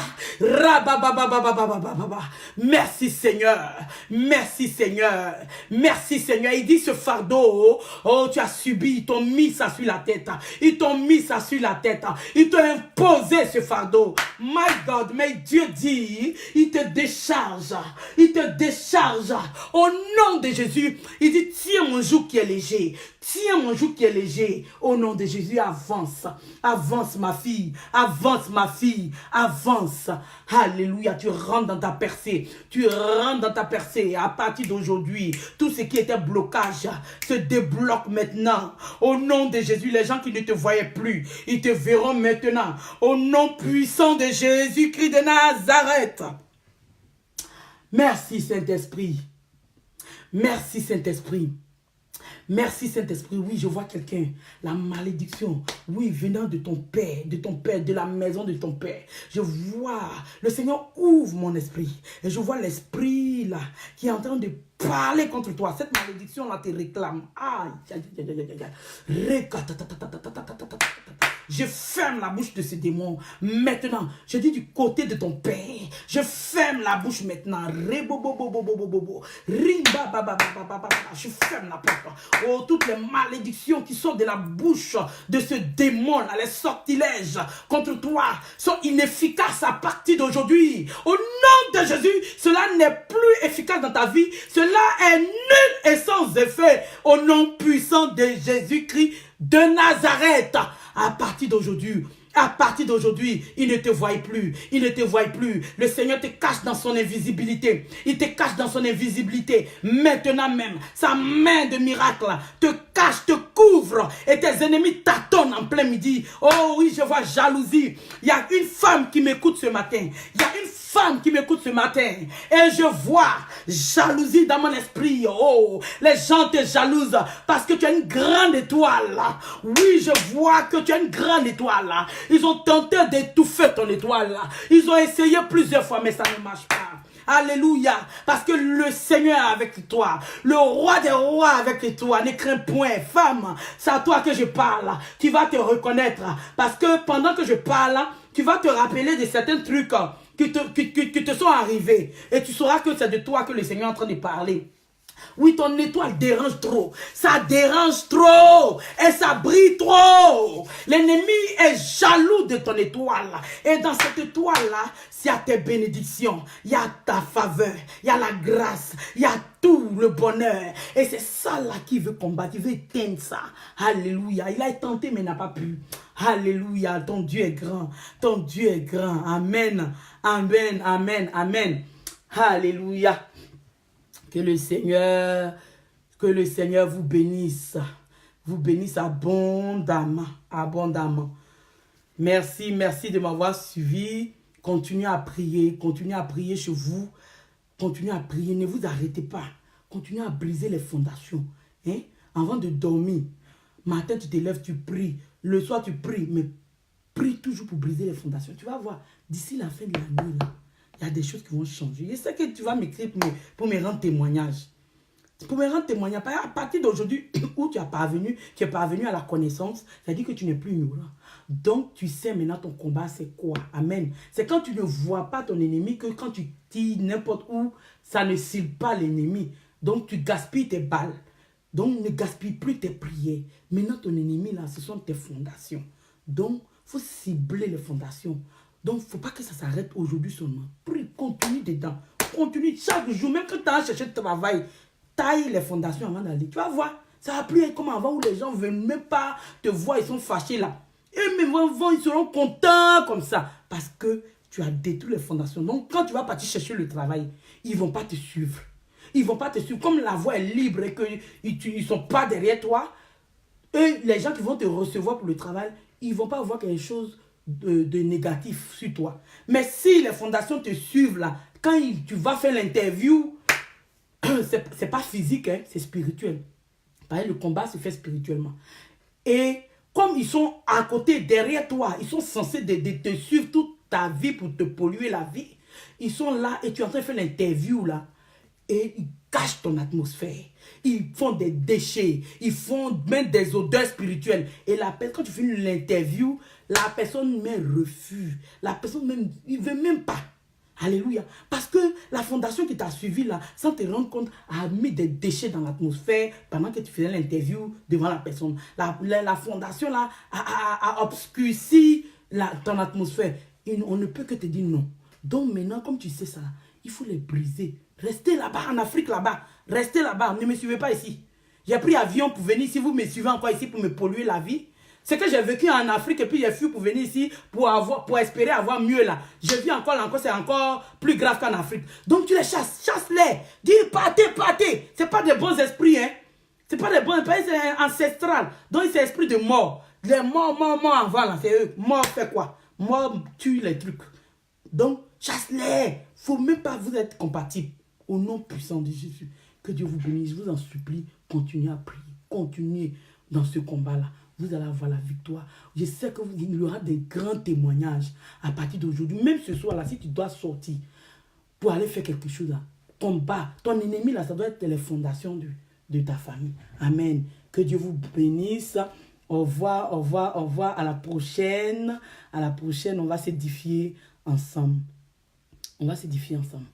Merci Seigneur. Merci Seigneur. Merci Seigneur. Il dit ce fardeau, oh, tu as subi, ils t'ont mis ça sur la tête. Ils t'ont mis ça sur la tête. Ils t'ont imposé ce fardeau. My God, mais Dieu dit, il te décharge. Il te décharge. Au nom de Jésus, il dit, tiens mon joug qui est léger. Tiens mon joug qui est léger. Au nom de Jésus, avance. Avance ma fille. Avance ma fille. Avance. Alléluia. Tu rentres dans ta percée. Tu rentres dans ta percée. À partir d'aujourd'hui, tout ce qui était blocage se débloque maintenant. Au nom de Jésus, les gens qui ne te voyaient plus, ils te verront maintenant. Au nom puissant de Jésus-Christ de Nazareth. Merci Saint-Esprit. Merci Saint-Esprit. Merci Saint-Esprit. Oui, je vois quelqu'un. La malédiction. Oui, venant de ton père, de la maison de ton père. Je vois. Le Seigneur ouvre mon esprit. Et je vois l'esprit là qui est en train de parler contre toi. Cette malédiction là te réclame. Aïe, aïe, aïe, aïe, aïe. Je ferme la bouche de ce démon. Maintenant, je dis du côté de ton père. Je ferme la bouche maintenant. Je ferme la porte. Oh, toutes les malédictions qui sont de la bouche de ce démon, les sortilèges contre toi sont inefficaces à partir d'aujourd'hui. Au nom de Jésus, cela n'est plus efficace dans ta vie. Cela est nul et sans effet. Au nom puissant de Jésus-Christ de Nazareth. À partir d'aujourd'hui, il ne te voit plus. Il ne te voit plus. Le Seigneur te cache dans son invisibilité. Il te cache dans son invisibilité. Maintenant même, sa main de miracle te cache, te couvre. Et tes ennemis t'attendent en plein midi. Oh oui, je vois jalousie. Il y a une femme qui m'écoute ce matin. Il y a une femme qui m'écoute ce matin. Et je vois jalousie dans mon esprit. Oh, les gens te jalousent parce que tu as une grande étoile. Oui, je vois que tu as une grande étoile. Ils ont tenté d'étouffer ton étoile. Ils ont essayé plusieurs fois, mais ça ne marche pas. Alléluia. Parce que le Seigneur est avec toi. Le roi des rois est avec toi. Ne crains point. Femme, c'est à toi que je parle. Tu vas te reconnaître. Parce que pendant que je parle, tu vas te rappeler de certains trucs qui te sont arrivés. Et tu sauras que c'est de toi que le Seigneur est en train de parler. Oui, ton étoile dérange trop. Ça dérange trop. Et ça brille trop. L'ennemi est jaloux de ton étoile. Et dans cette étoile-là, il y a tes bénédictions. Il y a ta faveur. Il y a la grâce. Il y a tout le bonheur. Et c'est ça là qui veut combattre. Il veut éteindre ça. Alléluia. Il a tenté mais n'a pas pu. Alléluia. Ton Dieu est grand. Ton Dieu est grand. Amen. Amen. Amen. Amen. Alléluia. Que le Seigneur vous bénisse abondamment, abondamment. Merci de m'avoir suivi. Continuez à prier chez vous. Continuez à prier, ne vous arrêtez pas. Continuez à briser les fondations. Hein? Avant de dormir, matin tu te lèves, tu pries. Le soir tu pries, mais prie toujours pour briser les fondations. Tu vas voir, d'ici la fin de l'année, il y a des choses qui vont changer. Je sais que tu vas m'écrire pour me rendre témoignage. Pour me rendre témoignage, à partir d'aujourd'hui où tu es parvenu à la connaissance, ça dit que tu n'es plus ignorant. Donc, tu sais maintenant ton combat, c'est quoi? Amen. C'est quand tu ne vois pas ton ennemi que quand tu tires n'importe où, ça ne cible pas l'ennemi. Donc, tu gaspilles tes balles. Donc, ne gaspille plus tes prières. Maintenant, ton ennemi, là, ce sont tes fondations. Donc, il faut cibler les fondations. Donc, il ne faut pas que ça s'arrête aujourd'hui seulement. Prie, continue dedans. Continue chaque jour, même quand tu as cherché de travail, taille les fondations avant d'aller. Tu vas voir, ça va plus être comme avant où les gens ne veulent même pas te voir, ils sont fâchés là. Et même ils seront contents comme ça. Parce que tu as détruit les fondations. Donc, quand tu vas partir chercher le travail, ils ne vont pas te suivre. Ils ne vont pas te suivre. Comme la voie est libre et qu'ils ne sont pas derrière toi, et les gens qui vont te recevoir pour le travail, ils ne vont pas voir quelque chose de négatif sur toi. Mais si les fondations te suivent là, quand tu vas faire l'interview, c'est pas physique, hein, c'est spirituel. Pareil, le combat se fait spirituellement. Et comme ils sont à côté, derrière toi, ils sont censés de te suivre toute ta vie pour te polluer la vie. Ils sont là et tu es en train de faire l'interview là. Et ils cachent ton atmosphère. Ils font des déchets. Ils font même des odeurs spirituelles. Et quand tu finis l'interview, la personne même refuse. La personne même, il ne veut même pas. Alléluia. Parce que la fondation qui t'a suivi là, sans te rendre compte, a mis des déchets dans l'atmosphère pendant que tu faisais l'interview devant la personne. La fondation là a obscurci ton atmosphère. Et on ne peut que te dire non. Donc maintenant, comme tu sais ça, il faut les briser. Restez là-bas, en Afrique là-bas. Restez là-bas, ne me suivez pas ici. J'ai pris avion pour venir ici, vous me suivez encore ici pour me polluer la vie. C'est que j'ai vécu en Afrique et puis j'ai fui pour venir ici pour espérer avoir mieux là. Je vis encore là, c'est encore plus grave qu'en Afrique. Donc tu les chasses, chasse-les. Dis partez. C'est pas des bons esprits, hein. C'est pas des bons esprits, c'est ancestral. Donc c'est esprit de mort. Les morts avant là, c'est eux. Mort fait quoi? Mort tue les trucs. Donc chasse-les. Faut même pas vous être compatibles. Au nom puissant de Jésus, que Dieu vous bénisse. Je vous en supplie, continuez à prier. Continuez dans ce combat-là. Vous allez avoir la victoire. Je sais qu'il y aura des grands témoignages à partir d'aujourd'hui. Même ce soir-là, si tu dois sortir pour aller faire quelque chose là, combat. Ton ennemi là, ça doit être les fondations de ta famille. Amen. Que Dieu vous bénisse. Au revoir, au revoir, au revoir. À la prochaine. À la prochaine, on va s'édifier ensemble. On va s'édifier ensemble.